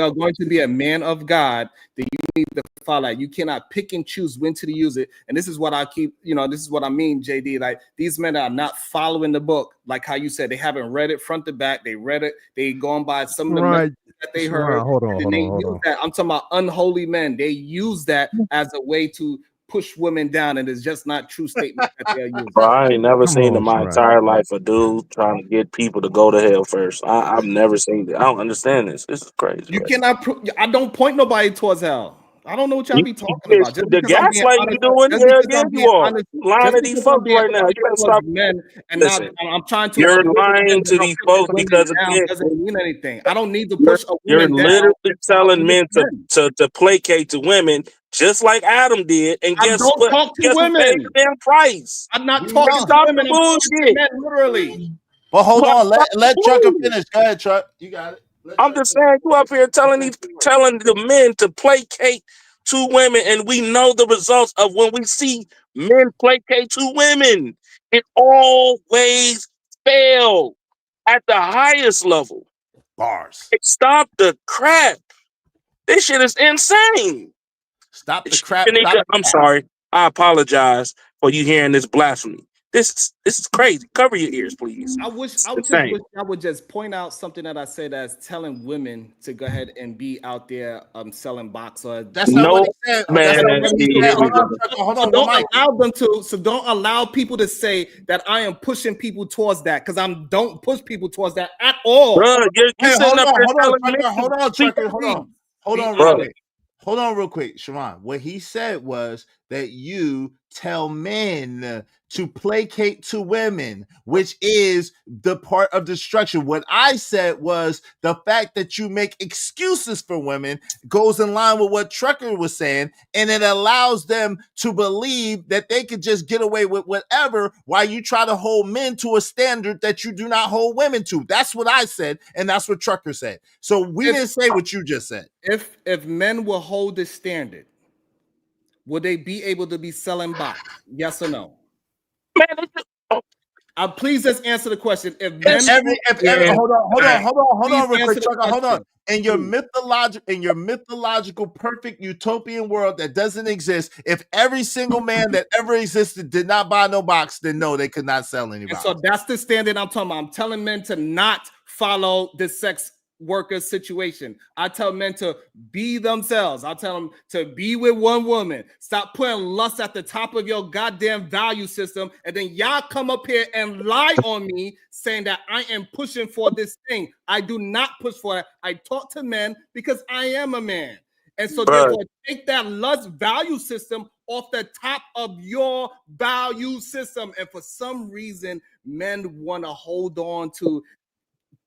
are going to be a man of God, then you need to follow. You cannot pick and choose when to use it. And this is what I keep, this is what I mean, JD. Like, these men are not following the book, like how you said they haven't read it front to back. They read it, they gone by some of the messages that they heard. Hold on. I'm talking about unholy men. They use that as a way to push women down, and it's just not true statements that they're using. Bro, I ain't never seen in my entire life a dude trying to get people to go to hell first. I've never seen it. I don't understand this. This is crazy. You cannot. I don't point nobody towards hell. I don't know what y'all be talking about. Just the gaslighting you doing here again, you are lying to these folks right now. You gotta stop. Men and listen, I'm trying to. You're lying to these folks because it doesn't mean anything. I don't need to push a woman. You're literally telling men to placate to women, just like Adam did. And guess what? Talk to guess women. Who paid the damn price? I'm not talking to women. I'm talking to men, literally. But hold on, let Trucker finish. Go ahead, Truck. You got it. I'm just saying, you up here telling the men to placate to women, and we know the results of when we see men placate to women. It always fails at the highest level. Bars. Stop the crap. This shit is insane. Stop the crap. I'm sorry. I apologize for you hearing this blasphemy. This is crazy. Cover your ears, please. I wish I would just point out something that I said as telling women to go ahead and be out there selling box. That's not what he said. Man, hold on. Don't allow them to. So don't allow people to say that I am pushing people towards that, because I don't push people towards that at all. Bro, hold on real quick, Sharon. What he said was that you tell men to placate to women, which is the part of destruction. What I said was the fact that you make excuses for women goes in line with what Trucker was saying, and it allows them to believe that they could just get away with whatever while you try to hold men to a standard that you do not hold women to. That's what I said, and that's what Trucker said. So we didn't say what you just said. If men will hold this standard, would they be able to be selling box? Yes or no? Please just answer the question. Hold on, real quick, Trucker. Hold on. In your mythological, perfect utopian world that doesn't exist, if every single man that ever existed did not buy no box, then no, they could not sell any box. So that's the standard I'm talking about. I'm telling men to not follow the sex worker situation. I tell men to be themselves. I tell them to be with one woman. Stop putting lust at the top of your goddamn value system, and then y'all come up here and lie on me saying that I am pushing for this thing. I do not push for it. I talk to men because I am a man. And so therefore, take that lust value system off the top of your value system. And for some reason, men want to hold on to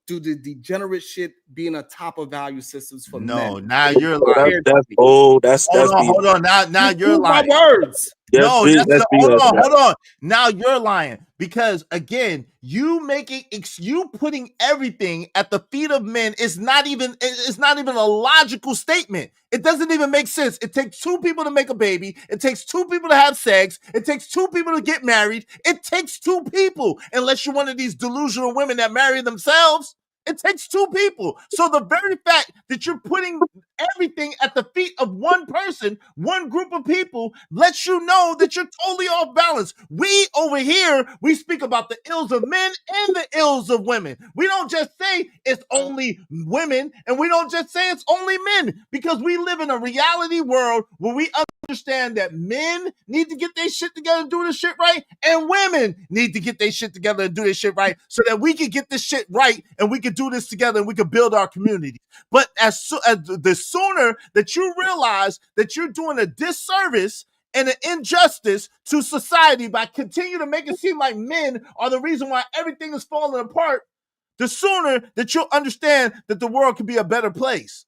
the degenerate shit being a top of value systems for men. No, now you're lying. Hold on. Now you're lying. My words. Hold on. Now you're lying, Because again, you putting everything at the feet of men is not even a logical statement. It doesn't even make sense. It takes two people to make a baby. It takes two people to have sex. It takes two people to get married. It takes two people, unless you're one of these delusional women that marry themselves. It takes two people. So the very fact that you're putting everything at the feet of one person, one group of people, lets you know that you're totally off balance. We over here, we speak about the ills of men and the ills of women. We don't just say it's only women, and we don't just say it's only men, because we live in a reality world where we understand that men need to get their shit together and do this shit right, and women need to get their shit together and do this shit right, so that we can get this shit right and we can do this together and we can build our community. But as the sooner that you realize that you're doing a disservice and an injustice to society by continuing to make it seem like men are the reason why everything is falling apart, the sooner that you'll understand that the world can be a better place.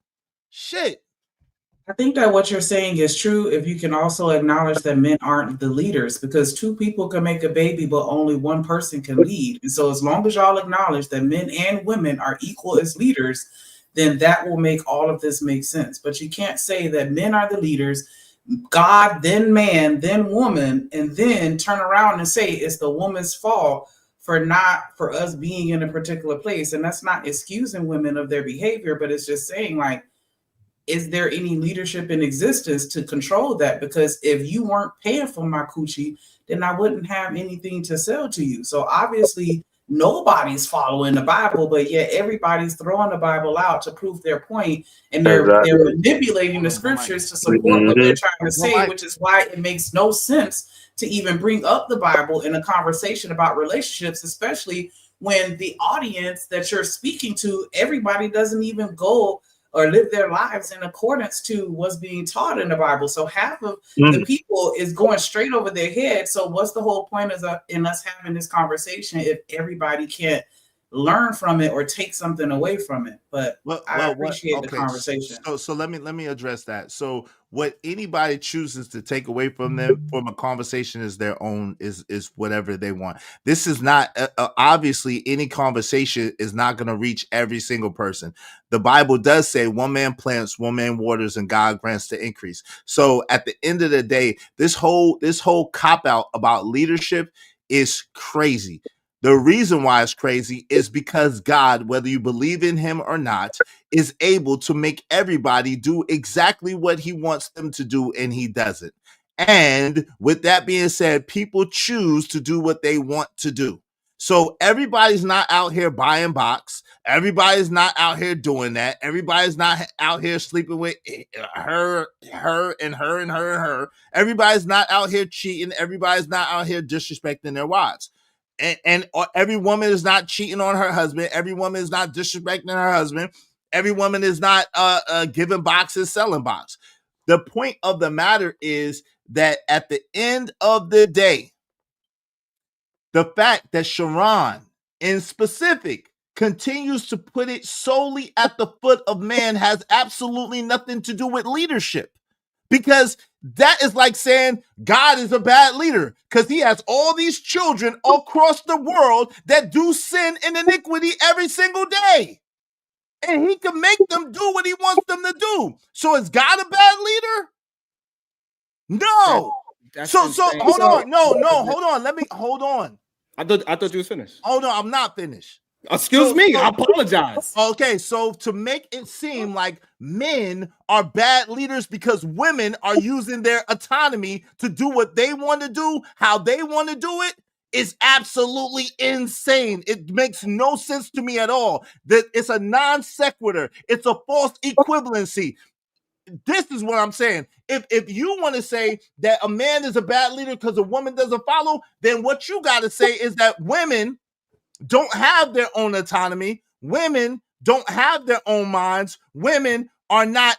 Shit. I think that what you're saying is true if you can also acknowledge that men aren't the leaders, because two people can make a baby, but only one person can lead. And so as long as y'all acknowledge that men and women are equal as leaders, then that will make all of this make sense. But you can't say that men are the leaders, God, then man, then woman, and then turn around and say it's the woman's fault for us being in a particular place. And that's not excusing women of their behavior, but it's just saying, like, is there any leadership in existence to control that? Because if you weren't paying for my coochie, then I wouldn't have anything to sell to you. So obviously nobody's following the Bible, but yet everybody's throwing the Bible out to prove their point, and they're manipulating the scriptures to support what they're trying to say, which is why it makes no sense to even bring up the Bible in a conversation about relationships, especially when the audience that you're speaking to, everybody doesn't even go or live their lives in accordance to what's being taught in the Bible. So half of the people is going straight over their head. So what's the whole point in us having this conversation if everybody can't learn from it or take something away from it? But I appreciate the conversation. So let me address that. So what anybody chooses to take away from them from a conversation is their own, is whatever they want. This is not obviously any conversation is not going to reach every single person. The Bible does say one man plants, one man waters, and God grants the increase. So at the end of the day, this whole cop out about leadership is crazy. The reason why it's crazy is because God, whether you believe in him or not, is able to make everybody do exactly what he wants them to do, and he doesn't. And with that being said, people choose to do what they want to do. So everybody's not out here buying box. Everybody's not out here doing that. Everybody's not out here sleeping with her. Everybody's not out here cheating. Everybody's not out here disrespecting their wives. And every woman is not cheating on her husband. Every woman is not disrespecting her husband. Every woman is not giving boxes, selling box. The point of the matter is that at the end of the day, the fact that Sharon in specific continues to put it solely at the foot of man has absolutely nothing to do with leadership. Because that is like saying God is a bad leader because he has all these children across the world that do sin and iniquity every single day. And he can make them do what he wants them to do. So is God a bad leader? No. So hold on. Hold on. Hold on. I thought you was finished. Oh no, I'm not finished. Excuse me, I apologize. Okay, so to make it seem like men are bad leaders because women are using their autonomy to do what they want to do, how they want to do it, is absolutely insane. It makes no sense to me at all. That it's a non sequitur. It's a false equivalency. This is what I'm saying. If you want to say that a man is a bad leader because a woman doesn't follow, then what you got to say is that women don't have their own autonomy. Women don't have their own minds. Women are not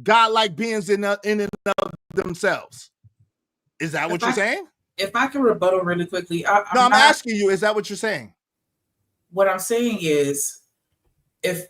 godlike beings in and of themselves. Is that what you're saying? If I can rebuttal really quickly, I'm asking you. Is that what you're saying? What I'm saying is,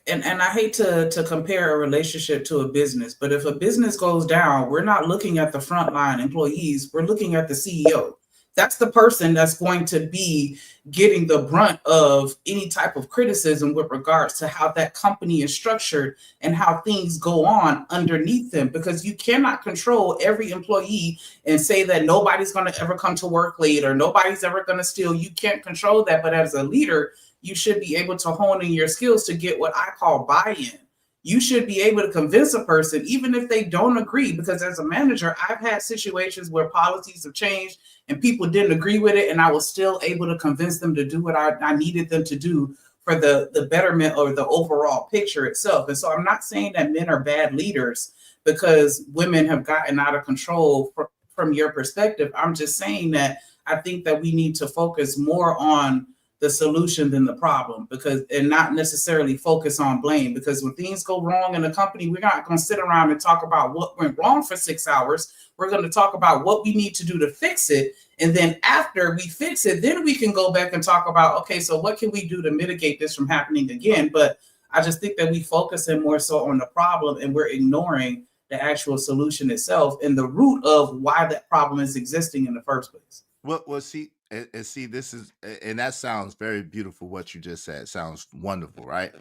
and I hate to compare a relationship to a business, but if a business goes down, we're not looking at the frontline employees. We're looking at the CEO. that's the person that's going to be getting the brunt of any type of criticism with regards to how that company is structured and how things go on underneath them, because you cannot control every employee and say that nobody's going to ever come to work late or nobody's ever going to steal. You can't control that. But as a leader, you should be able to hone in your skills to get what I call buy-in. You should be able to convince a person, even if they don't agree, because as a manager, I've had situations where policies have changed and people didn't agree with it, and I was still able to convince them to do what I needed them to do for the betterment or the overall picture itself. And so I'm not saying that men are bad leaders because women have gotten out of control from your perspective. I'm just saying that I think that we need to focus more on the solution than the problem, because and not necessarily focus on blame, because when things go wrong in a company, we're not going to sit around and talk about what went wrong for 6 hours. We're going to talk about what we need to do to fix it, and then after we fix it, then we can go back and talk about, okay, so what can we do to mitigate this from happening again? But I just think that we focus in more so on the problem and we're ignoring the actual solution itself and the root of why that problem is existing in the first place. Well, see, and see, this is, and that sounds very beautiful. What you just said sounds wonderful, right?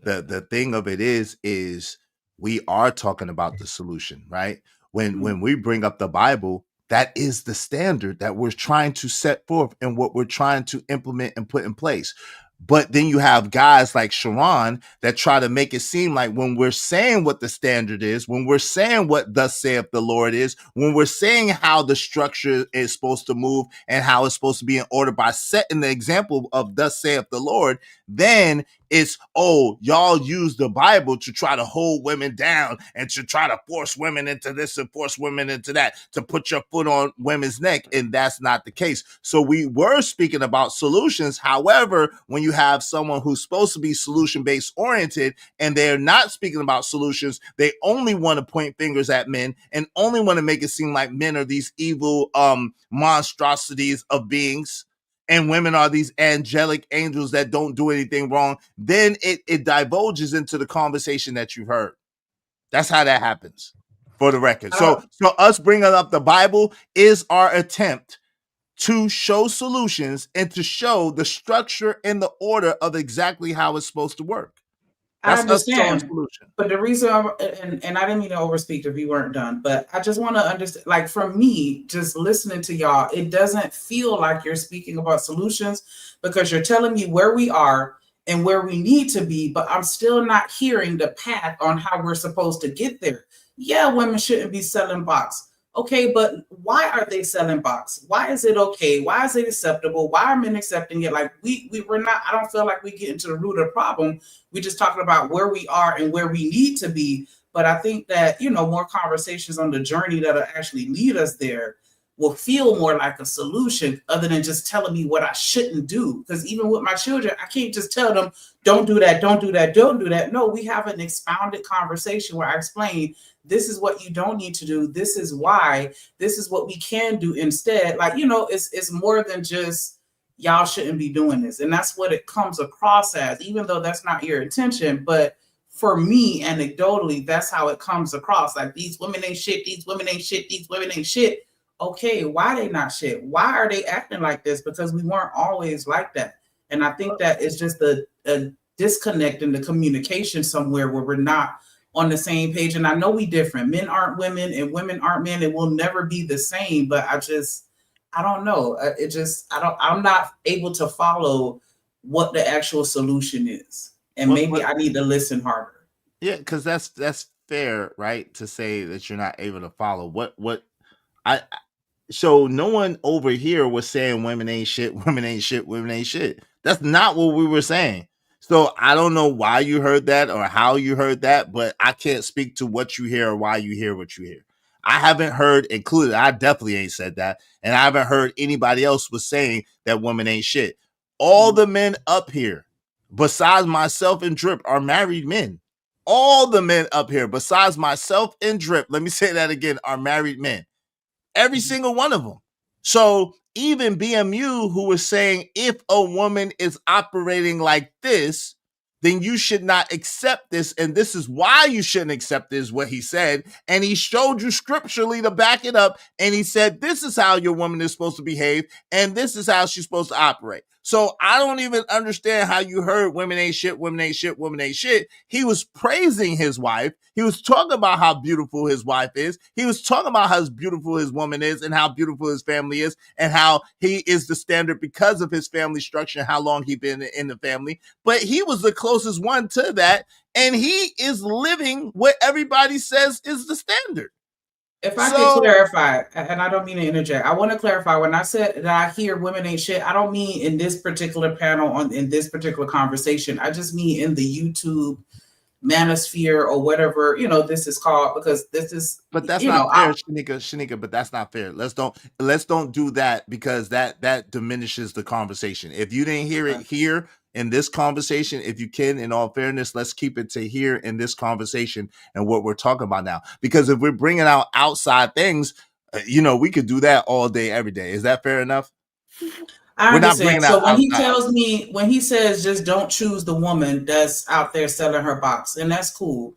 The thing of it is we are talking about the solution, right? When we bring up the Bible, that is the standard that we're trying to set forth and what we're trying to implement and put in place. But then you have guys like Sharon that try to make it seem like when we're saying what the standard is, when we're saying what thus saith the Lord is, when we're saying how the structure is supposed to move and how it's supposed to be in order by setting the example of thus saith the Lord, then it's, oh, y'all use the Bible to try to hold women down and to try to force women into this and force women into that, to put your foot on women's neck. And that's not the case. So we were speaking about solutions. However, when you have someone who's supposed to be solution-based oriented and they're not speaking about solutions, they only want to point fingers at men and only want to make it seem like men are these evil monstrosities of beings, and women are these angelic angels that don't do anything wrong, then it divulges into the conversation that you've heard. That's how that happens, for the record. So us bringing up the Bible is our attempt to show solutions and to show the structure and the order of exactly how it's supposed to work. That's That's us showing understand, solution. but the reason and I didn't mean to overspeak if you weren't done, but I just want to understand, like for me, just listening to y'all, it doesn't feel like you're speaking about solutions because you're telling me where we are and where we need to be, but I'm still not hearing the path on how we're supposed to get there. Yeah, women shouldn't be selling box. Okay, but why are they selling box? Why is it okay? Why is it acceptable? Why are men accepting it? Like we're not, I don't feel like we get into the root of the problem. We're just talking about where we are and where we need to be. But I think that, more conversations on the journey that'll actually lead us there will feel more like a solution other than just telling me what I shouldn't do. Because even with my children, I can't just tell them, don't do that, don't do that, don't do that. No, we have an expounded conversation where I explain, this is what you don't need to do. This is why. This is what we can do instead. Like, it's more than just y'all shouldn't be doing this. And that's what it comes across as, even though that's not your intention. But for me, anecdotally, that's how it comes across. Like, these women ain't shit, these women ain't shit, these women ain't shit. Okay, why they not shit? Why are they acting like this? Because we weren't always like that. And I think that it's just a disconnect in the communication somewhere where we're not on the same page. And I know we different. Men aren't women and women aren't men. It will never be the same. But I don't know. I'm not able to follow what the actual solution is. And maybe I need to listen harder. Yeah, because that's fair, right? To say that you're not able to follow what I so no one over here was saying women ain't shit, women ain't shit, women ain't shit. That's not what we were saying. So I don't know why you heard that or how you heard that, but I can't speak to what you hear or why you hear what you hear. I haven't heard, included, I definitely ain't said that, and I haven't heard anybody else was saying that women ain't shit. All the men up here, besides myself and Drip, are married men. All the men up here, besides myself and Drip, let me say that again, are married men. Every single one of them. So even BMU, who was saying if a woman is operating like this, then you should not accept this. And this is why you shouldn't accept this, what he said. And he showed you scripturally to back it up. And he said, this is how your woman is supposed to behave. And this is how she's supposed to operate. So I don't even understand how you heard women ain't shit, women ain't shit, women ain't shit. He was praising his wife. He was talking about how beautiful his wife is. He was talking about how beautiful his woman is and how beautiful his family is and how he is the standard because of his family structure and how long he's been in the family. But he was the closest one to that. And he is living what everybody says is the standard. If I could clarify, and I don't mean to interject, I want to clarify when I said that I hear women ain't shit, I don't mean in this particular panel in this particular conversation. I just mean in the YouTube manosphere or whatever, this is called, because this is, but that's not fair, Shanika, but that's not fair. Let's don't do that, because that diminishes the conversation. If you didn't hear it here in this conversation, if you can, in all fairness, let's keep it to here in this conversation and what we're talking about now. Because if we're bringing out outside things, we could do that all day, every day. Is that fair enough? I understand. So when he tells me, when he says just don't choose the woman that's out there selling her box, and that's cool,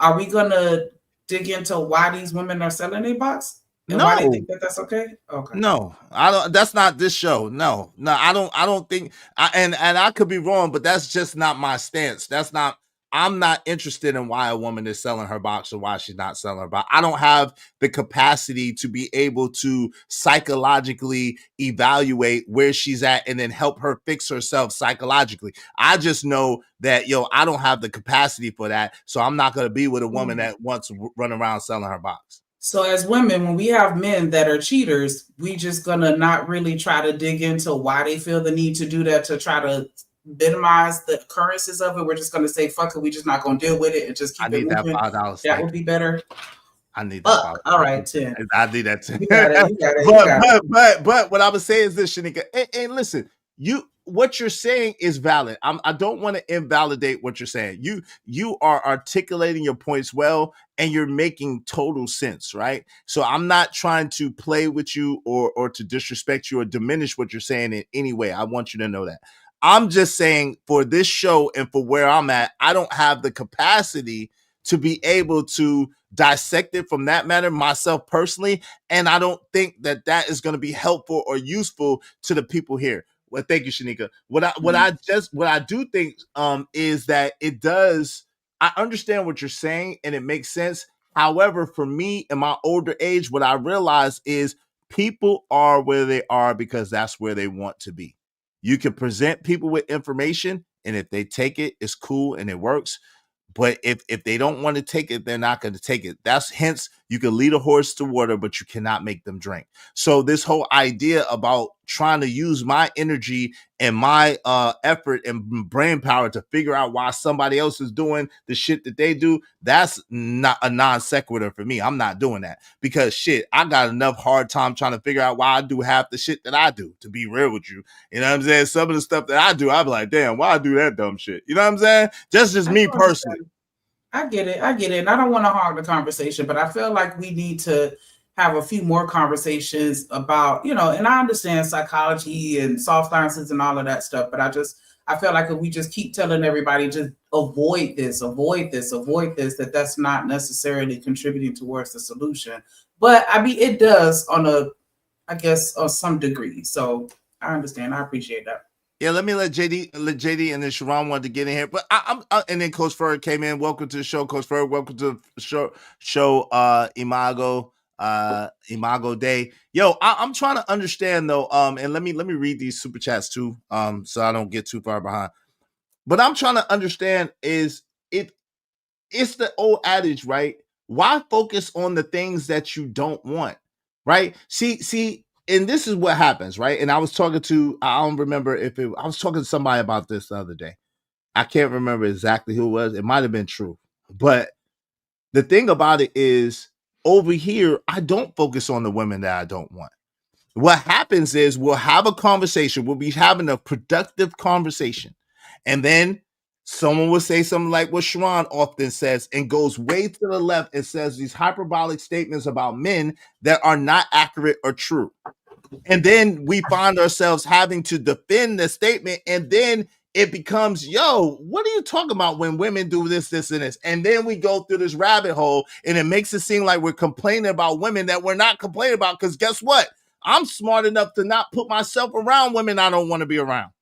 are we gonna dig into why these women are selling their box? And why they think that that's okay? Okay. No, I don't. That's not this show. No, I don't think. And I could be wrong, but that's just not my stance. I'm not interested in why a woman is selling her box or why she's not selling her box. I don't have the capacity to be able to psychologically evaluate where she's at and then help her fix herself psychologically. I just know that, I don't have the capacity for that. So I'm not going to be with a woman that wants to run around selling her box. So as women, when we have men that are cheaters, we just gonna not really try to dig into why they feel the need to do that, to try to minimize the occurrences of it. We're just gonna say, fuck it, we're just not gonna deal with it and just keep it moving. That would be better. I need that. All right, 10. I need that 10. You got it. But what I would say is this, Shanika, and listen, what you're saying is valid. I don't want to invalidate what you're saying. You are articulating your points well, and you're making total sense, right? So I'm not trying to play with you or to disrespect you or diminish what you're saying in any way. I want you to know that. I'm just saying, for this show and for where I'm at, I don't have the capacity to be able to dissect it from that matter myself personally, and I don't think that is going to be helpful or useful to the people here. Well, thank you, Shanika. What I do think is that it does. I understand what you're saying and it makes sense. However, for me in my older age, what I realize is people are where they are because that's where they want to be. You can present people with information, and if they take it, it's cool and it works. But if they don't want to take it, they're not going to take it. That's hence you can lead a horse to water, but you cannot make them drink. So this whole idea about trying to use my energy and my effort and brain power to figure out why somebody else is doing the shit that they do, that's not a non sequitur for me. I'm not doing that, because shit, I got enough hard time trying to figure out why I do half the shit that I do, to be real with you. You know what I'm saying? Some of the stuff that I do, I'll be like, damn, why I do that dumb shit? You know what I'm saying? Just me personally. I get it. And I don't want to hog the conversation, but I feel like we need to have a few more conversations about, and I understand psychology and soft sciences and all of that stuff, but I feel like if we just keep telling everybody just avoid this, that's not necessarily contributing towards the solution. But I mean, it does on some degree. So I understand. I appreciate that. Yeah, let JD and then Sharon wanted to get in here, but I'm and then Coach Ferg came in. Welcome to the show, Coach Ferg. Welcome to the show. Imago Day. Yo, I'm trying to understand though. And let me read these super chats too. So I don't get too far behind. But I'm trying to understand it's the old adage, right? Why focus on the things that you don't want, right? See. And this is what happens, right? And I was talking to, I don't remember I was talking to somebody about this the other day. I can't remember exactly who it was. It might have been true. But the thing about it is, over here, I don't focus on the women that I don't want. What happens is we'll have a conversation. We'll be having a productive conversation. And then someone will say something like what Sharon often says and goes way to the left and says these hyperbolic statements about men that are not accurate or true. And then we find ourselves having to defend the statement. And then it becomes, yo, what are you talking about when women do this, this, and this? And then we go through this rabbit hole, and it makes it seem like we're complaining about women that we're not complaining about. Because guess what? I'm smart enough to not put myself around women I don't want to be around.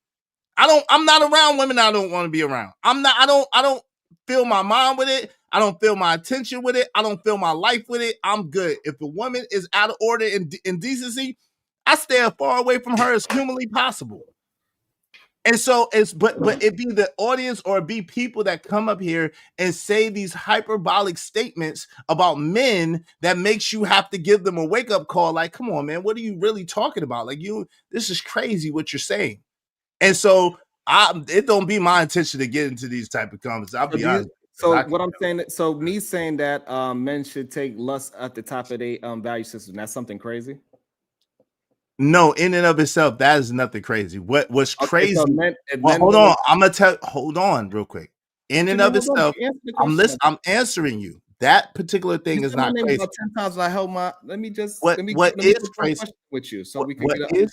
I'm not around women I don't want to be around. I don't fill my mind with it. I don't feel my attention with it. I don't feel my life with it. I'm good. If a woman is out of order in decency, I stay as far away from her as humanly possible. And so but it be the audience or it be people that come up here and say these hyperbolic statements about men that makes you have to give them a wake-up call. Like, come on, man, what are you really talking about? Like, this is crazy what you're saying. And so it don't be my intention to get into these type of comments. I'll be honest. So what I'm saying, so me saying that men should take lust at the top of their value system, that's something crazy. No, in and of itself, that is nothing crazy. What's crazy? So hold on, I'm gonna tell. Hold on, real quick. In and of itself, I'm answering you. That particular thing is not crazy. 10 times I held my. Let me what is crazy with you, so we can get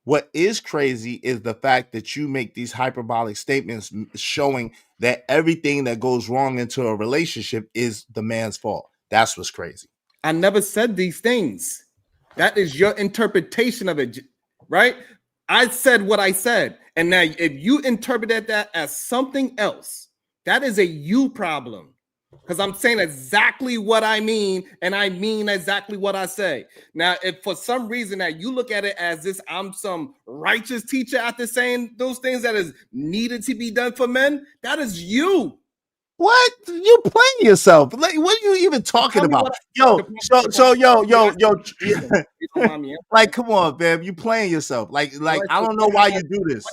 what is crazy is the fact that you make these hyperbolic statements showing that everything that goes wrong into a relationship is the man's fault. That's what's crazy. I never said these things. That is your interpretation of it, right? I said what I said. And now if you interpreted that as something else, that is a you problem. Because I'm saying exactly what I mean, and I mean exactly what I say. Now, if for some reason that you look at it as this, I'm some righteous teacher after saying those things that is needed to be done for men, that is you. What? You playing yourself? Like, what are you even talking about? Yo, like, come on, babe, you playing yourself. Like, I don't know why you do this.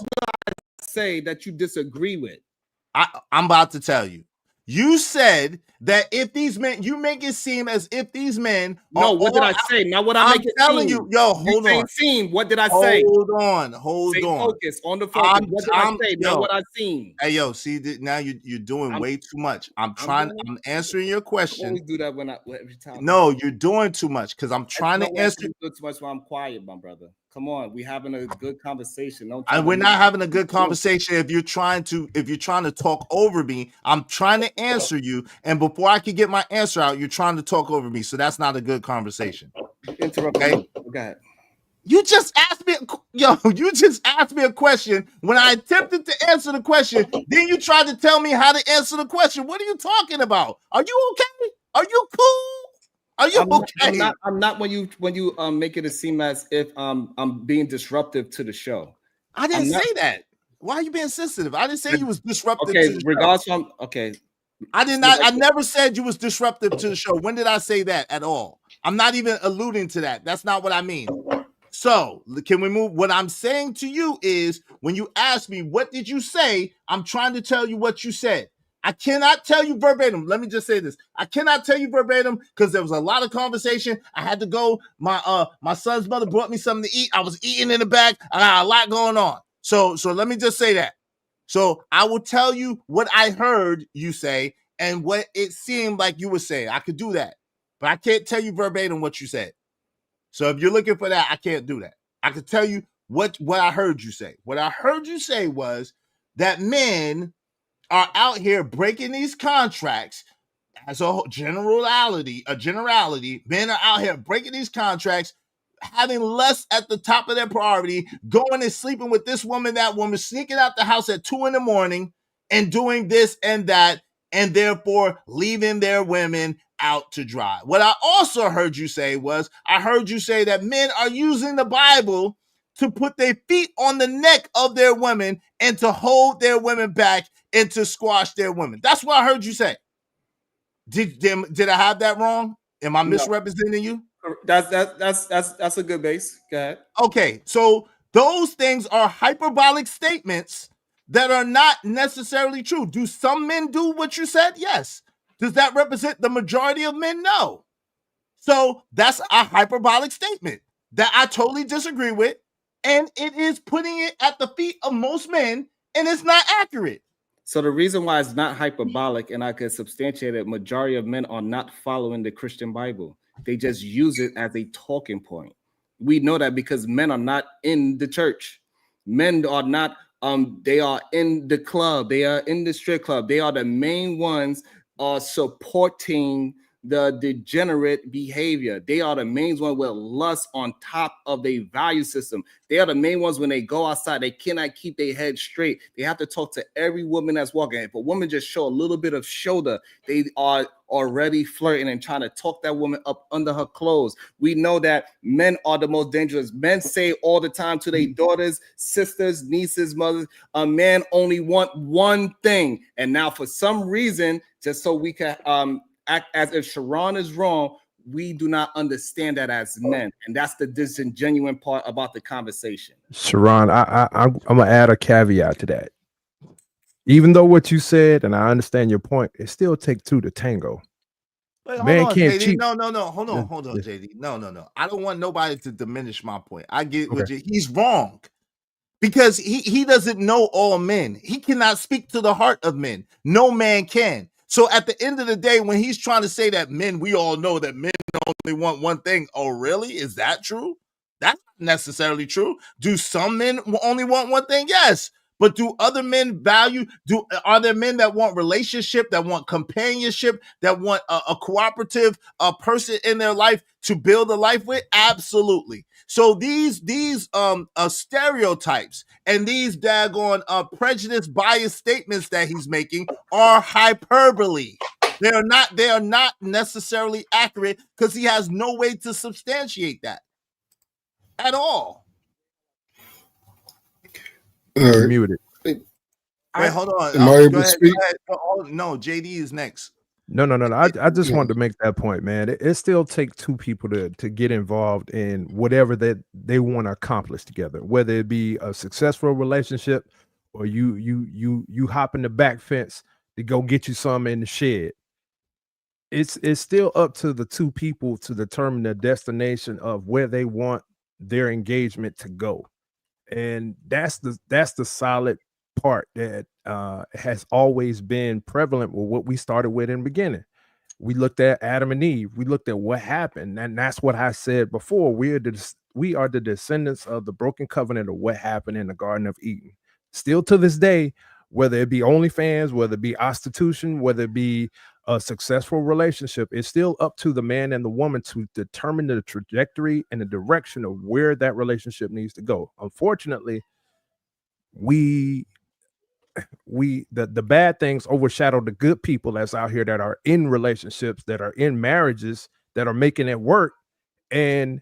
Say that you disagree with. I'm about to tell you. You said that if these men, you make it seem as if these men. No, what did I say? Now, what I'm telling you, yo, hold on. Seen. What did I say? Hold on. Focus on the focus. What did I say? Now, what I seen. Hey, yo, see, now you're doing way too much. I'm answering your question. I always do that every time. No, you're doing too much because I'm trying to answer. You do too much while I'm quiet, my brother. Come on, we having a good conversation. We're not having a good conversation if you're trying to talk over me. I'm trying to answer you, and before I can get my answer out, you're trying to talk over me. So that's not a good conversation. Okay? Go ahead. You just asked me, you just asked me a question. When I attempted to answer the question, then you tried to tell me how to answer the question. What are you talking about? Are you okay? Are you cool? Are you okay? I'm not when you make it seem as if I'm being disruptive to the show. I didn't say that. Why are you being sensitive? I didn't say you was disruptive to the regardless show. From okay. I did not. I never said you was disruptive to the show. When did I say that at all? I'm not even alluding to that. That's not what I mean. So can we move? What I'm saying to you is when you ask me, what did you say? I'm trying to tell you what you said. I cannot tell you verbatim. Let me just say this. I cannot tell you verbatim because there was a lot of conversation. I had to go. My son's mother brought me something to eat. I was eating in the back. I got a lot going on. So let me just say that. So I will tell you what I heard you say and what it seemed like you were saying. I could do that, but I can't tell you verbatim what you said. So if you're looking for that, I can't do that. I can tell you what I heard you say. What I heard you say was that men are out here breaking these contracts as a generality. Men are out here breaking these contracts, having less at the top of their priority, going and sleeping with this woman, that woman, sneaking out the house at 2 a.m. and doing this and that, and therefore leaving their women out to dry. What I also heard you say was, I heard you say that men are using the Bible to put their feet on the neck of their women and to hold their women back and to squash their women. That's what I heard you say. Did I have that wrong? Am I misrepresenting you? That's a good base. Go ahead. Okay, so those things are hyperbolic statements that are not necessarily true. Do some men do what you said? Yes. Does that represent the majority of men? No. So that's a hyperbolic statement that I totally disagree with, and it is putting it at the feet of most men, and it's not accurate. So the reason why it's not hyperbolic, and I can substantiate it, majority of men are not following the Christian Bible. They just use it as a talking point. We know that because men are not in the church. Men are not They are in the club, they are in the strip club, they are the main ones supporting the degenerate behavior. They are the main ones with lust on top of their value system. They are the main ones when they go outside, they cannot keep their head straight. They have to talk to every woman that's walking. If a woman just show a little bit of shoulder, they are already flirting and trying to talk that woman up under her clothes. We know that men are the most dangerous. Men say all the time to their daughters, sisters, nieces, mothers, a man only want one thing. And now for some reason, just so we can act as if Sharon is wrong, we do not understand that as men. And that's the disingenuous part about the conversation. Sharon, I'm gonna add a caveat to that. Even though what you said, and I understand your point, it still takes two to tango. Wait, hold Man on, can't JD. cheat. No. Hold on, JD. No. I don't want nobody to diminish my point. I get what Okay. he's wrong. Because he doesn't know all men. He cannot speak to the heart of men. No man can. So at the end of the day, when he's trying to say that men, we all know that men only want one thing. Oh, really? Is that true? That's not necessarily true. Do some men only want one thing? Yes. But do other men value? Are there men that want relationship, that want companionship, that want a cooperative person in their life to build a life with? Absolutely. So these stereotypes and these daggone prejudice bias statements that he's making are hyperbole. They are not necessarily accurate because he has no way to substantiate that at all. You're muted. Wait, hold on. Am I able to speak? Go ahead. Oh, no, JD is next. No. I just wanted to make that point, man. It still takes two people to get involved in whatever that they want to accomplish together, whether it be a successful relationship or you hop in the back fence to go get you some in the shed. It's still up to the two people to determine the destination of where they want their engagement to go. And that's the solid part that has always been prevalent with what we started with in the beginning. We looked at Adam and Eve. We looked at what happened, and that's what I said before. We are the descendants of the broken covenant of what happened in the Garden of Eden. Still to this day, whether it be OnlyFans, whether it be prostitution, whether it be a successful relationship, it's still up to the man and the woman to determine the trajectory and the direction of where that relationship needs to go. Unfortunately, the bad things overshadow the good people that's out here that are in relationships, that are in marriages, that are making it work. And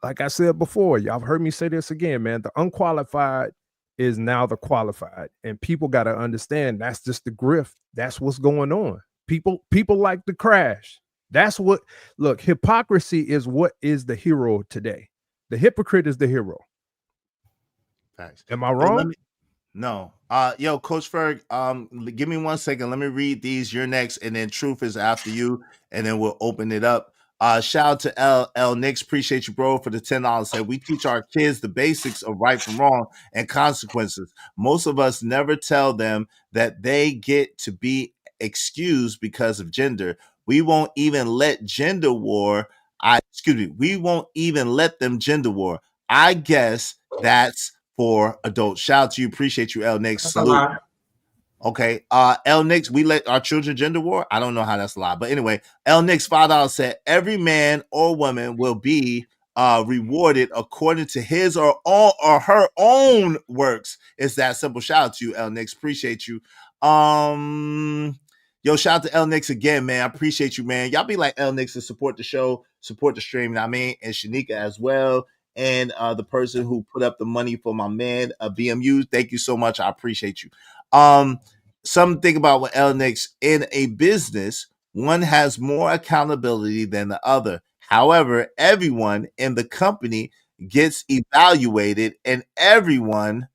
like I said before, y'all have heard me say this again, man, the unqualified is now the qualified, and people got to understand that's just the grift. That's what's going on. People like to crash. That's what, look, hypocrisy is what is the hero today. The hypocrite is the hero. Thanks. Am I wrong? No. Yo, Coach Ferg, give me 1 second. Let me read these. You're next, and then Truth is after you, and then we'll open it up. Shout out to L Nix. Appreciate you, bro, for the $10. Said we teach our kids the basics of right from wrong and consequences. Most of us never tell them that they get to be excused because of gender. We won't even let gender war. We won't even let them gender war. I guess that's for adults. Shout out to you. Appreciate you, L Nix. Salute. Okay. L Nix, we let our children gender war. I don't know how that's a lie. But anyway, L Nix $5 said every man or woman will be rewarded according to his or her own works. It's that simple. Shout out to you, L Nix. Appreciate you. Yo, shout out to L Nix again, man. I appreciate you, man. Y'all be like L Nix to support the show, support the stream, you know what I mean? And Shanika as well. And the person who put up the money for my man, BMU. Thank you so much. I appreciate you. Something about with L Nix, in a business, one has more accountability than the other. However, everyone in the company gets evaluated, and everyone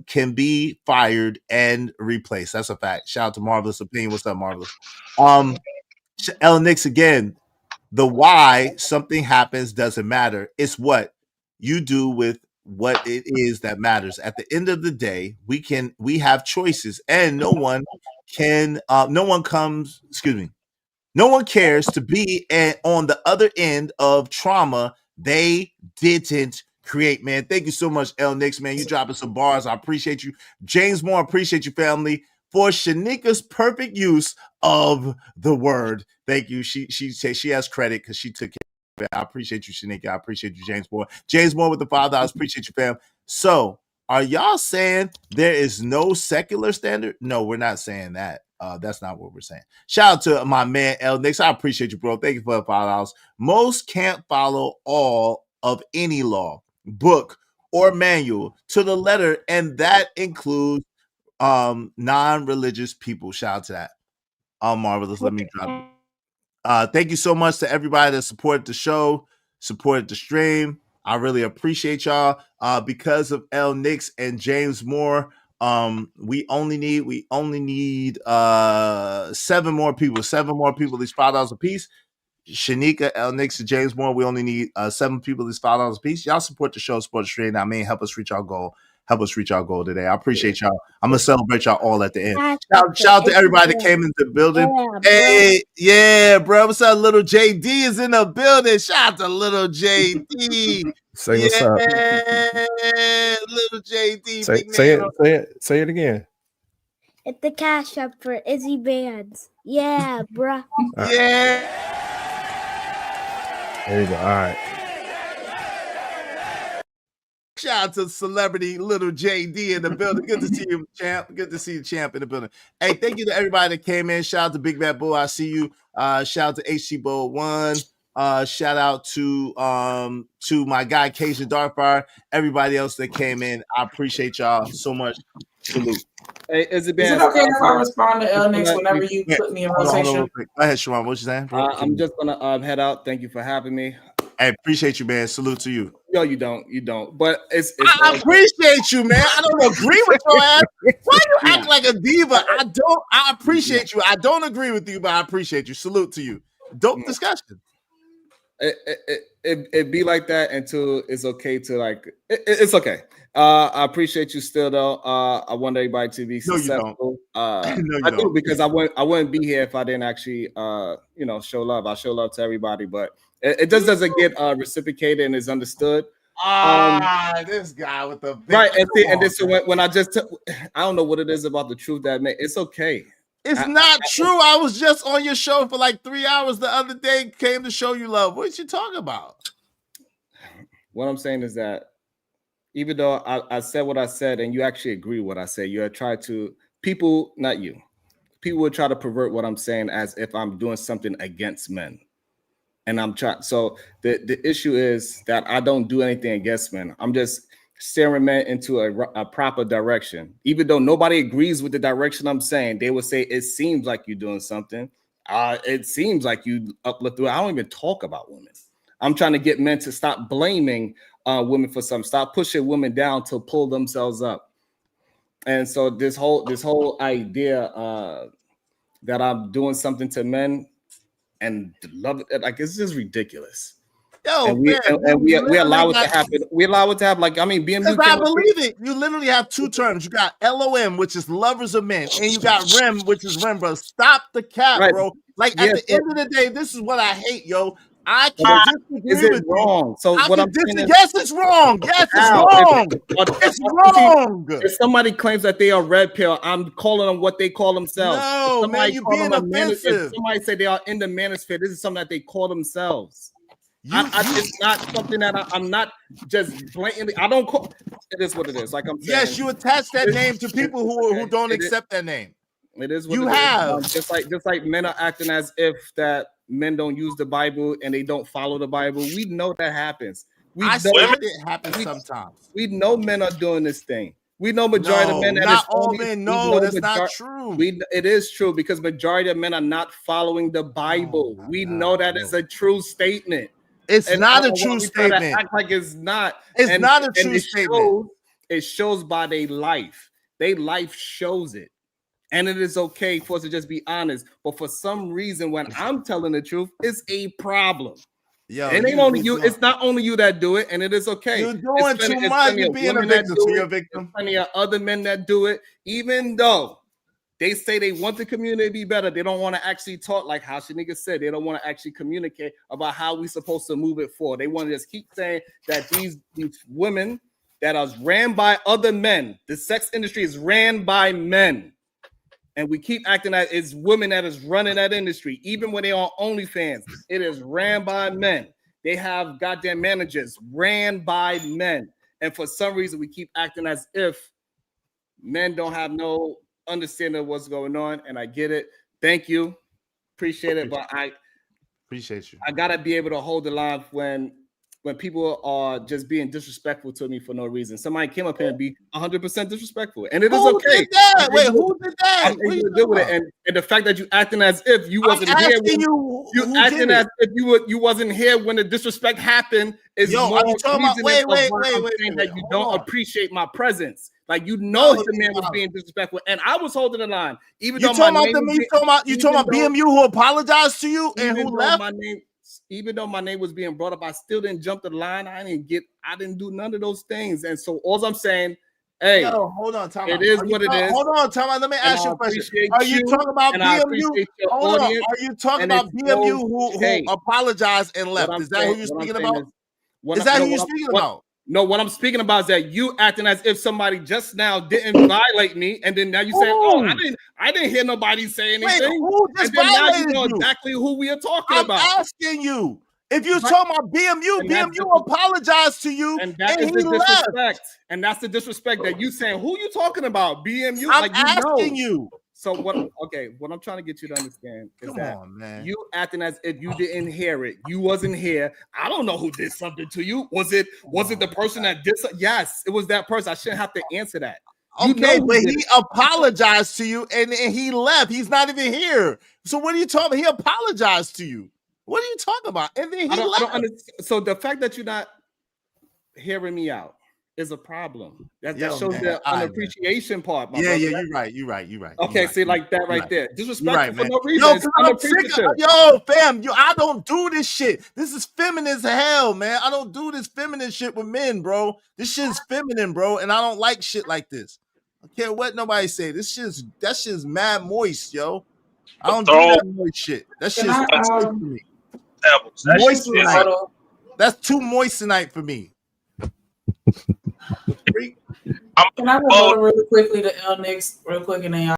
can be fired and replaced. That's a fact. Shout out to Marvelous Opinion. What's up, Marvelous? L Nix again. The why something happens doesn't matter. It's what you do with what it is that matters. At the end of the day, we have choices, and no one cares to be on the other end of trauma they didn't create, man. Thank you so much, L Nix, man. You dropping some bars. I appreciate you. James Moore, appreciate you, family, for Shanika's perfect use of the word. Thank you. She said she has credit because she took care of it. I appreciate you, Shanika. I appreciate you, James Moore. James Moore with the $5. Appreciate you, fam. So, are y'all saying there is no secular standard? No, we're not saying that. That's not what we're saying. Shout out to my man L Nix. I appreciate you, bro. Thank you for the $5. Most can't follow all of any law, book, or manual to the letter, and that includes non-religious people. Shout out to that. Marvelous. Let me drop. Thank you so much to everybody that supported the show, supported the stream. I really appreciate y'all. Because of L Nix and James Moore, we only need 7 more people. 7 more people, at least $5 a piece. Shanika, L Nix, and James Moore. We only need 7 people, at least $5 a piece. Y'all support the show, support the stream. I mean, help us reach our goal. Help us reach our goal today. I appreciate y'all. I'm gonna celebrate y'all all at the end. Shout out to everybody that came into the building. Hey, yeah, bro. What's up? Little JD is in the building. Shout out to little JD. Say what's up. Little JD. Say it again. Hit the cash up for Izzy Bands. Yeah, bruh. Yeah. There you go. All right. Shout out to celebrity little JD in the building. Good to see you, champ. Good to see you, champ, in the building. Hey, thank you to everybody that came in. Shout out to Big Bad Bull. I see you. Shout out to HC Bull 1. Shout out to my guy Cajun Darkfire. Everybody else that came in. I appreciate y'all so much. Salute. Hey, is it okay if I respond to L Nix whenever you put me in rotation? Go ahead, Sharon. What you saying, bro? I'm just gonna head out. Thank you for having me. I appreciate you, man. Salute to you. No, you don't. But it's I appreciate you, man. I don't agree with your ass. Why you act like a diva? I appreciate you. I don't agree with you, but I appreciate you. Salute to you. Dope discussion. It be like that until it's okay to like. It's okay. I appreciate you still though. I want everybody to be successful. No, you I don't. do, because I wouldn't be here if I didn't actually show love. I show love to everybody, but it just doesn't get reciprocated and is understood. This guy with the right, and this when I just I don't know what it is about the truth that it's okay. It's not true. I was just on your show for like 3 hours the other day. Came to show you love. What you talking about? What I'm saying is that even though I said what I said, and you actually agree with what I said, you have tried to people, not you. People would try to pervert what I'm saying as if I'm doing something against men. And I'm trying. So the issue is that I don't do anything against men. I'm just steering men into a proper direction. Even though nobody agrees with the direction I'm saying, they would say, it seems like you're doing something. It seems like you uplift. I don't even talk about women. I'm trying to get men to stop blaming women for something. Stop pushing women down to pull themselves up. And so this whole idea that I'm doing something to men and love it, like, it's just ridiculous. Yo, and we allow it to happen. We allow it to happen. Like, I mean, because I believe it. You literally have 2 terms. You got LOM, which is lovers of men, and you got REM, which is REM, bro. Stop the cap, right, bro. Like, at the end of the day, this is what I hate, yo. I can disagree with wrong? You. So what I'm saying is, yes, it's wrong. Yes, it's wrong. It's wrong. If somebody claims that they are red pill, I'm calling them what they call themselves. No, man, you being offensive. If somebody say they are in the manosphere, this is something that they call themselves. It's not something that I'm not just blatantly. I don't call. It is what it is. Like I'm saying. Yes, you attach that name to people who don't accept that name. It is what you it have. Is. Just like men are acting as if that men don't use the Bible and they don't follow the Bible. We know that happens. I said it happens sometimes. We know men are doing this thing. We know majority of men. Not all men. No, that's not true. It is true because majority of men are not following the Bible. We know that is a true statement. It's not a true statement. Act like it's not. It's not a true statement. It shows by their life. Their life shows it. And it is okay for us to just be honest. But for some reason, when I'm telling the truth, it's a problem. Yo, it ain't only you. It's not only you that do it, and it is okay. You're doing too much. You're being a victim. So you're a victim. There's plenty of other men that do it, even though They say they want the community to be better. They don't want to actually talk, like how Shanika said. They don't want to actually communicate about how we supposed to move it forward. They want to just keep saying that these women that are ran by other men, the sex industry is ran by men. And we keep acting like it's women that is running that industry. Even when they are on OnlyFans, it is ran by men. They have goddamn managers ran by men. And for some reason, we keep acting as if men don't have no understanding of what's going on. And I get it. Thank you. Appreciate it. But I appreciate you. I gotta be able to hold the line when people are just being disrespectful to me for no reason. Somebody came up here and be 100% disrespectful, and it is Who okay. did that? Wait, who did that? I'm able to deal with it, and the fact that you acting as if you wasn't here, when, you acting as if you wasn't here when the disrespect happened is more are you talking about? reasoning Wait, of why I'm saying that you don't appreciate my presence. Like the man was being disrespectful, and I was holding the line. Even though my name you talking about BMU who apologized to you and who left? Even though my name was being brought up, I still didn't jump the line. I didn't do none of those things. And so all I'm saying, hey, hold on, time it is what it is. Hold on, time out. Let me ask you a question. Are you talking about BMU? Hold on. Are you talking about BMU who apologized and left? Is that who you're speaking about? Is that who you're speaking about? No, what I'm speaking about is that you acting as if somebody just now didn't violate me, and then now you say, "Oh, I didn't hear nobody say anything." Wait, who just and then now you violated know you? exactly who we are talking I'm about. asking you. If you're talking about BMU apologized to you, and that is he the disrespect. left. And that's the disrespect that you saying. Who you talking about? BMU? I'm like you asking know. you. So what? Okay, what I'm trying to get you to understand is Come that on, man. you acting as if you didn't hear it. You wasn't here. I don't know who did something to you. Was it the person that did something? Yes, it was that person. I shouldn't have to answer that. Okay, but he apologized to you and he left. He's not even here. So what are you talking about? He apologized to you. What are you talking about? And then he left. I don't understand. So the fact that you're not hearing me out is a problem. That shows the unappreciation part. Yeah, you're right. Okay, see, like that right there. Disrespectful right, for man. no reason. I'm sick of, fam, I don't do this shit. This is feminine as hell, man. I don't do this feminine shit with men, bro. This shit is feminine, bro, and I don't like shit like this. I don't care what nobody say. That shit's mad moist, yo. I don't do that moist shit. That shit's for me. Moist tonight. That's too moist tonight for me. Can I rebuttal really quickly to L next, real quick, and then y'all